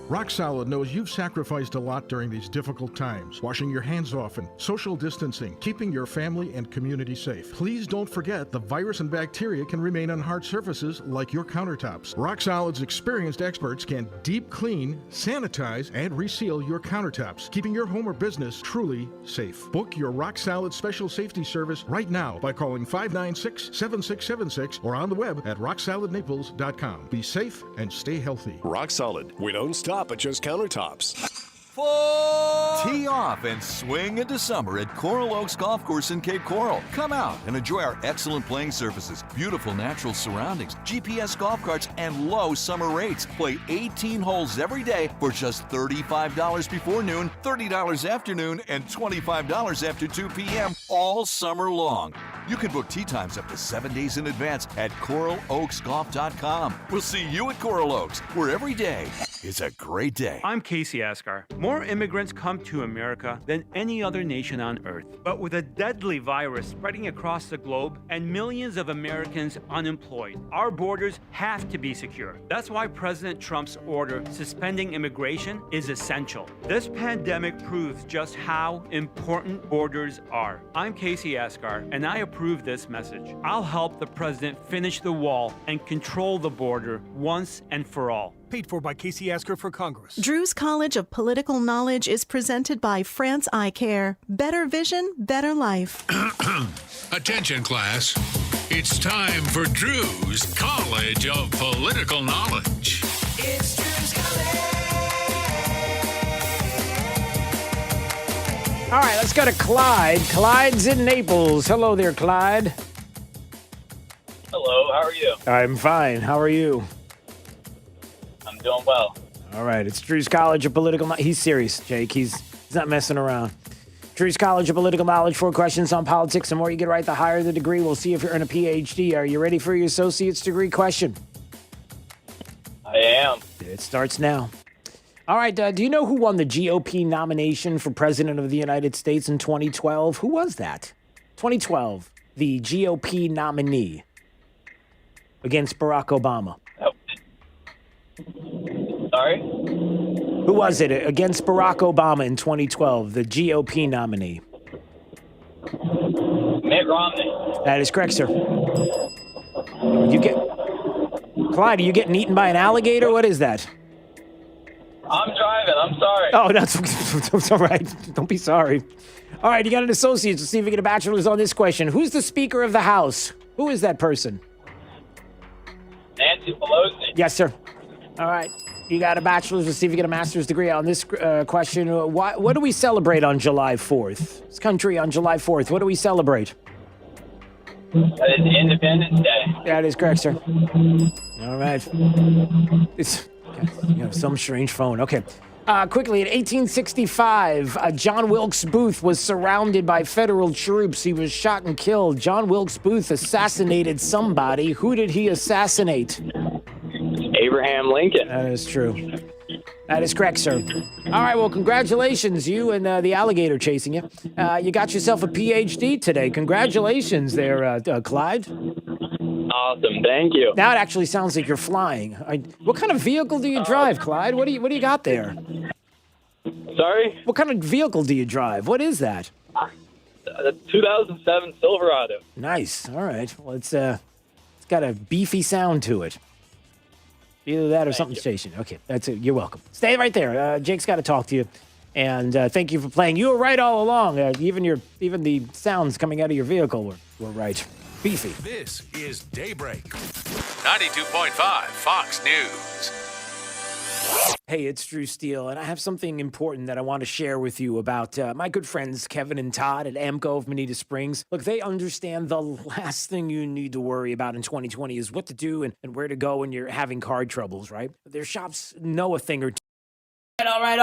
Rock Solid knows you've sacrificed a lot during these difficult times, washing your hands often, social distancing, keeping your family and community safe. Please don't forget the virus and bacteria can remain on hard surfaces like your countertops. Rock Solid's experienced experts can deep clean, sanitize, and reseal your countertops, keeping your home or business truly safe. Book your Rock Solid special safety service right now by calling 596-7676 or on the web at rocksolidnaples.com. Be safe and stay healthy. Rock Solid. We don't stop at just countertops. Tee off and swing into summer at Coral Oaks Golf Course in Cape Coral. Come out and enjoy our excellent playing surfaces, beautiful natural surroundings, GPS golf carts, and low summer rates. Play 18 holes every day for just $35 before noon, $30 afternoon, and $25 after 2 p.m. all summer long. You can book tee times up to 7 days in advance at coraloaksgolf.com. We'll see you at Coral Oaks, where every day is a great day. I'm Casey Asgar. More immigrants come to America than any other nation on earth. But with a deadly virus spreading across the globe and millions of Americans unemployed, our borders have to be secure. That's why President Trump's order suspending immigration is essential. This pandemic proves just how important borders are. I'm Casey Asgar, and I approve this message. I'll help the president finish the wall and control the border once and for all. Paid for by Casey Asker for Congress. Drew's College of Political Knowledge is presented by France Eye Care. Better vision, better life. Attention, class. It's time for Drew's College of Political Knowledge. It's Drew's College. All right, let's go to Clyde. Clyde's in Naples. Hello there, Clyde. Hello, how are you? I'm fine. How are you? I'm doing well. All right, it's Drew's College of Political Knowledge. He's serious, Jake. He's not messing around. Drew's College of Political Knowledge, 4 questions on politics. The more you get right, the higher the degree. We'll see if you're in a PhD. Are you ready for your associate's degree question? I am. It starts now. All right, do you know who won the GOP nomination for President of the United States in 2012? Who was that? 2012, the GOP nominee against Barack Obama. Sorry? Who was it against Barack Obama in 2012, the GOP nominee? Mitt Romney. That is correct, sir. Clyde, are you getting eaten by an alligator? What is that? I'm driving. I'm sorry. Oh, that's all right. Don't be sorry. All right, you got an associate's. Let's see if you get a bachelor's on this question. Who's the Speaker of the House? Who is that person? Nancy Pelosi. Yes, sir. All right. You got a bachelor's. Let's see if you get a master's degree on this question. What do we celebrate on July 4th? This country on July 4th, what do we celebrate? That is Independence Day. That is correct, sir. All right. It's some strange phone. Okay. Quickly, in 1865, John Wilkes Booth was surrounded by federal troops. He was shot and killed. John Wilkes Booth assassinated somebody. Who did he assassinate? Abraham Lincoln. That is true. That is correct, sir. All right, well, congratulations, you and the alligator chasing you. You got yourself a PhD today. Congratulations there, Clyde. Awesome, thank you. Now it actually sounds like you're flying. What kind of vehicle do you drive, Clyde? What do you got there? Sorry? What kind of vehicle do you drive? What is that? The 2007 Silverado. Nice. All right. Well, it's got a beefy sound to it. Either that or something station. Okay, that's it. You're welcome. Stay right there. Jake's got to talk to you. And thank you for playing. You were right all along. Even the sounds coming out of your vehicle were right. Beefy. This is Daybreak. 92.5 Fox News. Hey, it's Drew Steele, and I have something important that I want to share with you about my good friends Kevin and Todd at AMCO of Bonita Springs. Look, they understand the last thing you need to worry about in 2020 is what to do and where to go when you're having car troubles, right? Their shops know a thing or two. All right.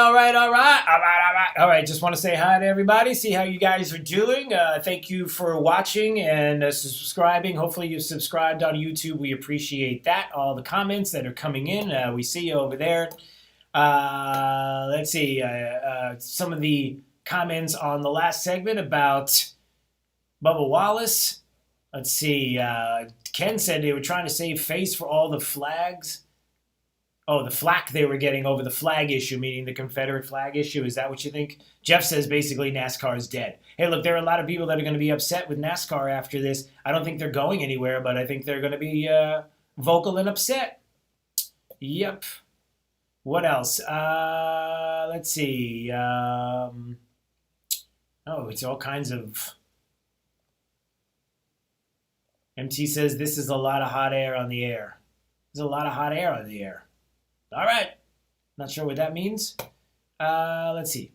Just want to say hi to everybody. See how you guys are doing. Thank you for watching and subscribing. Hopefully you've subscribed on YouTube. We appreciate that. All the comments that are coming in. We see you over there. Let's see. Some of the comments on the last segment about Bubba Wallace. Let's see. Ken said they were trying to save face for all the flags. Oh, the flack they were getting over the flag issue, meaning the Confederate flag issue. Is that what you think? Jeff says basically NASCAR is dead. Hey, look, there are a lot of people that are going to be upset with NASCAR after this. I don't think they're going anywhere, but I think they're going to be vocal and upset. Yep. What else? Let's see. It's all kinds of... MT says this is a lot of hot air on the air. There's a lot of hot air on the air. All right. Not sure what that means. Let's see.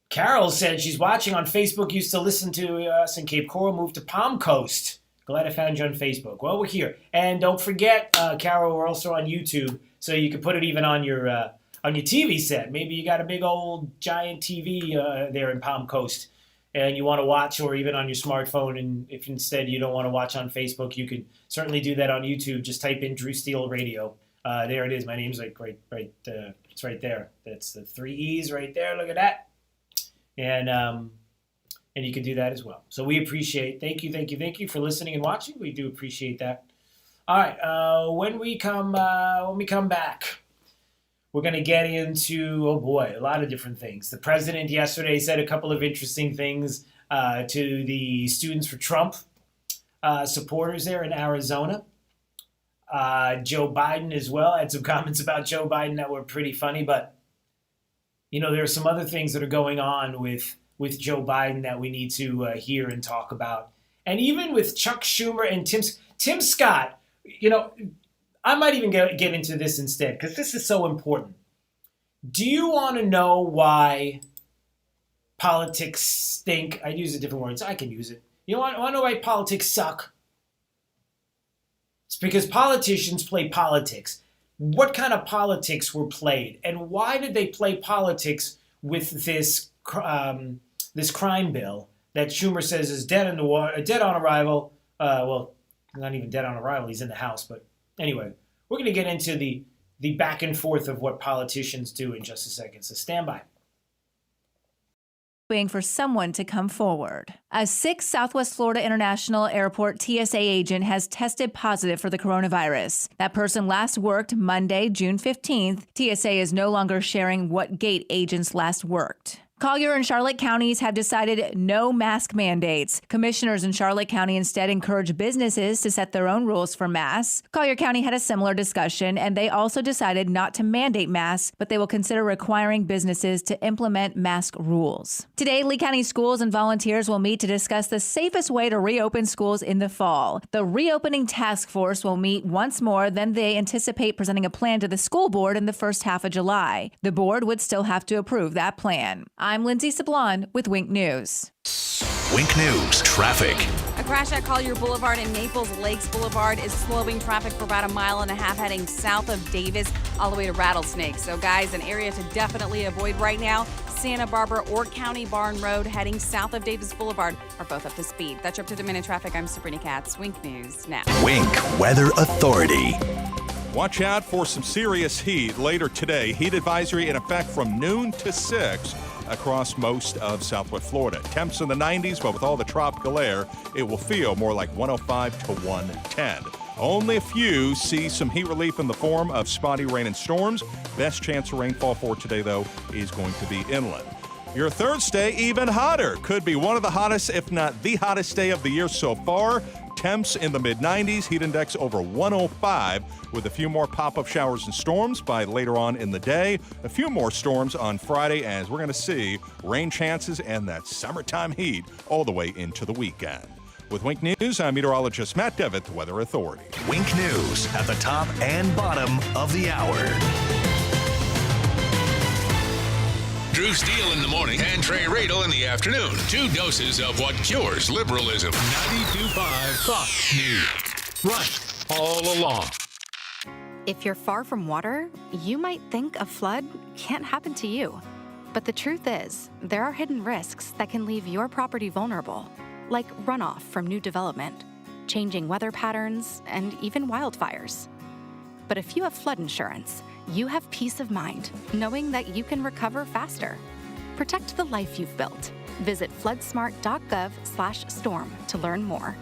Carol said she's watching on Facebook, used to listen to us in Cape Coral, moved to Palm Coast. Glad I found you on Facebook. Well, we're here. And don't forget, Carol, we're also on YouTube, so you can put it even on your TV set. Maybe you got a big old giant TV there in Palm Coast, and you want to watch, or even on your smartphone, and if instead you don't want to watch on Facebook, you can certainly do that on YouTube. Just type in Drew Steele Radio. There it is. My name's like right. It's right there. That's the 3 E's right there. Look at that. And you can do that as well. So we appreciate. Thank you for listening and watching. We do appreciate that. All right. When we come back, we're going to get into a lot of different things. The president yesterday said a couple of interesting things to the Students for Trump supporters there in Arizona. Joe Biden as well had some comments about Joe Biden that were pretty funny, but there are some other things that are going on with Joe Biden that we need to hear and talk about. And even with Chuck Schumer and Tim Scott, I might even get into this instead because this is so important. Do you want to know why politics stink? I'd use a different word, so I can use it. You want to know why politics suck? It's because politicians play politics. What kind of politics were played, and why did they play politics with this crime bill that Schumer says is dead on arrival? Well, not even dead on arrival. He's in the House, but anyway, we're going to get into the back and forth of what politicians do in just a second. So stand by. Waiting for someone to come forward. A 6 Southwest Florida International Airport TSA agent has tested positive for the coronavirus. That person last worked Monday, June 15th. TSA is no longer sharing what gate agents last worked. Collier and Charlotte counties have decided no mask mandates. Commissioners in Charlotte County instead encourage businesses to set their own rules for masks. Collier County had a similar discussion, and they also decided not to mandate masks, but they will consider requiring businesses to implement mask rules. Today, Lee County schools and volunteers will meet to discuss the safest way to reopen schools in the fall. The reopening task force will meet once more, then they anticipate presenting a plan to the school board in the first half of July. The board would still have to approve that plan. I'm Lindsay Sablon with Wink News. Wink News traffic. A crash at Collier Boulevard and Naples Lakes Boulevard is slowing traffic for about a mile and a half heading south of Davis all the way to Rattlesnake. So guys, an area to definitely avoid right now. Santa Barbara or County Barn Road heading south of Davis Boulevard are both up to speed. That's your up-to-the-minute traffic. I'm Sabrina Katz. Wink News now. Wink Weather Authority. Watch out for some serious heat later today. Heat advisory in effect from noon to 6 across most of Southwest Florida. Temps in the 90s, but with all the tropical air, it will feel more like 105 to 110. Only a few see some heat relief in the form of spotty rain and storms. Best chance of rainfall for today, though, is going to be inland. Your Thursday, even hotter. Could be one of the hottest, if not the hottest day of the year so far. Temps in the mid-90s, heat index over 105, with a few more pop-up showers and storms by later on in the day. A few more storms on Friday, as we're going to see rain chances and that summertime heat all the way into the weekend. With Wink News, I'm meteorologist Matt Devitt, the Weather Authority. Wink News at the top and bottom of the hour. Drew Steele in the morning and Trey Radel in the afternoon. 2 doses of what cures liberalism. 92.5 Fox News. Right all along. If you're far from water, you might think a flood can't happen to you. But the truth is, there are hidden risks that can leave your property vulnerable, like runoff from new development, changing weather patterns, and even wildfires. But if you have flood insurance, you have peace of mind knowing that you can recover faster. Protect the life you've built. Visit floodsmart.gov/storm to learn more.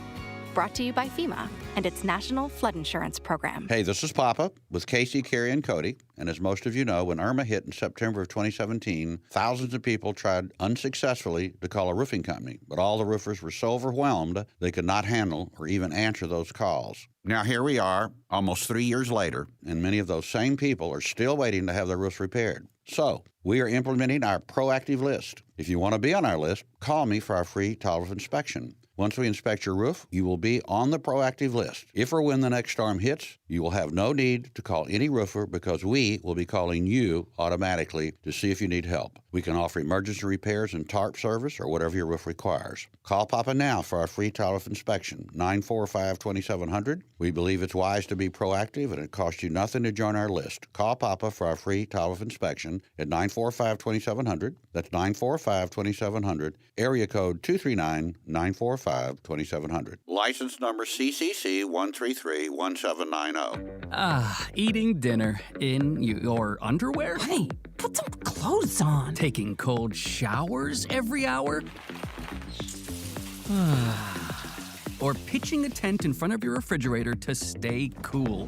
Brought to you by FEMA and its National Flood Insurance Program. Hey, this is Papa with Casey, Carrie, and Cody. And as most of you know, when Irma hit in September of 2017, thousands of people tried unsuccessfully to call a roofing company, but all the roofers were so overwhelmed they could not handle or even answer those calls. Now here we are, almost 3 years later, and many of those same people are still waiting to have their roofs repaired. So we are implementing our proactive list. If you want to be on our list, call me for our free tolerance inspection. Once we inspect your roof, you will be on the proactive list. If or when the next storm hits, you will have no need to call any roofer because we will be calling you automatically to see if you need help. We can offer emergency repairs and tarp service or whatever your roof requires. Call Papa now for our free tolerance inspection, 945-2700. We believe it's wise to be proactive and it costs you nothing to join our list. Call Papa for our free tolerance inspection at 945-2700. That's 945-2700, area code 239-945-2700. License number CCC 1331790. Eating dinner in your underwear? Hey, put some clothes on. Taking cold showers every hour? Or pitching a tent in front of your refrigerator to stay cool.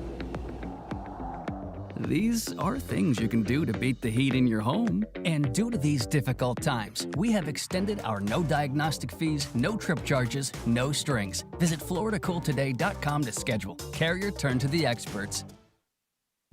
These are things you can do to beat the heat in your home. And due to these difficult times, we have extended our no diagnostic fees, no trip charges, no strings. Visit floridacooltoday.com to schedule. Carrier, turn to the experts.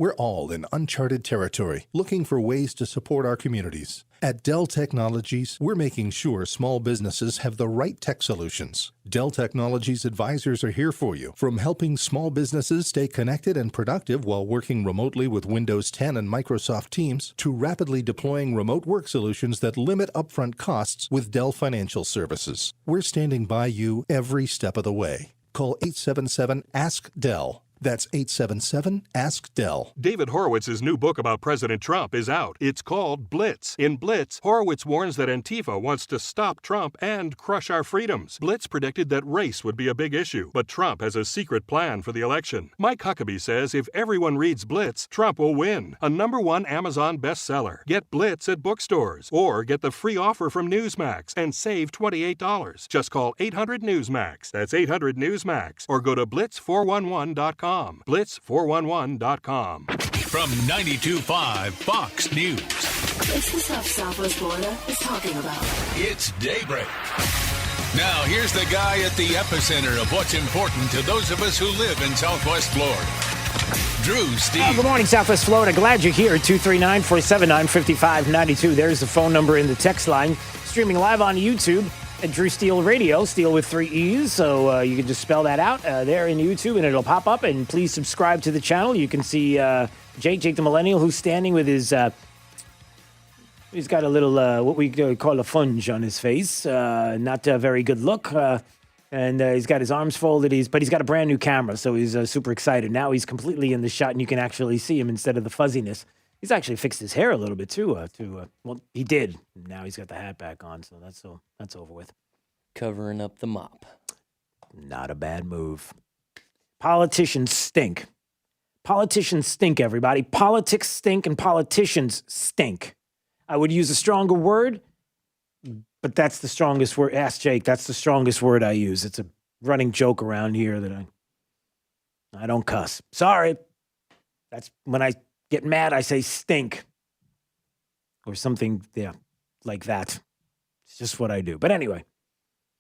We're all in uncharted territory, looking for ways to support our communities. At Dell Technologies, we're making sure small businesses have the right tech solutions. Dell Technologies advisors are here for you, from helping small businesses stay connected and productive while working remotely with Windows 10 and Microsoft Teams, to rapidly deploying remote work solutions that limit upfront costs with Dell Financial Services. We're standing by you every step of the way. Call 877-ASK-DELL. That's 877-ASK-DELL. David Horowitz's new book about President Trump is out. It's called Blitz. In Blitz, Horowitz warns that Antifa wants to stop Trump and crush our freedoms. Blitz predicted that race would be a big issue, but Trump has a secret plan for the election. Mike Huckabee says if everyone reads Blitz, Trump will win. A #1 Amazon bestseller. Get Blitz at bookstores, or get the free offer from Newsmax and save $28. Just call 800-NEWSMAX. That's 800-NEWSMAX. Or go to blitz411.com. Blitz411.com. from 92.5 Fox News. It's the stuff Southwest Florida is talking about. It's Daybreak. Now, here's the guy at the epicenter of what's important to those of us who live in Southwest Florida. Drew Steele. Good morning, Southwest Florida. Glad you're here. 239-479-5592. There's the phone number in the text line. Streaming live on YouTube at Drew Steele Radio. Steele with 3 E's. So you can just spell that out there in YouTube and it'll pop up. And please subscribe to the channel. You can see Jake the Millennial, who's standing with his... he's got a little, what we call a funge on his face. Not a very good look. And he's got his arms folded. But he's got a brand new camera, so he's super excited. Now he's completely in the shot, and you can actually see him instead of the fuzziness. He's actually fixed his hair a little bit, too. Well, he did. Now he's got the hat back on, so that's over with. Covering up the mop. Not a bad move. Politicians stink. Politicians stink, everybody. Politics stink, and politicians stink. I would use a stronger word, but that's the strongest word. Ask Jake. That's the strongest word I use. It's a running joke around here that I don't cuss. Sorry. That's when I get mad, I say stink. Or something, like that. It's just what I do. But anyway,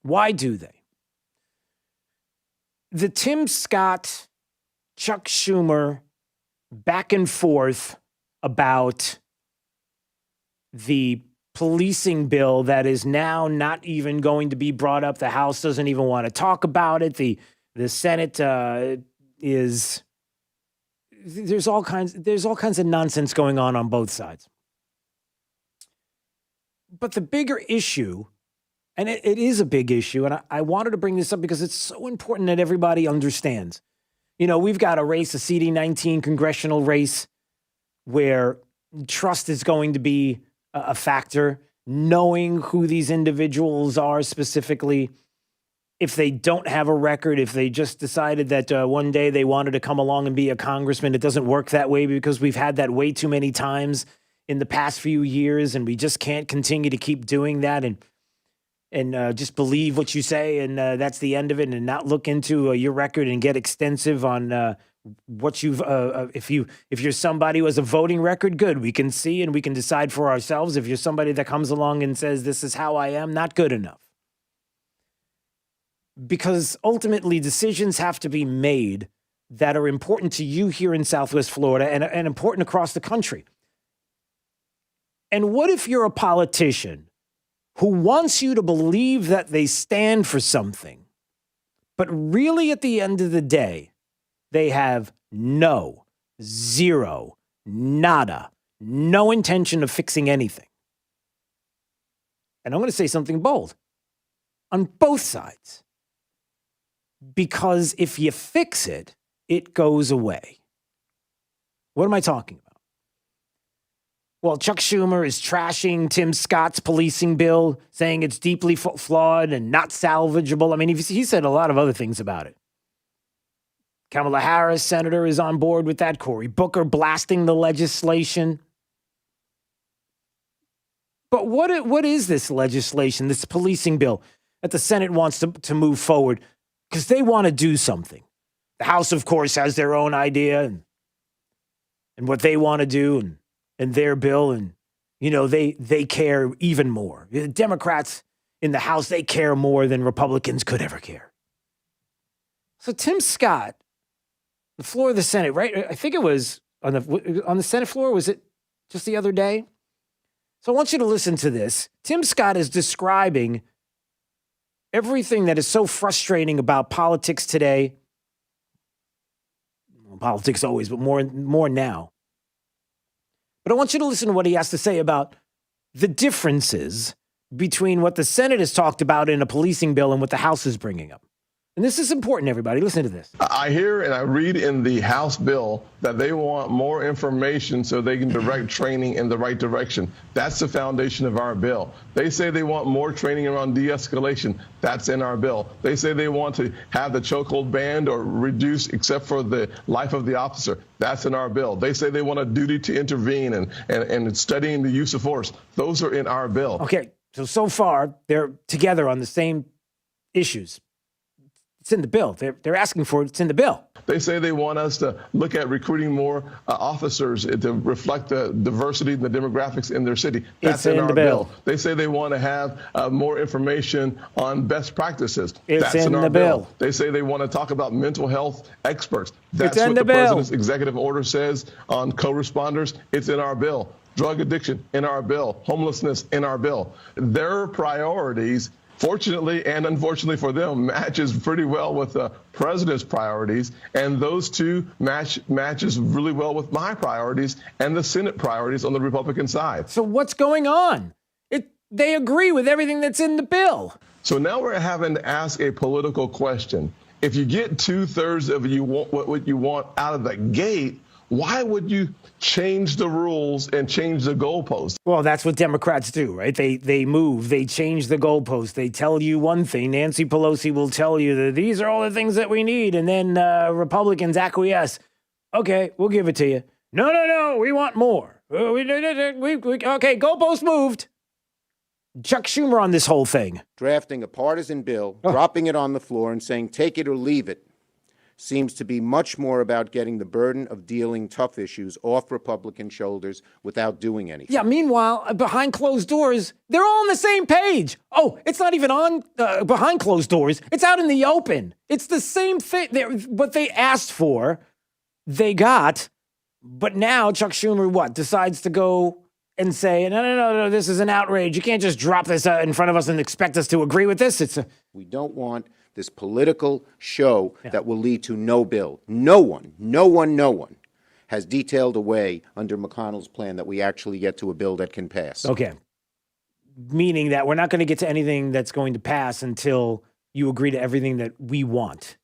why do they? The Tim Scott, Chuck Schumer back and forth about the policing bill that is now not even going to be brought up. The House doesn't even want to talk about it. The Senate there's all kinds of nonsense going on both sides. But the bigger issue, and it is a big issue, and I wanted to bring this up because it's so important that everybody understands. You know, we've got a race, a CD19 congressional race, where trust is going to be a factor, knowing who these individuals are specifically. If they don't have a record, if they just decided that one day they wanted to come along and be a congressman, it doesn't work that way because we've had that way too many times in the past few years, and we just can't continue to keep doing that and just believe what you say, and that's the end of it, and not look into your record and get extensive on what you've if you're somebody who has a voting record, good, we can see and we can decide for ourselves. If you're somebody that comes along and says this is how I am, not good enough, because ultimately decisions have to be made that are important to you here in Southwest Florida and important across the country. And what if you're a politician who wants you to believe that they stand for something, but really at the end of the day they have zero, nada, no intention of fixing anything? And I'm going to say something bold on both sides. Because if you fix it, it goes away. What am I talking about? Well, Chuck Schumer is trashing Tim Scott's policing bill, saying it's deeply flawed and not salvageable. I mean, he said a lot of other things about it. Kamala Harris, senator, is on board with that. Cory Booker blasting the legislation. But what is this legislation, this policing bill that the Senate wants to move forward? Because they want to do something. The House, of course, has their own idea and what they want to do and their bill. And, you know, they care even more. The Democrats in the House, they care more than Republicans could ever care. So Tim Scott, the floor of the Senate, right? I think it was on the Senate floor. Was it just the other day? So I want you to listen to this. Tim Scott is describing everything that is so frustrating about politics today. Well, politics always, but more now. But I want you to listen to what he has to say about the differences between what the Senate has talked about in a policing bill and what the House is bringing up. And this is important, everybody. Listen to this. I hear and I read in the House bill that they want more information so they can direct training in the right direction. That's the foundation of our bill. They say they want more training around de-escalation. That's in our bill. They say they want to have the chokehold banned or reduced except for the life of the officer. That's in our bill. They say they want a duty to intervene and studying the use of force. Those are in our bill. Okay, so far they're together on the same issues. It's in the bill. They're asking for it. It's in the bill. They say they want us to look at recruiting more officers to reflect the diversity and the demographics in their city. That's in our bill. They say they want to have more information on best practices. That's in our bill. They say they want to talk about mental health experts. That's what the president's executive order says on co-responders. It's in our bill. Drug addiction in our bill. Homelessness in our bill. Their priorities, fortunately and unfortunately for them, matches pretty well with the president's priorities, and those two matches really well with my priorities and the Senate priorities on the Republican side. So what's going on? They agree with everything that's in the bill. So now we're having to ask a political question. If you get 2/3 of what you want out of the gate, why would you change the rules and change the goalposts? Well, that's what Democrats do, right? They move, they change the goalposts. They tell you one thing. Nancy Pelosi will tell you that these are all the things that we need. And then Republicans acquiesce. Okay, we'll give it to you. No, we want more. Okay, goalpost moved. Chuck Schumer on this whole thing. Drafting a partisan bill, dropping it on the floor and saying take it or leave it seems to be much more about getting the burden of dealing tough issues off Republican shoulders without doing anything. Yeah, meanwhile, behind closed doors, they're all on the same page. Oh, it's not even on behind closed doors. It's out in the open. It's the same thing. What they asked for, they got. But now Chuck Schumer, decides to go and say, no, this is an outrage. You can't just drop this in front of us and expect us to agree with this. We don't want this political show that will lead to no bill. No one has detailed a way under McConnell's plan that we actually get to a bill that can pass. Okay. Meaning that we're not going to get to anything that's going to pass until you agree to everything that we want.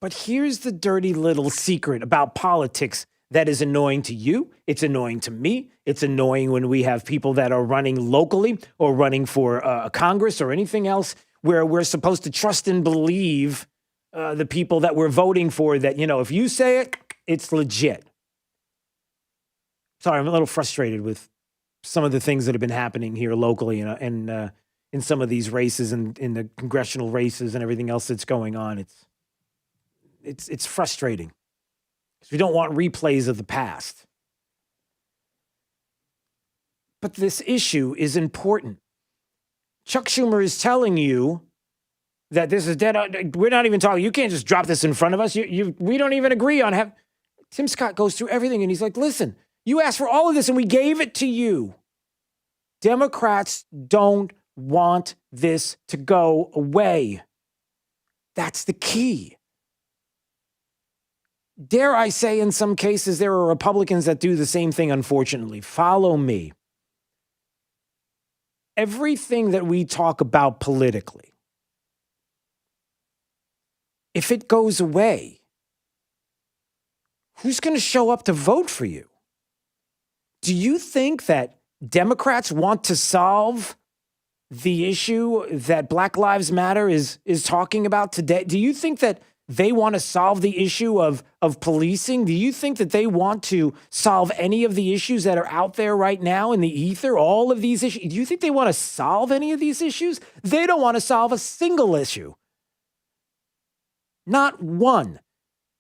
But here's the dirty little secret about politics that is annoying to you. It's annoying to me. It's annoying when we have people that are running locally or running for Congress or anything else where we're supposed to trust and believe the people that we're voting for that, if you say it, it's legit. Sorry, I'm a little frustrated with some of the things that have been happening here locally and in some of these races and in the congressional races and everything else that's going on. It's frustrating because we don't want replays of the past. But this issue is important. Chuck Schumer is telling you that this is dead. We're not even talking. You can't just drop this in front of us. We don't even agree on have. Tim Scott goes through everything and he's like, listen, you asked for all of this and we gave it to you. Democrats don't want this to go away. That's the key. Dare I say, in some cases, there are Republicans that do the same thing, unfortunately. Follow me. Everything that we talk about politically, if it goes away, who's going to show up to vote for you? Do you think that Democrats want to solve the issue that Black Lives Matter is talking about today? Do you think that they want to solve the issue of policing? Do you think that they want to solve any of the issues that are out there right now in the ether, all of these issues? Do you think they want to solve any of these issues? They don't want to solve a single issue. Not one.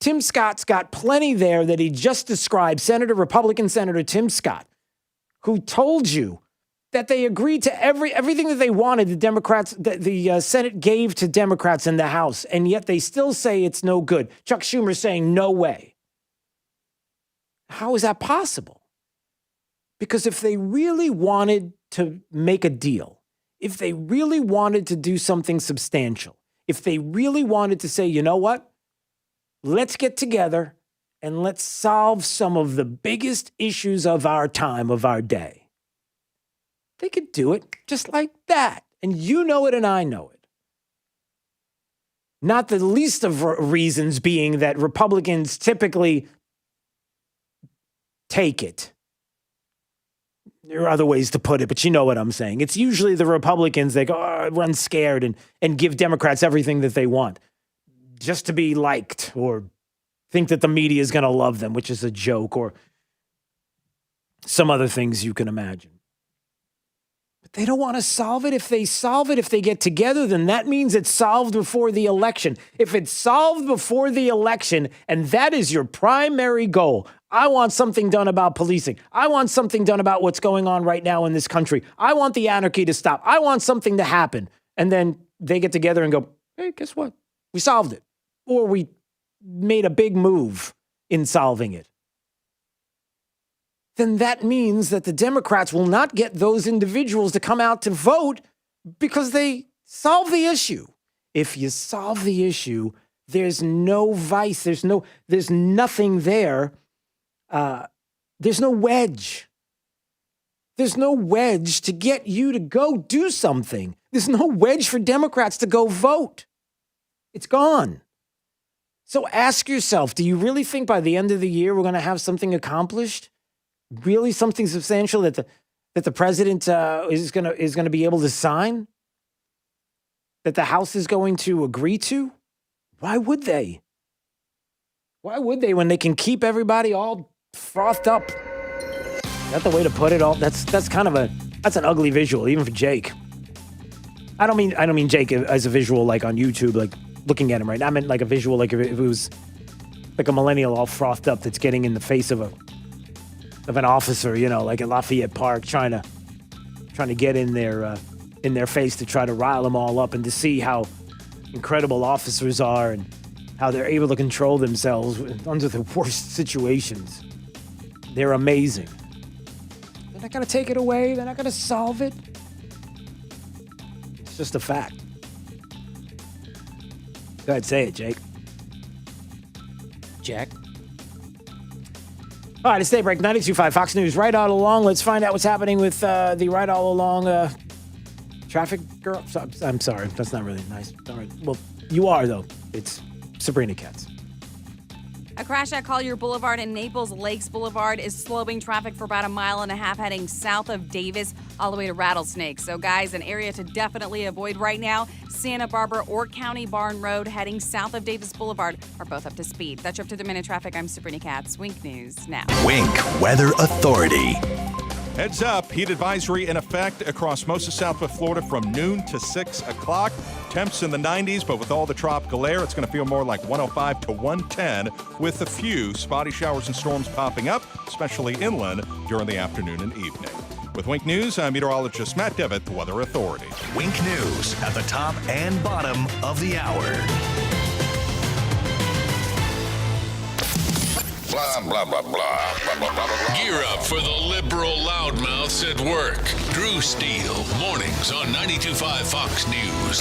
Tim Scott's got plenty there that he just described, Republican Senator Tim Scott, who told you that they agreed to everything that they wanted. The Democrats, the Senate gave to Democrats in the House, and yet they still say it's no good. Chuck Schumer saying no way. How is that possible? Because if they really wanted to make a deal, if they really wanted to do something substantial, if they really wanted to say, you know what, let's get together and let's solve some of the biggest issues of our time, of our day, they could do it just like that. And you know it and I know it. Not the least of reasons being that Republicans typically take it. There are other ways to put it, but you know what I'm saying. It's usually the Republicans, they go, run scared and give Democrats everything that they want just to be liked or think that the media is going to love them, which is a joke, or some other things you can imagine. But they don't want to solve it. If they solve it, if they get together, then that means it's solved before the election. If it's solved before the election, and that is your primary goal, I want something done about policing. I want something done about what's going on right now in this country. I want the anarchy to stop. I want something to happen. And then they get together and go, hey, guess what? We solved it. Or we made a big move in solving it. Then that means that the Democrats will not get those individuals to come out to vote because they solve the issue. If you solve the issue, there's no vice. There's nothing there. There's no wedge. There's no wedge to get you to go do something. There's no wedge for Democrats to go vote. It's gone. So ask yourself, do you really think by the end of the year we're going to have something accomplished? Really something substantial that the president is going to be able to sign? That the House is going to agree to? Why would they? Why would they when they can keep everybody all frothed up? Is that the way to put it? That's an ugly visual, even for Jake. I don't mean Jake as a visual like on YouTube, like looking at him right now. I meant like a visual, like if it was like a millennial all frothed up that's getting in the face of an officer, like at Lafayette Park, trying to get in their face to try to rile them all up and to see how incredible officers are and how they're able to control themselves under the worst situations. They're amazing. They're not going to take it away. They're not going to solve it. It's just a fact. Go ahead, say it, Jake. Jack. All right, it's Daybreak 92.5 Fox News. Right all along. Let's find out what's happening with the right all along traffic girl. I'm sorry. That's not really nice. All right. Well, you are, though. It's Sabrina Katz. A crash at Collier Boulevard and Naples Lakes Boulevard is slowing traffic for about a mile and a half heading south of Davis all the way to Rattlesnake. So, guys, an area to definitely avoid right now. Santa Barbara or County Barn Road heading south of Davis Boulevard are both up to speed. That's your up-to-the-minute traffic. I'm Sabrina Katz. Wink News now. Wink Weather Authority. Heads up, heat advisory in effect across most of Southwest Florida from noon to 6 o'clock. Temps in the 90s, but with all the tropical air, it's going to feel more like 105 to 110 with a few spotty showers and storms popping up, especially inland during the afternoon and evening. With Wink News, I'm meteorologist Matt Devitt, the Weather Authority. Wink News at the top and bottom of the hour. Blah, blah, blah, blah, blah, blah, blah, blah. Gear up for the liberal loudmouths at work. Drew Steele, mornings on 92.5 Fox News.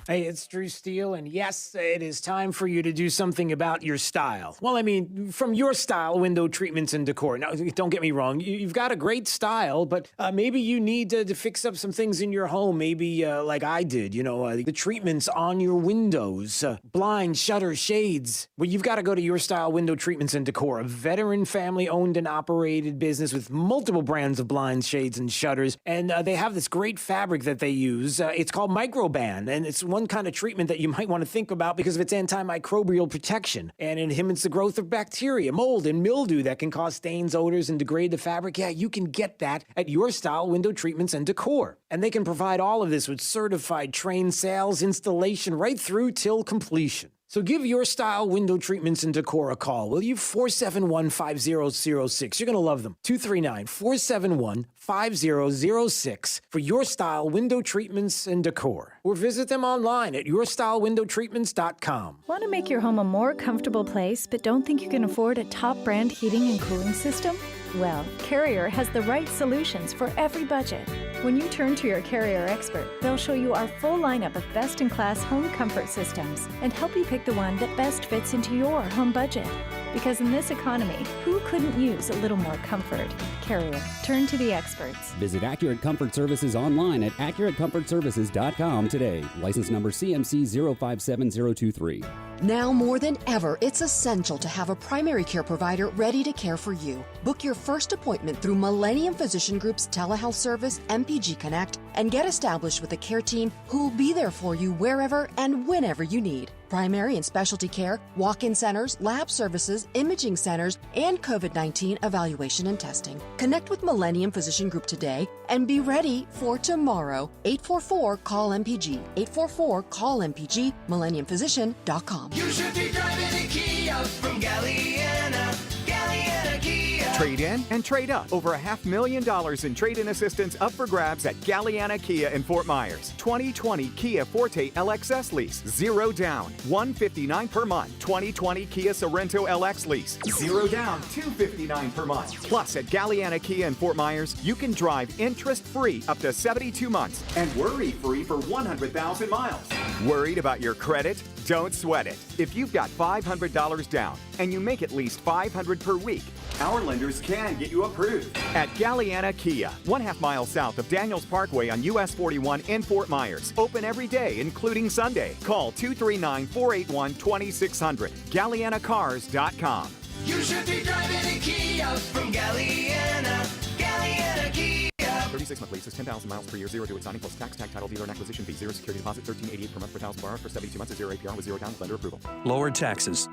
Hey, it's Drew Steele, and yes, it is time for you to do something about your style. Well, I mean, from your style, window treatments and decor. Now, don't get me wrong. You've got a great style, but maybe you need to fix up some things in your home. Maybe like I did, the treatments on your windows, blinds, shutters, shades. Well, you've got to go to Your Style Window Treatments and Decor, a veteran family-owned and operated business with multiple brands of blinds, shades, and shutters. And they have this great fabric that they use. It's called Microban, and it's one kind of treatment that you might want to think about because of its antimicrobial protection, and it inhibits the growth of bacteria, mold, and mildew that can cause stains, odors, and degrade the fabric. Yeah, you can get that at Your Style Window Treatments and Decor. And they can provide all of this with certified trained sales, installation, right through till completion. So give Your Style Window Treatments and Decor a call, will you? 471-5006. You're going to love them. 239-471-5006 for Your Style Window Treatments and Decor. Or visit them online at yourstylewindowtreatments.com. Want to make your home a more comfortable place, but don't think you can afford a top brand heating and cooling system? Well, Carrier has the right solutions for every budget. When you turn to your Carrier expert, they'll show you our full lineup of best-in-class home comfort systems and help you pick the one that best fits into your home budget. Because in this economy, who couldn't use a little more comfort? Carrier. Turn to the experts. Visit Accurate Comfort Services online at AccurateComfortServices.com today. License number CMC 057023. Now more than ever, it's essential to have a primary care provider ready to care for you. Book your first appointment through Millennium Physician Group's telehealth service, MPG Connect, and get established with a care team who will be there for you wherever and whenever you need. primary and specialty care, walk-in centers, lab services, imaging centers, and COVID-19 evaluation and testing. Connect with Millennium Physician Group today and be ready for tomorrow. 844-CALL-MPG. 844-CALL-MPG. MillenniumPhysician.com. You should be driving a Kia from Galliana. Galliana Kia. Trade in and trade up. Over $500,000 in trade-in assistance up for grabs at Galliana Kia in Fort Myers. 2020 Kia Forte LXS lease, 0 down, $159 per month. 2020 Kia Sorento LX lease, 0 down, $259 per month. Plus, at Galliana Kia in Fort Myers, you can drive interest-free up to 72 months and worry-free for 100,000 miles. Worried about your credit? Don't sweat it. If you've got $500 down and you make at least $500 per week, our lenders can get you approved. At Galliana Kia, 1/2 mile south of Daniels Parkway on US 41 in Fort Myers. Open every day, including Sunday. Call 239-481-2600. GallianaCars.com. You should be driving a Kia from Galliana. Galliana Kia. 36-month lease is 10,000 miles per year, 0 due at signing plus tax, title, dealer, and acquisition fee. 0 security deposit, $13.88 per month per thousand borrowed for 72 months at 0 APR with 0 down with lender approval. Lower taxes,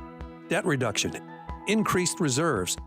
debt reduction, increased reserves.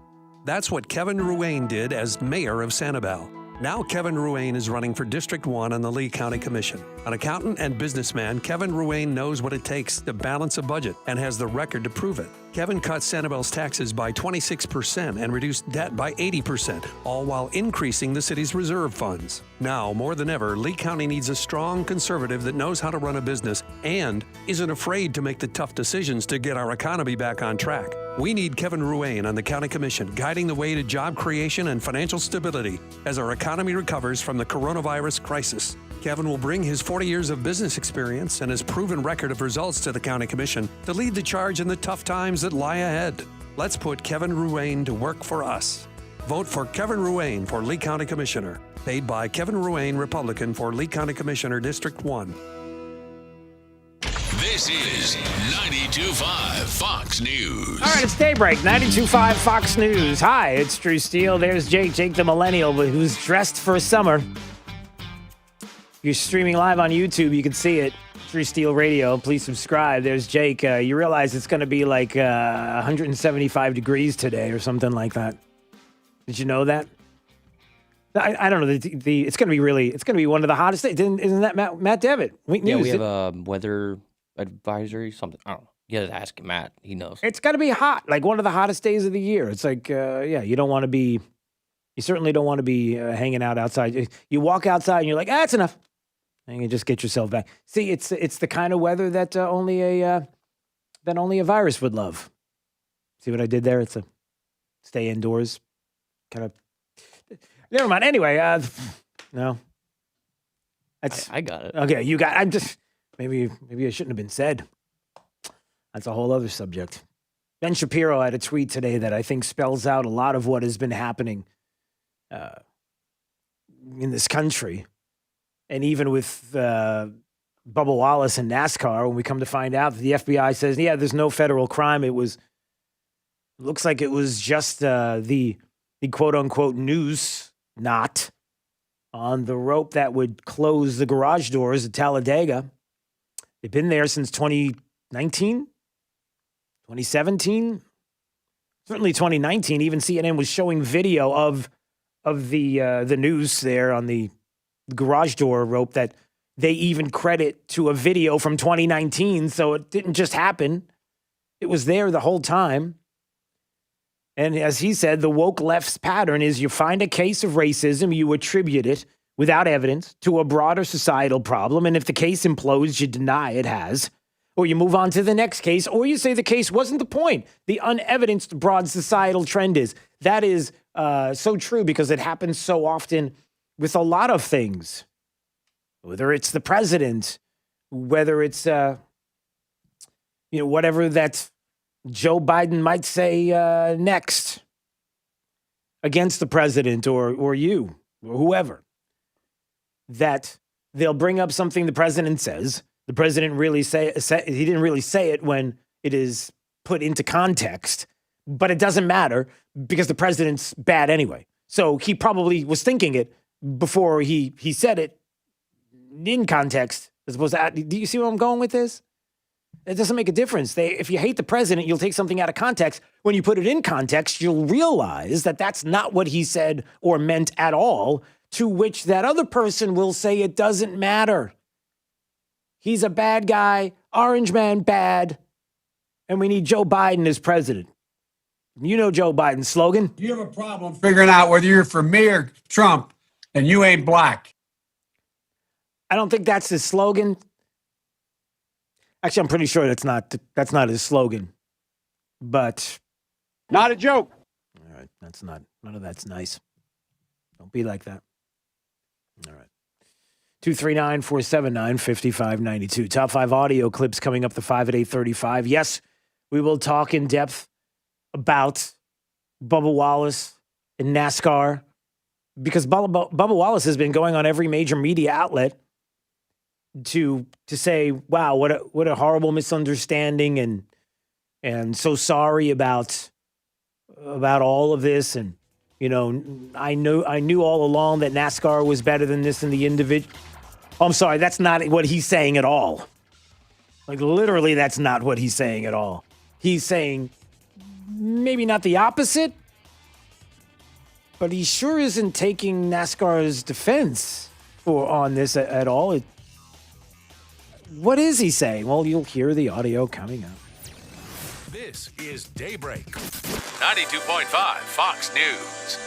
That's what Kevin Ruane did as mayor of Sanibel. Now Kevin Ruane is running for District 1 on the Lee County Commission. An accountant and businessman, Kevin Ruane knows what it takes to balance a budget and has the record to prove it. Kevin cut Sanibel's taxes by 26% and reduced debt by 80%, all while increasing the city's reserve funds. Now, more than ever, Lee County needs a strong conservative that knows how to run a business and isn't afraid to make the tough decisions to get our economy back on track. We need Kevin Ruane on the County Commission, guiding the way to job creation and financial stability as our economy recovers from the coronavirus crisis. Kevin will bring his 40 years of business experience and his proven record of results to the County Commission to lead the charge in the tough times that lie ahead. Let's put Kevin Ruane to work for us. Vote for Kevin Ruane for Lee County Commissioner. Paid by Kevin Ruane, Republican, for Lee County Commissioner, District 1. This is 92.5 Fox News. All right, it's Daybreak, 92.5 Fox News. Hi, it's Drew Steele. There's Jake the Millennial, who's dressed for summer. If you're streaming live on YouTube, you can see it. Drew Steele Radio. Please subscribe. There's Jake. You realize it's going to be like 175 degrees today or something like that. Did you know that? I don't know. It's going to be one of the hottest days. Isn't that Matt Devitt? We have a weather advisory, something. I don't know. You gotta ask Matt. He knows. It's got to be hot, like one of the hottest days of the year. It's like, you don't want to be, you certainly don't want to be hanging out outside. You walk outside and you're like, that's enough. And you just get yourself back. See, it's the kind of weather that only a virus would love. See what I did there? It's a stay indoors kind of. Never mind. Anyway, no. I got it. Okay, you got. I'm just maybe it shouldn't have been said. That's a whole other subject. Ben Shapiro had a tweet today that I think spells out a lot of what has been happening in this country. And even with Bubba Wallace and NASCAR, when we come to find out that the FBI says, yeah, there's no federal crime. Looks like it was just the quote unquote noose knot on the rope that would close the garage doors at Talladega. They've been there since 2019, 2017, certainly 2019. Even CNN was showing video of the noose there on the garage door rope that they even credit to a video from 2019. So it didn't just happen. It was there the whole time. And as he said, the woke left's pattern is you find a case of racism, you attribute it without evidence to a broader societal problem. And if the case implodes, you deny it has, or you move on to the next case, or you say the case wasn't the point. The unevidenced broad societal trend is. That is so true because it happens so often with a lot of things, whether it's the president, whether it's, whatever that Joe Biden might say next against the president or you or whoever, that they'll bring up something the president says. The president he didn't really say it when it is put into context, but it doesn't matter because the president's bad anyway. So he probably was thinking it before he said it in context, as opposed to, do you see where I'm going with this? It doesn't make a difference. If you hate the president, you'll take something out of context. When you put it in context, you'll realize that that's not what he said or meant at all, to which that other person will say it doesn't matter. He's a bad guy, orange man bad, and we need Joe Biden as president. You know Joe Biden's slogan. You have a problem figuring out whether you're for me or Trump, and you ain't black. I don't think that's his slogan. Actually, I'm pretty sure that's not his slogan. But Not a joke. all right, none of that's nice. Don't be like that. All right. 239-479-5592. Top 5 audio clips coming up the 5 at 8:35. Yes, we will talk in depth about Bubba Wallace and NASCAR, because Bubba Wallace has been going on every major media outlet to say, wow, what a horrible misunderstanding, and so sorry about all of this. And, you know, I knew all along that NASCAR was better than this in the individual. Oh, I'm sorry, that's not what he's saying at all. Like, literally, that's not what he's saying at all. He's saying maybe not the opposite, but he sure isn't taking NASCAR's defense on this at all. What is he saying? Well, you'll hear the audio coming up. This is Daybreak. 92.5 Fox News.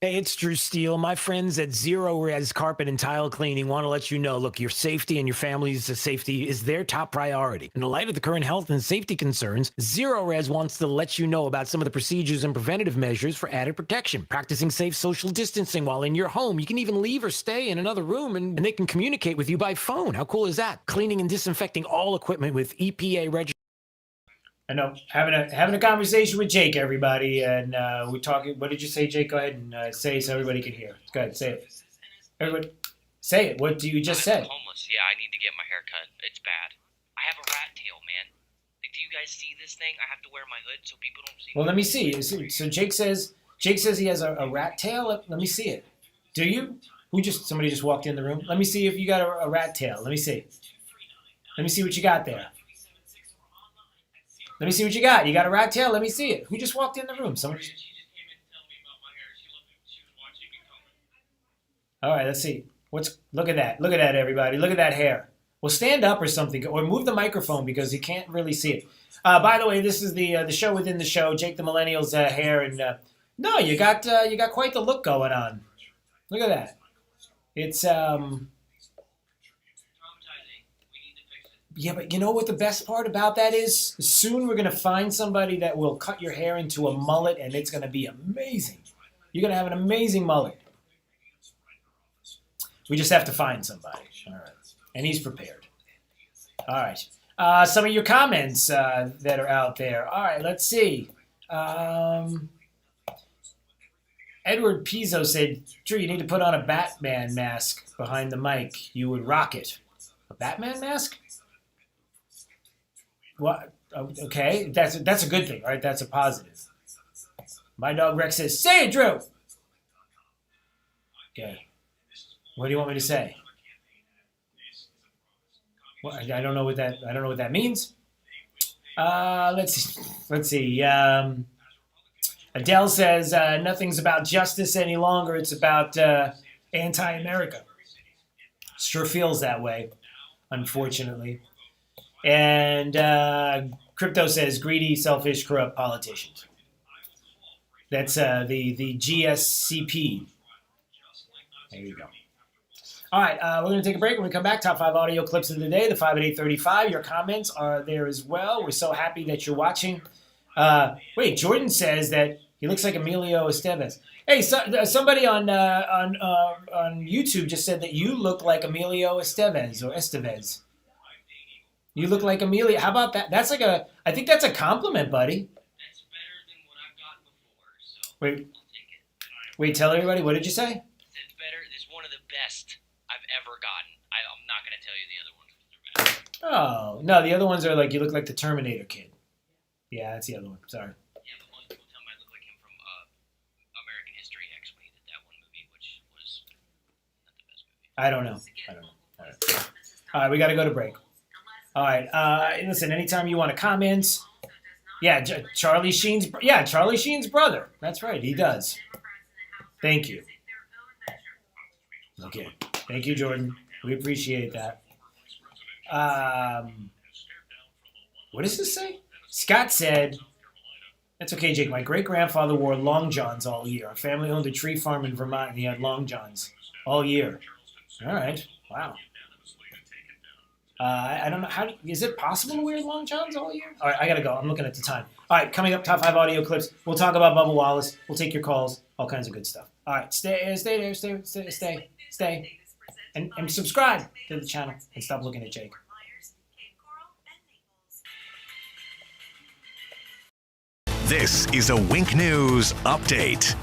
Hey, it's Drew Steele. My friends at Zero Res Carpet and Tile Cleaning want to let you know, look, your safety and your family's safety is their top priority. In the light of the current health and safety concerns, Zero Res wants to let you know about some of the procedures and preventative measures for added protection. Practicing safe social distancing while in your home. You can even leave or stay in another room and they can communicate with you by phone. How cool is that? Cleaning and disinfecting all equipment with EPA registered. I know, having a conversation with Jake, everybody, and we're talking. What did you say, Jake? Go ahead and say so everybody can hear. Go ahead, say it. Everybody, say it. What do you just say? Homeless. Yeah, I need to get my hair cut. It's bad. I have a rat tail, man. Like, do you guys see this thing? I have to wear my hood so people don't see. Well, let me see. So Jake says he has a rat tail. Let me see it. Do you? Somebody just walked in the room. Let me see if you got a rat tail. Let me see. Let me see what you got there. Let me see what you got. You got a rat tail? Let me see it. Who just walked in the room? Somebody. All right, let's see. Look at that. Look at that, everybody. Look at that hair. Well, stand up or something, or move the microphone because you can't really see it. By the way, this is the show within the show. Jake the Millennial's hair, and no, you got quite the look going on. Look at that. It's Yeah, but you know what the best part about that is? Soon we're going to find somebody that will cut your hair into a mullet, and it's going to be amazing. You're going to have an amazing mullet. We just have to find somebody. All right. And he's prepared. All right. Some of your comments that are out there. All right, let's see. Edward Pizzo said, Drew, you need to put on a Batman mask behind the mic. You would rock it. A Batman mask? What? Okay, that's a good thing, right? That's a positive. My dog Rex says, "Say it, Drew." Okay. What do you want me to say? Well, I don't know what that means. Let's see. Adele says nothing's about justice any longer. It's about anti-America. Sure feels that way, unfortunately. And Crypto says greedy, selfish, corrupt politicians. That's the GSCP. There you go. All right, we're going to take a break. When we come back, top 5 audio clips of the day, the 5 at 8:35. Your comments are there as well. We're so happy that you're watching. Wait, Jordan says that he looks like Emilio Estevez. Hey, somebody on YouTube just said that you look like Emilio Estevez or Estevez. You look like Emilio. How about that? I think that's a compliment, buddy. That's better than what I've gotten before, so I'll take it. Wait, tell everybody, what did you say? It's better. It's one of the best I've ever gotten. I'm not going to tell you the other ones. They're bad. Oh, no, the other ones are like, you look like the Terminator kid. Yeah, that's the other one. Sorry. Yeah, but most people tell me I look like him from American History X when he did that one movie, which was not the best movie. I don't know. All right, we got to go to break. All right. Listen, anytime you want to comment. Yeah, Charlie Sheen's brother. That's right, he does. Thank you. Okay. Thank you, Jordan. We appreciate that. What does this say? Scott said, "That's okay, Jake. My great-grandfather wore long johns all year. Our family owned a tree farm in Vermont, and he had long johns all year." All right. Wow. I don't know. Is it possible to wear long johns all year? All right, I got to go. I'm looking at the time. All right, coming up, top 5 audio clips. We'll talk about Bubba Wallace. We'll take your calls, all kinds of good stuff. All right, stay there. And subscribe to the channel and stop looking at Jake. This is a Wink News update.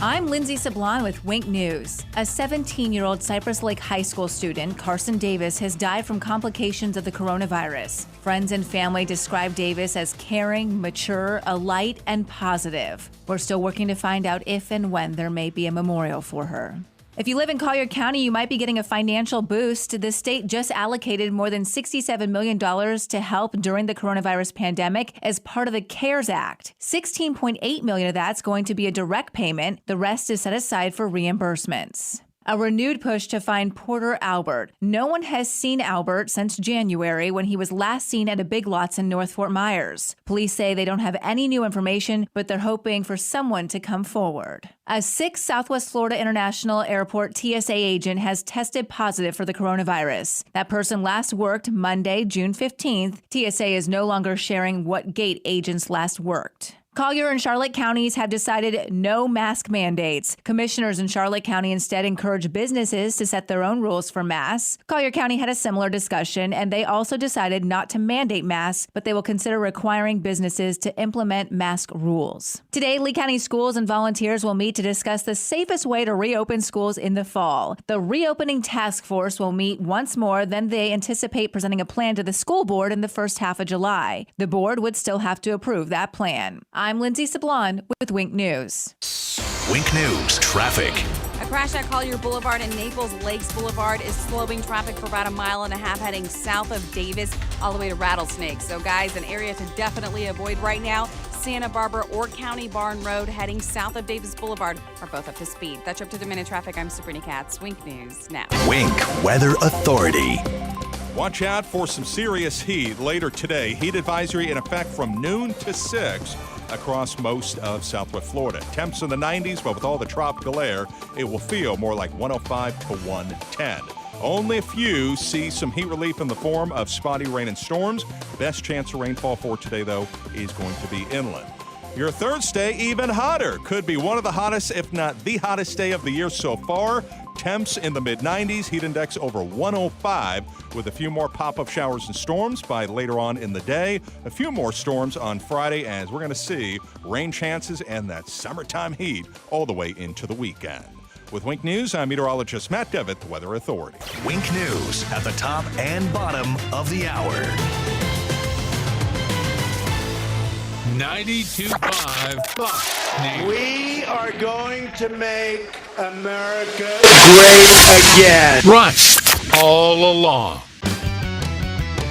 I'm Lindsay Sablon with Wink News. A 17-year-old Cypress Lake High School student, Carson Davis, has died from complications of the coronavirus. Friends and family describe Davis as caring, mature, a light, and positive. We're still working to find out if and when there may be a memorial for her. If you live in Collier County, you might be getting a financial boost. The state just allocated more than $67 million to help during the coronavirus pandemic as part of the CARES Act. $16.8 million of that's going to be a direct payment. The rest is set aside for reimbursements. A renewed push to find Porter Albert. No one has seen Albert since January when he was last seen at a Big Lots in North Fort Myers. Police say they don't have any new information, but they're hoping for someone to come forward. A 6 Southwest Florida International Airport TSA agent has tested positive for the coronavirus. That person last worked Monday, June 15th. TSA is no longer sharing what gate agents last worked. Collier and Charlotte counties have decided no mask mandates. Commissioners in Charlotte County instead encourage businesses to set their own rules for masks. Collier County had a similar discussion, and they also decided not to mandate masks, but they will consider requiring businesses to implement mask rules. Today, Lee County schools and volunteers will meet to discuss the safest way to reopen schools in the fall. The reopening task force will meet once more, then they anticipate presenting a plan to the school board in the first half of July. The board would still have to approve that plan. I'm Lindsay Sablon with Wink News. Wink News traffic. A crash at Collier Boulevard and Naples Lakes Boulevard is slowing traffic for about a mile and a half heading south of Davis all the way to Rattlesnake. So guys, an area to definitely avoid right now. Santa Barbara or County Barn Road heading south of Davis Boulevard are both up to speed. That's your up-to-the-minute traffic. I'm Sabrina Katz. Wink News now. Wink Weather Authority. Watch out for some serious heat later today. Heat advisory in effect from noon to 6 across most of Southwest Florida. Temps in the 90s, but with all the tropical air, it will feel more like 105 to 110. Only a few see some heat relief in the form of spotty rain and storms. Best chance of rainfall for today, though, is going to be inland. Your Thursday, even hotter. Could be one of the hottest, if not the hottest day of the year so far. Temps in the mid-90s, heat index over 105, with a few more pop-up showers and storms by later on in the day. A few more storms on Friday, as we're going to see rain chances and that summertime heat all the way into the weekend. With Wink News, I'm meteorologist Matt Devitt, the Weather Authority. Wink News at the top and bottom of the hour. 92.5 Fox News. We are going to make America great again. Right all along.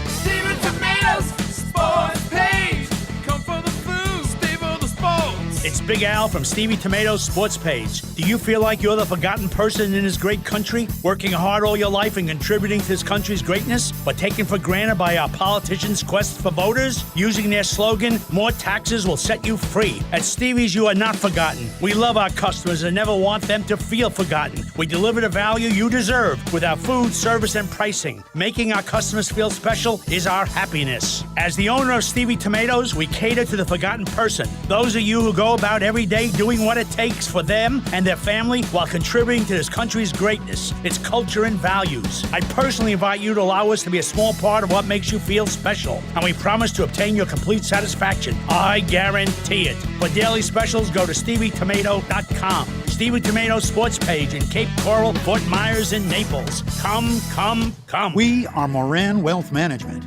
Steven Tomatoes Sports Page. Come for the food, stay for the sports. It's Big Al from Stevie Tomatoes Sports Page. Do you feel like you're the forgotten person in this great country, working hard all your life and contributing to this country's greatness, but taken for granted by our politicians' quest for voters? Using their slogan, more taxes will set you free. At Stevie's, you are not forgotten. We love our customers and never want them to feel forgotten. We deliver the value you deserve with our food, service, and pricing. Making our customers feel special is our happiness. As the owner of Stevie Tomatoes, we cater to the forgotten person. Those of you who go about every day doing what it takes for them and their family while contributing to this country's greatness, its culture and values. I personally invite you to allow us to be a small part of what makes you feel special, and we promise to obtain your complete satisfaction. I guarantee it. For daily specials, go to StevieTomato.com. Stevie Tomato Sports Page in Cape Coral, Fort Myers, and Naples. Come, come, come. We are Moran Wealth Management.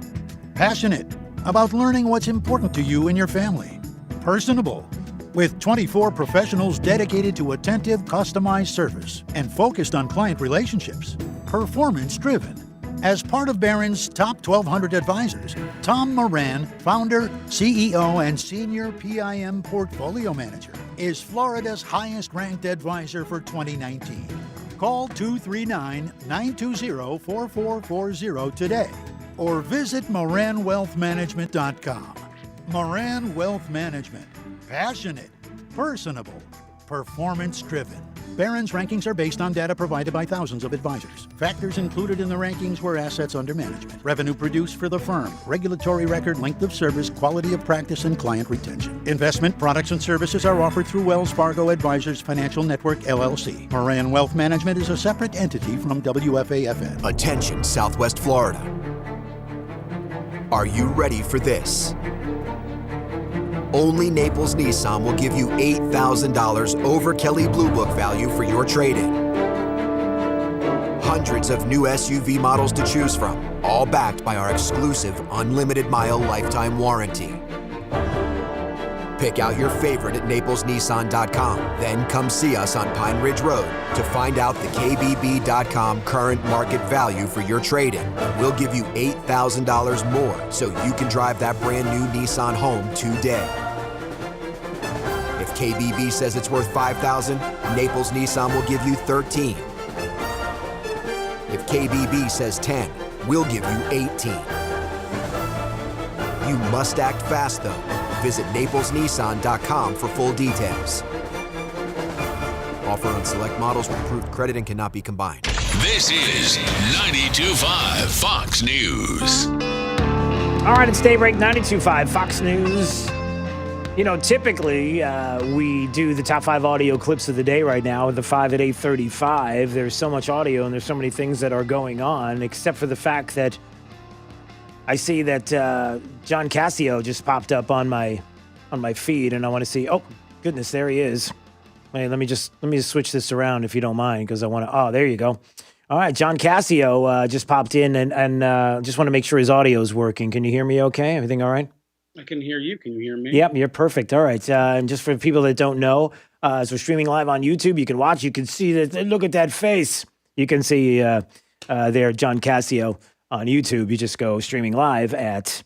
Passionate about learning what's important to you and your family. Personable, with 24 professionals dedicated to attentive, customized service and focused on client relationships. Performance-driven, As part of Barron's top 1,200 advisors, Tom Moran, founder, CEO, and senior PIM portfolio manager, is Florida's highest-ranked advisor for 2019. Call 239-920-4440 today or visit MoranWealthManagement.com. Moran Wealth Management. Passionate, personable, performance-driven. Barron's rankings are based on data provided by thousands of advisors. Factors included in the rankings were assets under management, revenue produced for the firm, regulatory record, length of service, quality of practice, and client retention. Investment products and services are offered through Wells Fargo Advisors Financial Network, LLC. Moran Wealth Management is a separate entity from WFAFN. Attention, Southwest Florida. Are you ready for this? Only Naples Nissan will give you $8,000 over Kelley Blue Book value for your trade-in. Hundreds of new SUV models to choose from, all backed by our exclusive unlimited mile lifetime warranty. Pick out your favorite at naplesnissan.com, then come see us on Pine Ridge Road to find out the KBB.com current market value for your trade-in. We'll give you $8,000 more so you can drive that brand new Nissan home today. If KBB says it's worth $5,000, Naples Nissan will give you $13,000. If KBB says $10,000, we'll give you $18,000. You must act fast though. Visit naplesnissan.com for full details. Offer on select models with approved credit and cannot be combined. This is 92.5 Fox News. All right, it's Daybreak 92.5 Fox News. You know, typically we do the top 5 audio clips of the day right now, the 5 at 8:35. There's so much audio and there's so many things that are going on, except for the fact that I see that John Cassio just popped up on my feed, and I want to see. Oh goodness, there he is. Wait, let me just switch this around if you don't mind, because I want to. Oh, there you go. All right, John Cassio just popped in, and just want to make sure his audio is working. Can you hear me? Okay, everything all right? I can hear you. Can you hear me? Yep, you're perfect. All right, and just for people that don't know, as we're streaming live on YouTube, you can watch. You can see that. Look at that face. You can see there, John Cassio. On YouTube, you just go streaming live at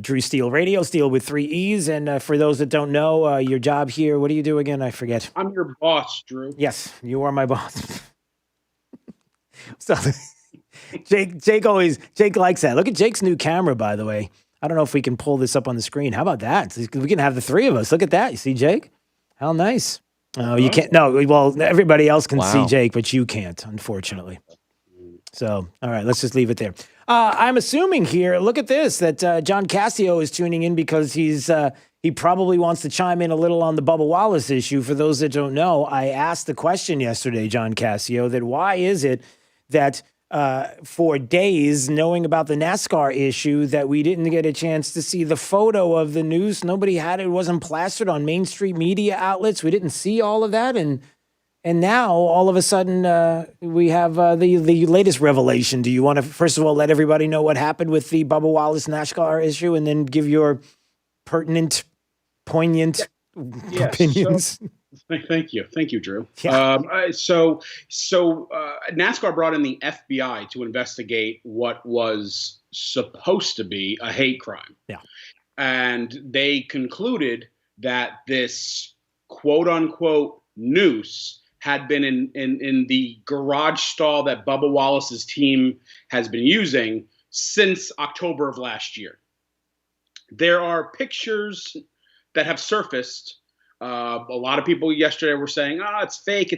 Drew Steele Radio, Steele with 3 E's. And for those that don't know, your job here, what do you do again? I forget. I'm your boss, Drew. Yes, you are my boss. So Jake likes that. Look at Jake's new camera, by the way. I don't know if we can pull this up on the screen. How about that? We can have the 3 of us. Look at that. You see Jake? How nice. Oh, you can't. No, well, everybody else can see Jake, but you can't, unfortunately. So, all right, let's just leave it there. I'm assuming here, look at this, that John Cassio is tuning in because he probably wants to chime in a little on the Bubba Wallace issue. For those that don't know, I asked the question yesterday, John Cassio, that why is it that for days, knowing about the NASCAR issue, that we didn't get a chance to see the photo of the Noose? Nobody had it. It wasn't plastered on mainstream media outlets. We didn't see all of that. And now, all of a sudden, we have the latest revelation. Do you want to, first of all, let everybody know what happened with the Bubba Wallace NASCAR issue and then give your pertinent, poignant opinions? Thank you, Drew. Yeah. So NASCAR brought in the FBI to investigate what was supposed to be a hate crime. Yeah. And they concluded that this quote unquote noose had been in the garage stall that Bubba Wallace's team has been using since October of last year. There are pictures that have surfaced. A lot of people yesterday were saying, it's fake.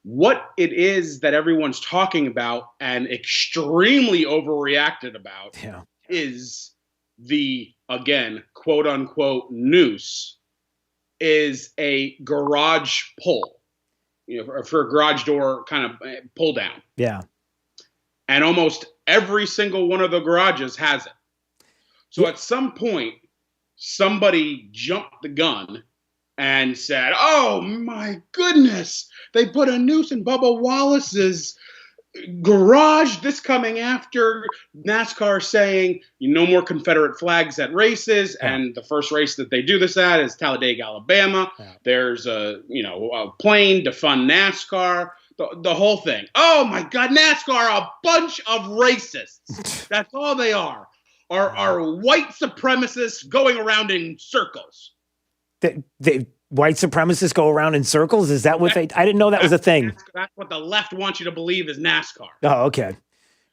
What it is that everyone's talking about and extremely overreacted about is the, again, quote unquote noose is a garage pull. For a garage door kind of pull down. Yeah. And almost every single one of the garages has it. So at some point, somebody jumped the gun and said, oh my goodness, they put a noose in Bubba Wallace's garage. This coming after NASCAR saying no more Confederate flags at races, and the first race that they do this at is Talladega, Alabama. There's a plane to fund NASCAR. the whole thing. Oh my God, NASCAR are a bunch of racists. That's all they are white supremacists going around in circles. The white supremacists go around in circles? Is that what I didn't know that was a thing. That's what the left wants you to believe is NASCAR. Oh, okay.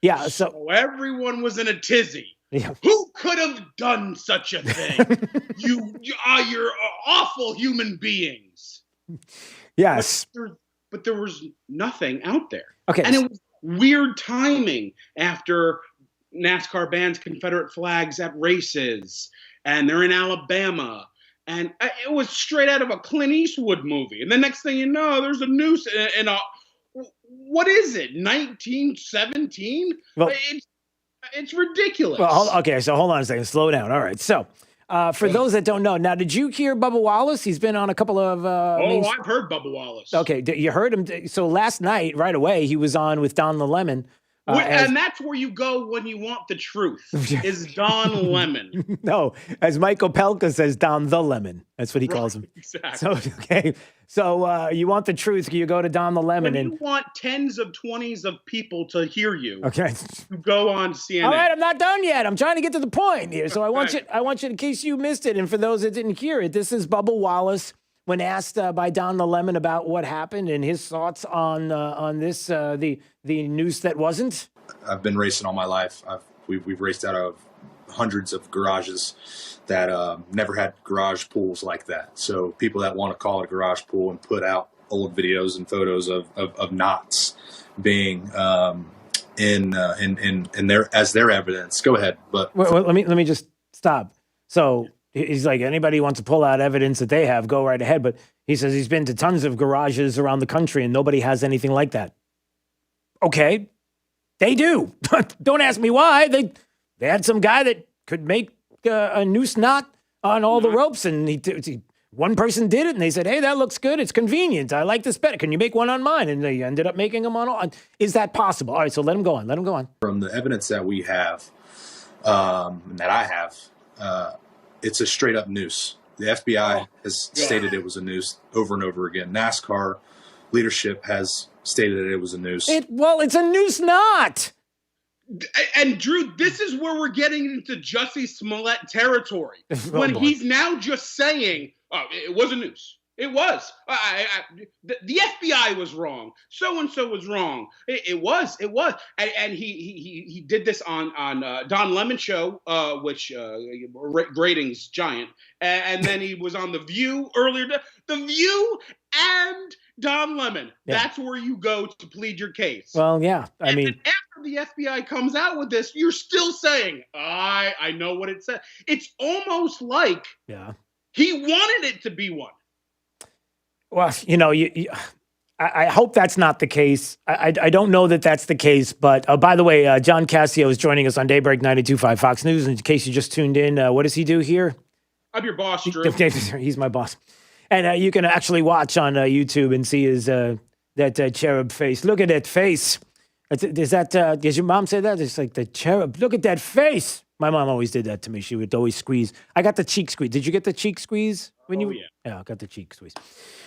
Yeah, So everyone was in a tizzy. Yeah. Who could have done such a thing? You're awful human beings. Yes. But there was nothing out there. Okay. And it was weird timing after NASCAR bans Confederate flags at races, and they're in Alabama. And it was straight out of a Clint Eastwood movie. And the next thing you know, there's a noose in a, what is it, 1917? Well, it's ridiculous. Well, okay, so hold on a second. Slow down. All right. So for those that don't know, now, did you hear Bubba Wallace? He's been on a couple of... I've heard Bubba Wallace. Okay, you heard him. So last night, right away, he was on with Don the Lemon. And that's where you go when you want the truth, is Don Lemon. No, as Mike Opelka says, Don the Lemon. That's what he calls him. Exactly. So, okay. So you want the truth, you go to Don the Lemon. When you want tens of 20s of people to hear you, okay, you go on CNN. All right, I'm not done yet. I'm trying to get to the point here. So I want you, in case you missed it, and for those that didn't hear it, this is Bubba Wallace when asked by Don the Lemon about what happened and his thoughts on this, the noose that wasn't. I've been racing all my life. We've raced out of hundreds of garages that never had garage pools like that. So people that want to call it a garage pool and put out old videos and photos of knots being in their as their evidence. Go ahead, but well, let me just stop. So he's like, anybody wants to pull out evidence that they have, go right ahead. But he says he's been to tons of garages around the country and nobody has anything like that. Okay. They do. Don't ask me why. They had some guy that could make a noose knot on all the ropes, and one person did it, and they said, "Hey, that looks good. It's convenient. I like this better. Can you make one on mine?" And they ended up making them on all. Is that possible? All right, so let him go on. Let him go on. From the evidence that we have, and that I have, it's a straight up noose. The FBI has stated it was a noose over and over again. NASCAR leadership has stated that it was a noose. It's a noose knot. And Drew, this is where we're getting into Jussie Smollett territory. When he's now just saying, "Oh, it was a noose. It was. The FBI was wrong. So and so was wrong. It was. And he did this on Don Lemon show, which ratings giant. And then he was on The View earlier. The View and Don Lemon. Yeah. That's where you go to plead your case. Well, yeah. I mean, after the FBI comes out with this, you're still saying, I know what it said. It's almost like he wanted it to be one. Well, I hope that's not the case. I don't know that that's the case. But by the way, John Cassio is joining us on Daybreak 92.5 Fox News. In case you just tuned in, what does he do here? I'm your boss, Drew. He's my boss. And you can actually watch on YouTube and see his that cherub face. Look at that face. Is that does your mom say that? It's like the cherub. Look at that face. My mom always did that to me. She would always squeeze. I got the cheek squeeze. Did you get the cheek squeeze when you? Yeah, I got the cheek squeeze.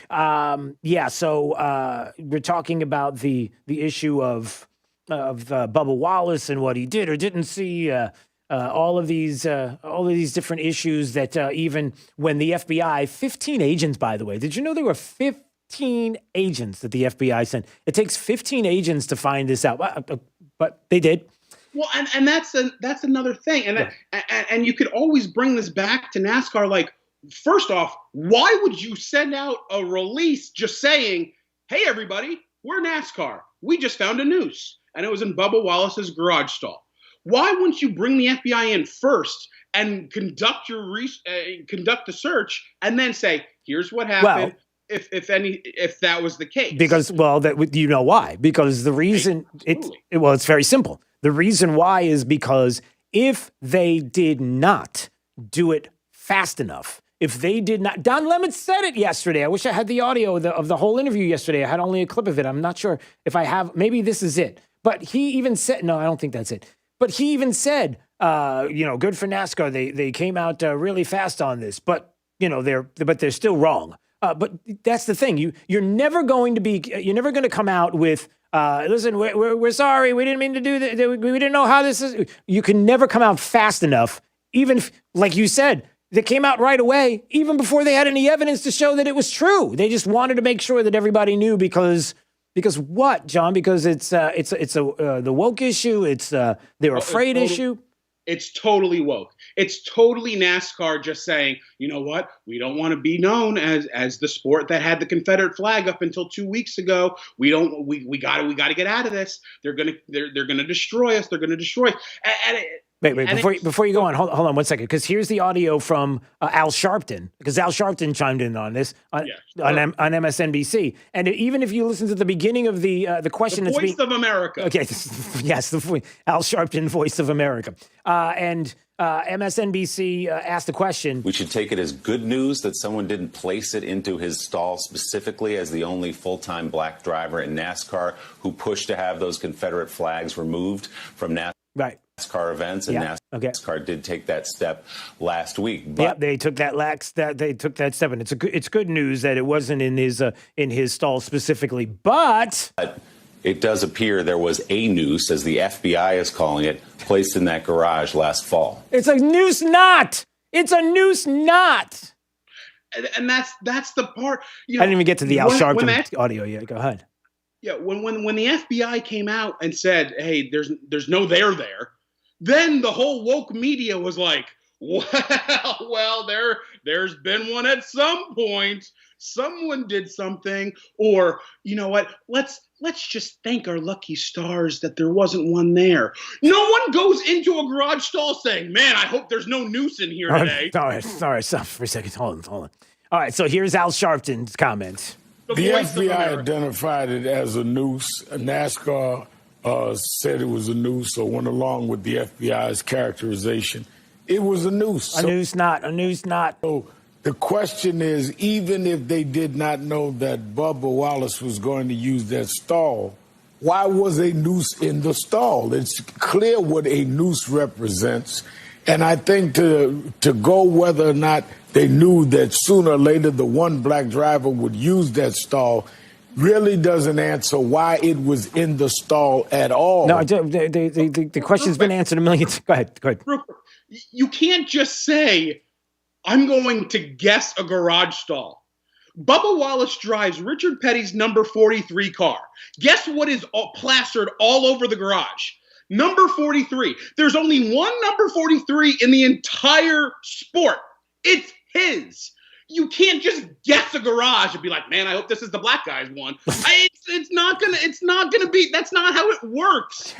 So we're talking about the issue of Bubba Wallace and what he did or didn't see. All of these different issues that even when the FBI, 15 agents, by the way, did you know there were 15 agents that the FBI sent? It takes 15 agents to find this out, but they did. Well, and that's another thing, and you could always bring this back to NASCAR. Like, first off, why would you send out a release just saying, "Hey, everybody, we're NASCAR. We just found a noose, and it was in Bubba Wallace's garage stall." Why wouldn't you bring the FBI in first and conduct the search and then say, "Here's what happened"? Well, if that was the case, because you know why? Because the reason it's very simple. The reason why is because if they did not do it fast enough, if they did not, Don Lemon said it yesterday. I wish I had the audio of the whole interview yesterday. I had only a clip of it. I'm not sure if I have. Maybe this is it. But he even said, no, I don't think that's it. But he even said, good for NASCAR. They came out really fast on this, but they're still wrong. But that's the thing. You're never going to come out with, listen, we're sorry. We didn't mean to do that. We didn't know how this is. You can never come out fast enough. Even if, like you said, they came out right away, even before they had any evidence to show that it was true. They just wanted to make sure that everybody knew because what, John? Because it's the woke issue. It's they're afraid issue. It's totally woke. It's totally NASCAR just saying, you know what? We don't want to be known as the sport that had the Confederate flag up until 2 weeks ago. We got to get out of this. They're gonna destroy us. They're gonna destroy us. Wait, before you go on, hold on 1 second, because here's the audio from Al Sharpton, because Al Sharpton chimed in on this on MSNBC, and even if you listen to the beginning of the question, the voice of America. Okay, yes, Al Sharpton, voice of America, and MSNBC asked the question. We should take it as good news that someone didn't place it into his stall specifically as the only full-time black driver in NASCAR who pushed to have those Confederate flags removed from NASCAR. Right. NASCAR events, and NASCAR did take that step last week. But they took that step, and it's good news that it wasn't in his stall specifically. But it does appear there was a noose, as the FBI is calling it, placed in that garage last fall. It's a noose knot. It's a noose knot. And that's the part. I didn't even get to the Al Sharpton audio yet. Go ahead. Yeah, when the FBI came out and said, "Hey, there's no there there," then the whole woke media was like, "Well, there's been one at some point. Someone did something, or you know what? Let's just thank our lucky stars that there wasn't one there." No one goes into a garage stall saying, "Man, I hope there's no noose in here today." All right, stop for a second. Hold on. All right, so here's Al Sharpton's comment. The FBI identified it as a noose. NASCAR said it was a noose, or went along with the FBI's characterization. It was a noose. A noose knot. So the question is, even if they did not know that Bubba Wallace was going to use that stall, why was a noose in the stall? It's clear what a noose represents. And I think to go whether or not they knew that sooner or later the one black driver would use that stall really doesn't answer why it was in the stall at all. No, the question's been answered a million times. Go ahead. You can't just say, "I'm going to guess a garage stall." Bubba Wallace drives Richard Petty's number 43 car. Guess what is plastered all over the garage? Number 43. There's only one number 43 in the entire sport. It's his. You can't just guess a garage and be like, "Man, I hope this is the black guy's one." It's not gonna be. That's not how it works.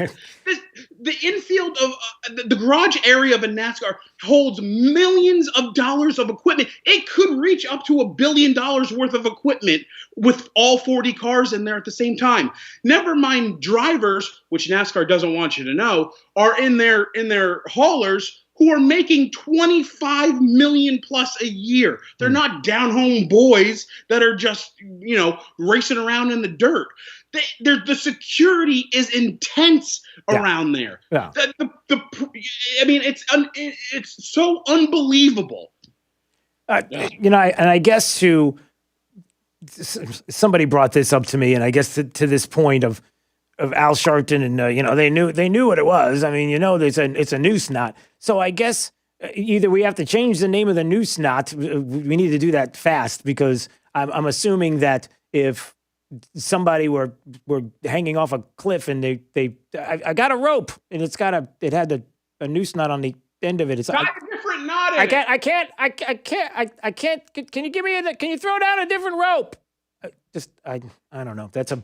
The infield of the garage area of a NASCAR holds millions of dollars of equipment. It could reach up to $1 billion worth of equipment with all 40 cars in there at the same time. Never mind drivers, which NASCAR doesn't want you to know, are in their haulers who are making $25 million plus a year. They're not down home boys that are just, racing around in the dirt. The security is intense around there. Yeah. It's so unbelievable. And I guess somebody brought this up to me, and I guess to this point of Al Sharpton, and they knew what it was. I mean, it's a noose knot. So I guess either we have to change the name of the noose knot. We need to do that fast, because I'm assuming that if somebody were hanging off a cliff and I got a rope and it had a noose knot on the end of it. It's got a different knot in I can't. Can you give me can you throw down a different rope? I don't know. That's a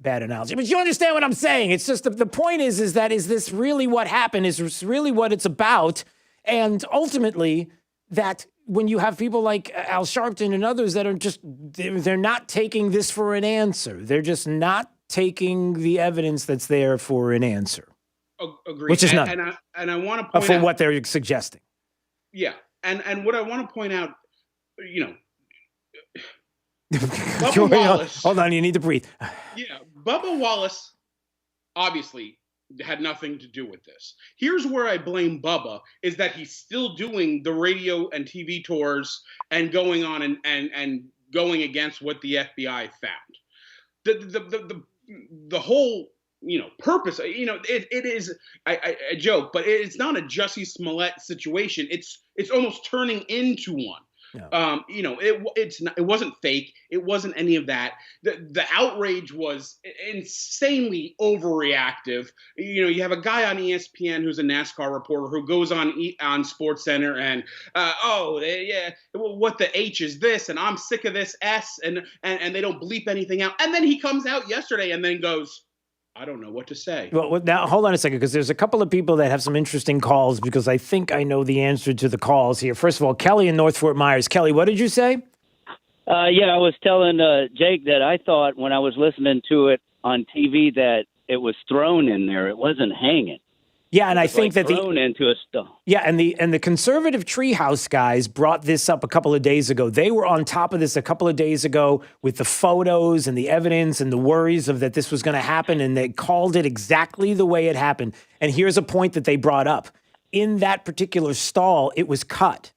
bad analogy, but you understand what I'm saying. It's just the point is this really what happened? Is this really what it's about? And ultimately, that when you have people like Al Sharpton and others that are just, they're not taking this for an answer. They're just not taking the evidence that's there for an answer. Agreed. Which is not. And I want to point for out what they're suggesting. Yeah, and what I want to point out, Bubba Wallace. Hold on, you need to breathe. Yeah, Bubba Wallace obviously had nothing to do with this. Here's where I blame Bubba, is that he's still doing the radio and TV tours and going on and going against what the FBI found. The whole purpose. It is a joke, but it's not a Jussie Smollett situation. It's almost turning into one. Yeah. It wasn't fake. It wasn't any of that. The outrage was insanely overreactive. You have a guy on ESPN who's a NASCAR reporter who goes on SportsCenter and what the H is this, and I'm sick of this S, and they don't bleep anything out. And then he comes out yesterday and then goes, I don't know what to say. Well, now hold on a second, because there's a couple of people that have some interesting calls, because I think I know the answer to the calls here. First of all, Kelly in North Fort Myers. Kelly, what did you say? I was telling Jake that I thought when I was listening to it on TV that it was thrown in there. It wasn't hanging. Yeah, and I think that thrown into a stone. Yeah, and the conservative treehouse guys brought this up a couple of days ago. They were on top of this a couple of days ago with the photos and the evidence and the worries of that this was going to happen, and they called it exactly the way it happened. And here's a point that they brought up. In that particular stall, it was cut.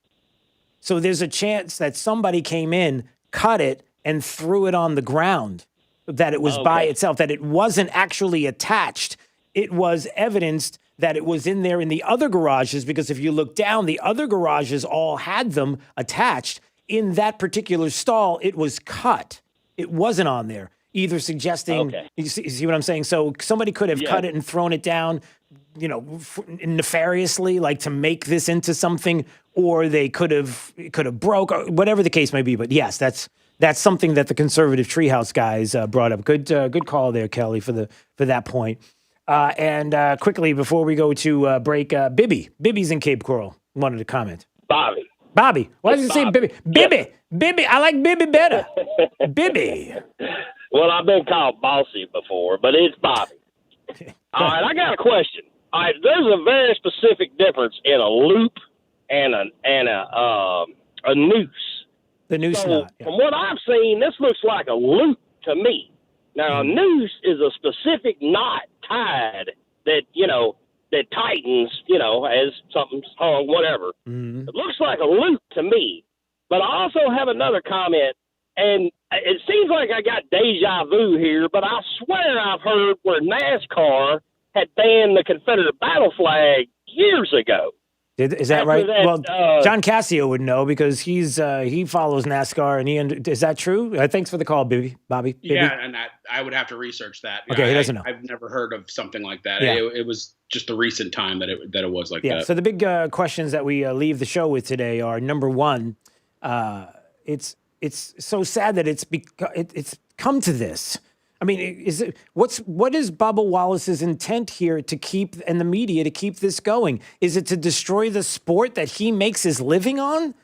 So there's a chance that somebody came in, cut it, and threw it on the ground, that it was by itself, that it wasn't actually attached. It was evidenced that it was in there in the other garages, because if you look down, the other garages all had them attached. In that particular stall, it was cut. It wasn't on there, either suggesting, you see what I'm saying? So somebody could have cut it and thrown it down, nefariously, like to make this into something, or they could have broke, or whatever the case may be. But yes, that's something that the conservative treehouse guys brought up. Good call there, Kelly, for that point. And quickly, before we go to break, Bibby's in Cape Coral wanted to comment. Bobby. Why did you say Bibby? Bibby. I like Bibby better. Bibby. Well, I've been called bossy before, but it's Bobby. All right, I got a question. All right, there's a very specific difference in a loop and a noose. The noose knot. Yeah. From what I've seen, this looks like a loop to me. Now, a noose is a specific knot tied that, that tightens, as something's hung, whatever. Mm-hmm. It looks like a loop to me. But I also have another comment, and it seems like I got deja vu here, but I swear I've heard where NASCAR had banned the Confederate battle flag years ago. Is that right? Well, John Cassio would know, because he follows NASCAR, and is that true? Thanks for the call, Bobby. Yeah, and I would have to research that. Okay, he doesn't know. I've never heard of something like that. Yeah. It was just the recent time that it was like that. So the big questions that we leave the show with today are, number one, it's so sad that it's come to this. I mean, what is Bubba Wallace's intent here to keep, and the media to keep this going? Is it to destroy the sport that he makes his living on?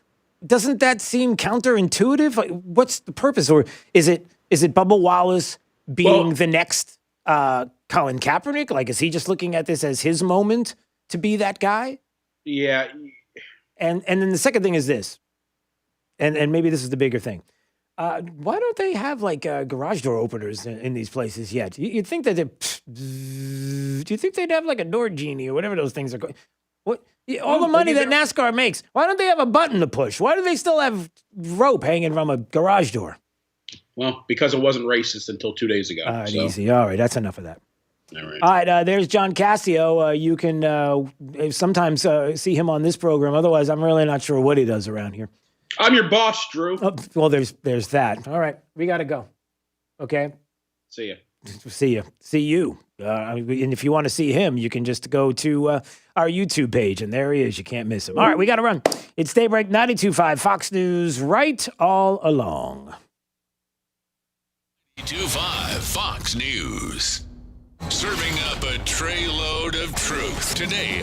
Doesn't that seem counterintuitive? Like, what's the purpose? Or is it Bubba Wallace being the next Colin Kaepernick? Like, is he just looking at this as his moment to be that guy? Yeah. And then the second thing is this, and maybe this is the bigger thing. Why don't they have like garage door openers in these places yet? You'd think that do you think they'd have like a door genie or whatever those things are called? What? All the money that NASCAR makes, why don't they have a button to push? Why do they still have rope hanging from a garage door? Well, because it wasn't racist until 2 days ago. Easy. All right, that's enough of that. All right, there's John Cassio. You can sometimes see him on this program. Otherwise, I'm really not sure what he does around here. I'm your boss, Drew. Oh, well, there's that. All right, we got to go. Okay. See ya. See you. And if you want to see him, you can just go to our YouTube page, and there he is. You can't miss him. All right, we got to run. It's Daybreak 92.5 Fox News, right all along. 92.5 Fox News. Serving up a tray load of truth today.